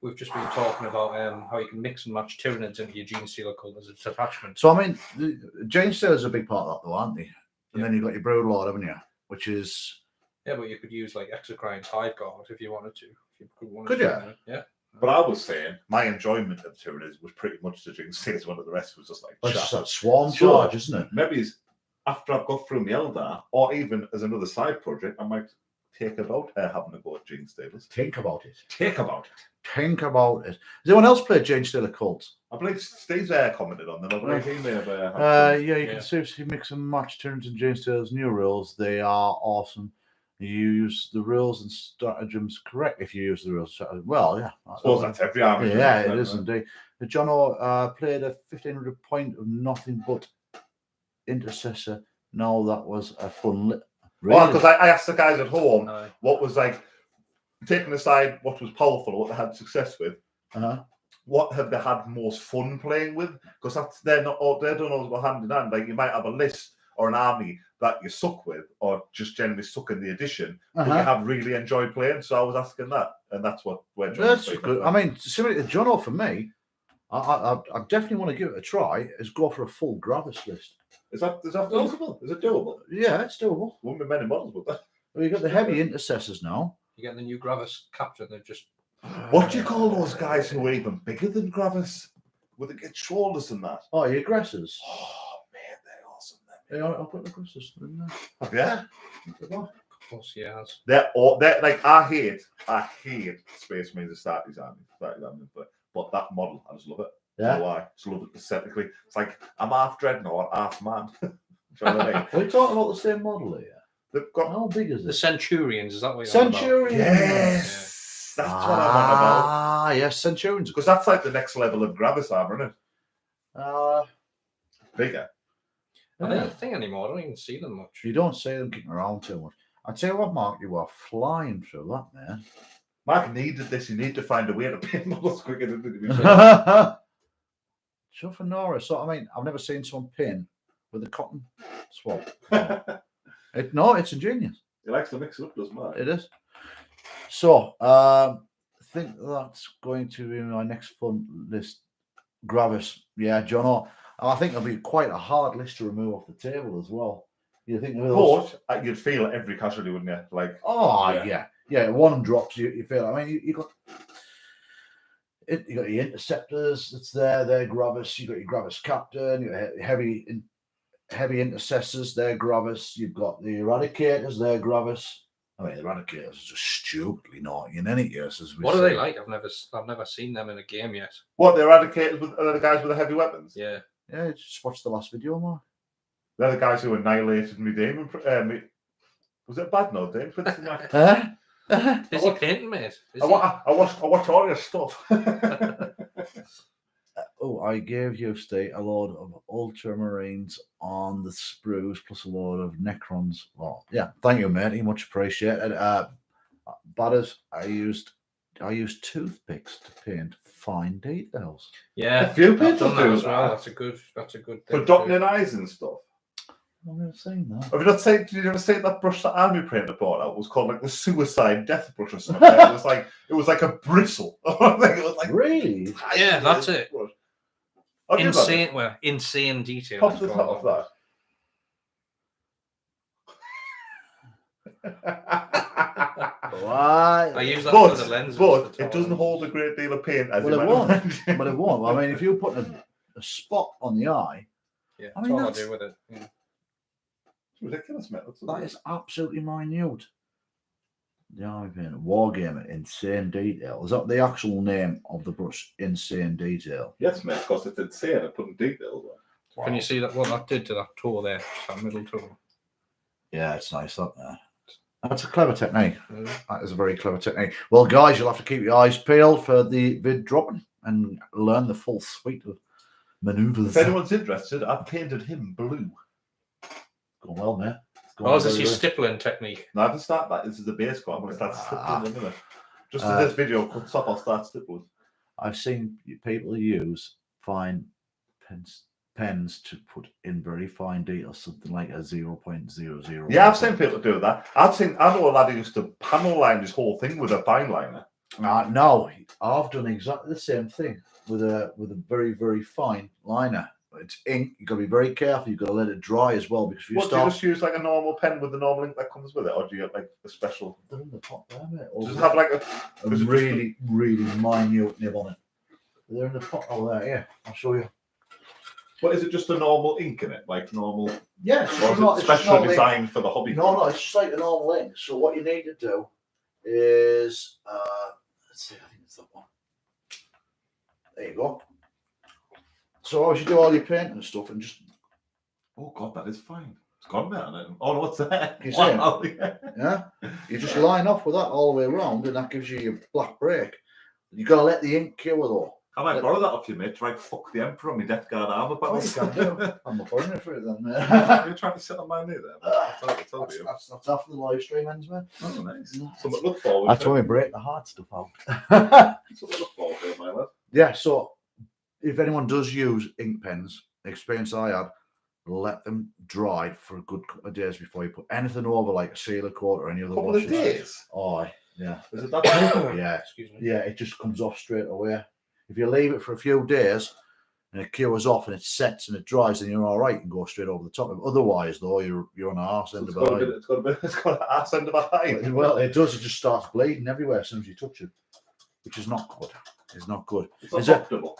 We've just been talking about how you can mix and match Tyranids into your Gene Stealer cult as its attachment. So I mean, the Gene Stealers are a big part of that, though, aren't they? And then you've got your Broodlord, haven't you? Which is... Yeah, but you could use like Exocrine Hive Guard if you wanted to. Could you? Yeah. But I was saying, my enjoyment of Tyranids was pretty much the Gene Stealers one, of the rest was just like... It's just that swarm charge, isn't it? Maybe after I've got through my Eldar, or even as another side project, I might take about having a go at Gene Stealers. Think about it. Think about it. Think about it. Has anyone else played Gene Stealer cults? I believe Steve's commented on them. I believe he may have. Yeah, you can seriously mix and match Tyranids and Gene Stealers' new rules. They are awesome. You use the rules and stratagems correct if you use the rules. Well, yeah. I suppose that's every army. Yeah, it is indeed. John O played a 1500 point of nothing but intercessor. No, that was a fun lit. Really? Well, because I asked the guys at home what was like, taking aside what was powerful, what they had success with, what have they had most fun playing with? Because they don't always go hand in hand. Like you might have a list or an army that you suck with, or just generally suck in the edition, but you have really enjoyed playing. So I was asking that, and that's where John. That's good. I mean, similar to John O for me, I definitely want to give it a try. Is go for a full Gravis list. Is that feasible? Is it doable? Yeah, it's doable. Wouldn't be many models, would there? Well, you got the heavy intercessors now. You get the new Gravis captain. They're just. What do you call those guys who are even bigger than Gravis? With the shoulders and that? Oh, your aggressors. Oh man, they're awesome. Yeah, I'll put the aggressors in there. Have you? Of course, he has. They're like I hate Space Marines start these armies, but that model, I just love it. Yeah. So I just love it aesthetically. It's like I'm half Dreadnought, half man. Do you know what I mean? We're talking about the same model here. They've got how big is it? The Centurions, is that what you're Centurions? Yes, that's what I'm on about. Ah, yes, Centurions. Because that's like the next level of Gravis armor, isn't it? Bigger. I don't think anymore. I don't even see them much. You don't see them kicking around too much. I tell you what, Mark, you are flying through that, man. Mark needed this. You need to find a way to pin models quicker than So for Nora, so I mean, I've never seen someone pin with a cotton swab. It's ingenious. He likes to mix it up, doesn't Mark? It is. So I think that's going to be my next fun list. Gravis, yeah, John O. I think it'll be quite a hard list to remove off the table as well. You think of those? But you'd feel every casualty, wouldn't you? Like, yeah. One drops, you feel. I mean, you got your interceptors. That's there. They're Gravis. You got your Gravis captain. You got heavy intercessors. They're Gravis. You've got the eradicators. They're Gravis. I mean, the eradicators are just stupidly naughty in any case. What are they like? I've never seen them in a game yet. What, the eradicators are the guys with the heavy weapons? Yeah. Yeah, just watch the last video, Mark. They're the guys who annihilated me, Damon. Was it bad? No, Damon. Is he painting, mate? I watch all your stuff. Oh, I gave you, Steve, a load of Ultramarines on the sprues plus a load of Necrons. Well, yeah, thank you, mate. Much appreciated. Butters, I used toothpicks to paint fine details. Yeah, a few I've people done that do as well. that. That's a good For thing. dotting in eyes and stuff. I've never seen that. Have you not seen? Did you ever see that brush that Army Painter bought out? It was called like the Suicide Death Brush or something. it was like a bristle. I think it was like Really? Yeah, that's it. Brush. Insane detail. Pop the top of that. Why? I use that for the lenses. But it doesn't hold a great deal of paint as Well, you it might won't. imagine. But it won't. I mean, if you put a spot on the eye, Yeah, I that's mean, all I that's- do with it. Yeah. It's ridiculous, mate. that is absolutely minute. The Army Painter Wargaming, insane detail. Is that the actual name of the brush? Insane detail. Yes, mate, because it's insane. I put in details on. Wow. Can you see that? What that did to that toe there? Just that middle toe. Yeah, it's nice. That's a clever technique. Mm. That is a very clever technique. Well, guys, you'll have to keep your eyes peeled for the vid dropping and learn the full suite of maneuvers. If anyone's interested, I've painted him blue. Going well, mate. It's going Oh, is this very your well. stippling technique? Now, I haven't started that. This is the base coat. I'm going to start stippling in a minute. Just as this video cuts up, I'll start stippling. I've seen people use fine pens to put in very fine detail, something like a 0.00. Yeah, I've seen people do that. I know a lad who used to panel line his whole thing with a fine liner. No, I've done exactly the same thing with a very, very fine liner. It's ink. You've got to be very careful. You've got to let it dry as well, because if you What, do start, you just use like a normal pen with the normal ink that comes with it, or do you get like a special? they're in the top there, mate. Does it have like a is it really, really minute nib on it. They're in the pot over there. Yeah, I'll show you. What is it? Just a normal ink in it, like normal? Yeah, Or is it specially designed for the hobby? No, it's just like a normal ink. So what you need to do is, let's see, I think it's that one. There you go. So as you do all your painting and stuff, and just Oh god, that is fine. It's gone there. Isn't it? Oh no, what's that? You see it? Wow, yeah. yeah, you just line off with that all the way around, and that gives you your black break. You got to let the ink cure though. I might borrow that off you, mate. Try fuck the Emperor on my Death Guard armor Oh, you battles. can do. I'm not burning it for it then. You're trying to sit on my knee there. That's That's after the live stream ends, man. Oh, nice. Something to look forward That's to. when we break the hard stuff out. Something to look forward to, my lad. Yeah, so if anyone does use ink pens, the experience I had, let them dry for a good couple of days before you put anything over, like a sealer coat or any other Couple washes. of days? Oh, yeah. Is it that? Yeah, Excuse me. yeah, it just comes off straight away. If you leave it for a few days and it cures off and it sets and it dries, then you're all right. You can go straight over the top of it. Otherwise, though, you're on the arse end of the line. It's got an ass end of a hide. Well, it does. It just starts bleeding everywhere as soon as you touch it, which is not good. It's not good. It's not Is it- comfortable.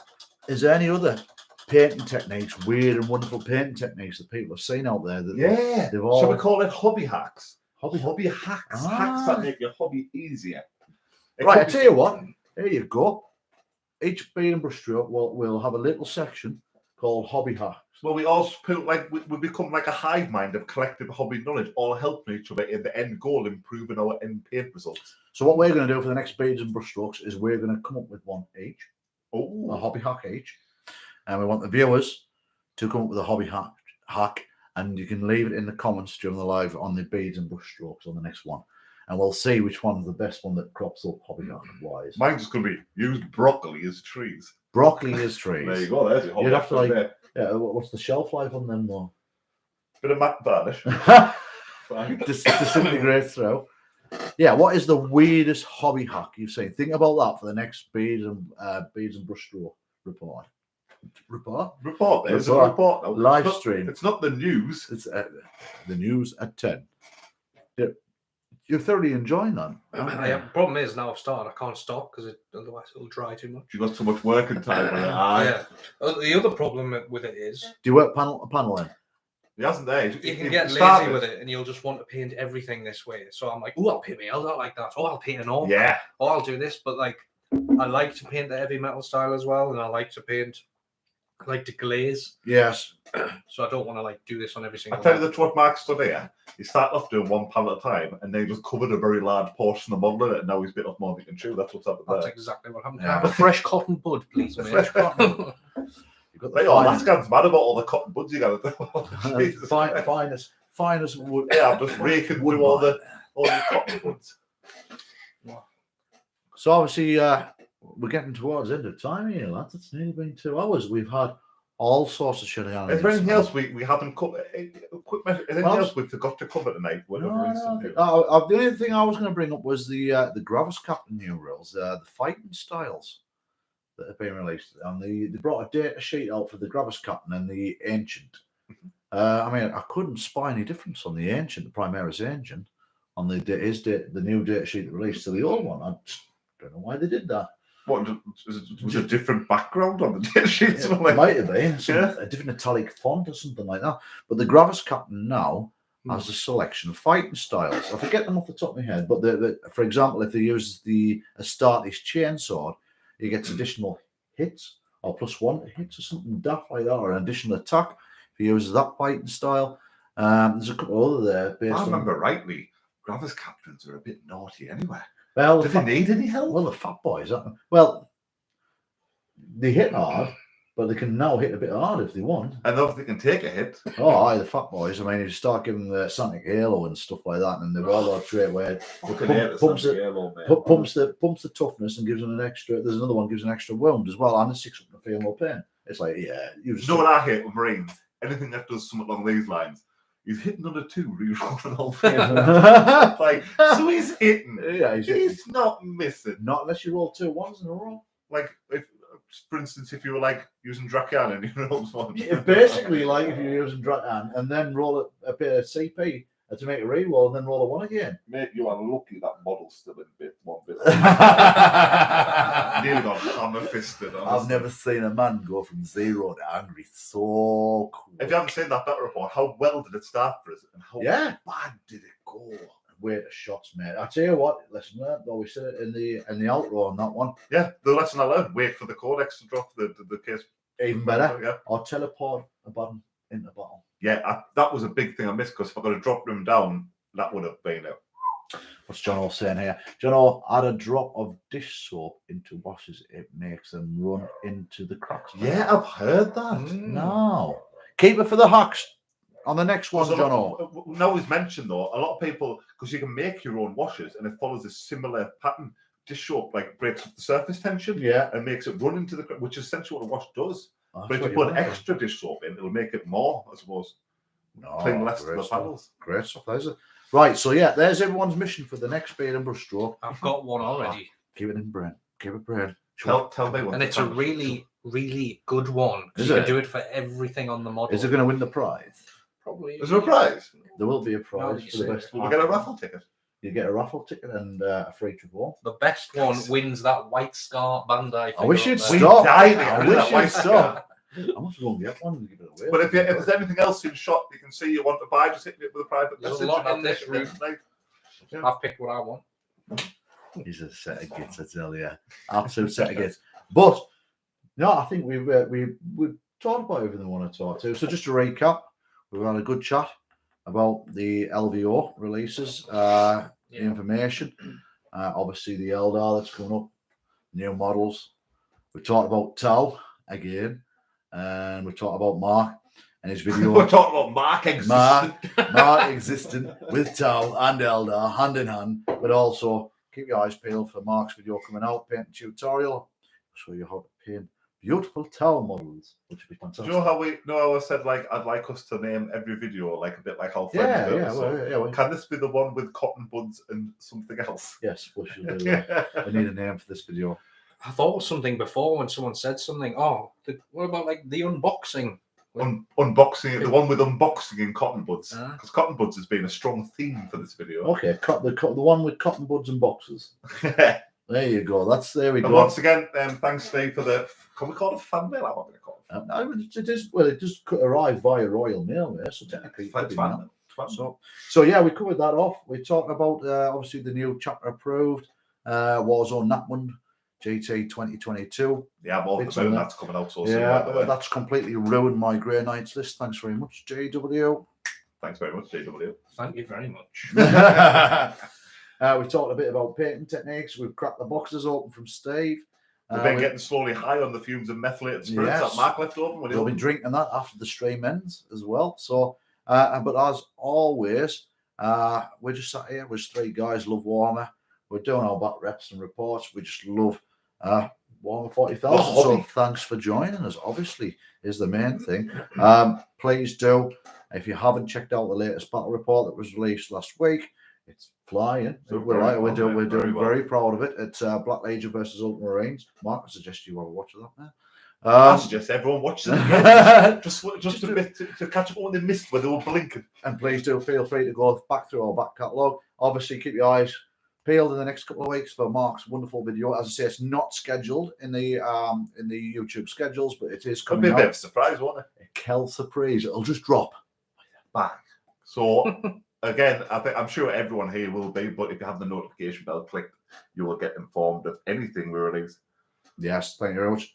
Is there any other painting techniques, weird and wonderful painting techniques that people have seen out there? That Yeah. they've all Shall we call it hobby hacks? hobby. Hobby hacks. Ah. Hacks that make your hobby easier. It Right, I could be tell you what. There you go. Each bead and brushstroke will have a little section called hobby hacks. Well, we all put we become like a hive mind of collective hobby knowledge, all helping each other in the end goal, improving our end paint results. So what we're going to do for the next beads and brushstrokes is we're going to come up with one each, a Oh, hobby hack each, and we want the viewers to come up with a hobby hack, and you can leave it in the comments during the live on the beads and brushstrokes on the next one, and we'll see which one's the best one that crops up hobby hack wise. mine's just going to be use broccoli as trees. Broccoli is trees. There you go. There's your hobby. You'd have hack to, right like- there. Yeah, what's the shelf life on them though? Bit of matte varnish. Fine. Disintegrates through. Yeah, what is the weirdest hobby hack you've seen? Think about that for the next beads and brushstroke report. Report. There's a Report. report now. Live It's not- stream. It's not the news. It's the news at 10. Yeah. You're thoroughly enjoying that. aren't you? The problem is now I've started, I can't stop because otherwise it'll dry too much. You got so much working time on it. Aye. Yeah. The other problem with it is Do you work panel in? He hasn't there. you can get lazy with it and you'll just want to paint everything this way. So I'm like, oh, I'll paint my Eldar like that. Oh, I'll paint an orc. Yeah. Oh, I'll do this. But like, I like to paint the heavy metal style as well, and I like to glaze. Yes. So I don't want to like do this on every I single tell you one. the what Mark's done here. He started off doing one panel at a time, and then he just covered a very large portion of the model in it, and now he's bit off more than he can chew. That's what's happened That's there. exactly what happened. Yeah. Can I have a fresh cotton bud, please, A mate? fresh cotton. You've got Right, the oh, that guy's mad about all the cotton buds you got to do. Jesus Christ. finest wood. Yeah, I'm just raking through all the cotton buds. So obviously, we're getting towards the end of time here, lads. It's nearly been 2 hours. We've had all sorts of shenanigans. Is there anything else we haven't covered? Is there anything else we forgot to cover tonight? The only thing I was going to bring up was the Gravis Captain new rules, the fighting styles that have been released. And they brought a data sheet out for the Gravis Captain and the Ancient. I mean, I couldn't spy any difference on the Ancient, the Primaris Ancient, on the new data sheet that released to the old one. I just don't know why they did that. What was a different background on the data sheets? It might have been a different italic font or something like that. But the Gravis Captain now has a selection of fighting styles. I forget them off the top of my head, but for example, if they use the Astartes chainsword, he gets additional hits or +1 to hits or something daft like that, or an additional attack if he uses that fighting style. There's a couple of other there. If I remember rightly, Gravis Captains are a bit naughty anyway. Well, do they need any help? Well, the fat boys. Well, they hit hard, but they can now hit a bit hard if they want. And if they can take a hit. Oh, aye, the fat boys. I mean, if you start giving them the Sonic Halo and stuff like that, and they've all got a trait where it pumps the toughness and gives them an extra. There's another one gives an extra wound as well, and a 6 up to feel more pain. It's like, yeah, you know what I hate with Marines? Anything that does something along these lines. He's hitting under 2, rerolling all 3. Like, so he's hitting. Yeah, he's not missing. Not unless you roll 2 ones in a row. Like, if, for instance, if you were like using Dracan and you rolled 1. Yeah, basically, like if you're using Dracan and then roll a bit of CP to make a reroll and then roll a 1 again. Mate, you are lucky that model's still in one bit. Nearly got hammer fisted. I've never seen a man go from 0 to angry so cool. If you haven't seen that battle report, how well did it start for us and how bad did it go? Weight of shots, mate. I tell you what, lesson learned, though, we said it in the outro on that one. Yeah, the lesson I learned, wait for the codex to drop the case. Even better. Yeah. Or teleport a button into battle. Yeah, that was a big thing I missed, because if I got to drop them down, that would have been it. What's John all saying here? John, add a drop of dish soap into washes, it makes them run into the cracks. Yeah, I've heard that. No. Keep it for the hacks on the next one, John. Now he's mentioned, though, a lot of people, because you can make your own washes and it follows a similar pattern. Dish soap like breaks up the surface tension and makes it run into the crack, which is essentially what a wash does. But if you put extra dish soap in, it'll make it more, I suppose. Clean less of the panels. Great stuff. Right, so yeah, there's everyone's mission for the next Spade and Brushstroke. I've got one already. Give it in brain. Give it brain. Tell me one. And it's a really, really good one. You can do it for everything on the model. Is it going to win the prize? Probably. Is there a prize? There will be a prize for the best. Will we get a raffle ticket? You get a raffle ticket and a free trip. The best one wins that White Scar Bandai. I wish you'd stop. I wish you'd stop. I must go and get one and give it away. But if there's anything else in shop you can see you want to buy, just hit me up with a private message. There's a lot in this room. I've picked what I want. He's a set of gits, I tell you. Absolute set of gits. But no, I think we've talked about everything we want to talk to. So just to recap, we've had a good chat about the LVO releases, the information, obviously the Eldar that's coming up, new models. We talked about Tau again, and we talked about Mark and his video. We're talking about Mark existent. Mark existent with Tau and Eldar hand in hand, but also keep your eyes peeled for Mark's video coming out, painting tutorial. I'll show you how to paint beautiful Tau models, which would be fantastic. Do you know how I said I'd like us to name every video like a bit like how friends do? Yeah. Can this be the one with cotton buds and something else? Yes, we should do that. I need a name for this video. I thought of something before when someone said something. Oh, what about like the unboxing? Unboxing, the one with unboxing in cotton buds, because cotton buds has been a strong theme for this video. Okay, the one with cotton buds and boxes. There you go. There we go. And once again, thanks, Steve, for the. Can we call it fan mail? I'm not going to call it. It is. Well, it just arrived via Royal Mail there, so technically it's fan. So yeah, we covered that off. We talked about obviously the new chapter approved, Warzone Napman GT 2022. Yeah, I'm all It's about on there. that's coming out so soon. Yeah, by the way. that's completely ruined my Grey Knights list. Thanks very much, JW. Thanks very much, JW. Thank you very much. We talked a bit about painting techniques. We've cracked the boxes open from Steve. We've been getting slowly high on the fumes of methylated spirits that Mark left open. We'll be drinking that after the stream ends as well. So, but as always, we're just sat here. We're just three guys, love Warhammer. We're doing our back reps and reports. We just love Warhammer 40,000. So thanks for joining us, obviously, is the main thing. Please do. If you haven't checked out the latest battle report that was released last week, it's flying. We're doing very proud of it. It's Black Legion versus Ultramarines. Mark, I suggest you have a watch of that now. I suggest everyone watches it again. just a bit to catch up on what they missed when they were blinking. And please do feel free to go back through our back catalogue. Obviously, keep your eyes peeled in the next couple of weeks for Mark's wonderful video. As I say, it's not scheduled in the YouTube schedules, but it is coming. It'll be a bit of a surprise, won't it? A Kel surprise. It'll just drop. Bang. So again, I'm sure everyone here will be, but if you have the notification bell clicked, you will get informed of anything we release. Yes, thank you very much.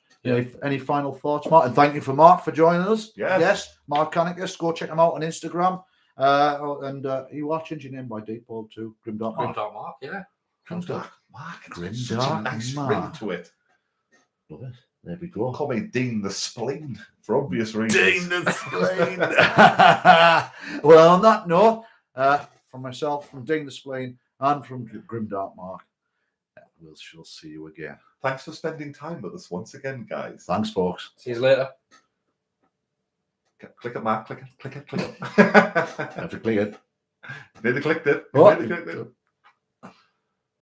Any final thoughts, Mark? And thank you for Mark for joining us. Yes, Mark Canicus. Go check him out on Instagram. And you are changing your name by default to Grimdark Mark. Grimdark Mark, yeah. Grimdark Mark. Grimdark nice Mark. ring to it. Love it. There we go. Call me Dean the Spleen for obvious reasons. Dean the Spleen. Well, on that note, from myself, from Dean the Spleen, and from Grimdark Mark, we shall see you again. Thanks for spending time with us once again, guys. Thanks, folks. See you later. Click it, Mark. Click it. Have to click it. Nearly clicked it. Oh. Nearly clicked it.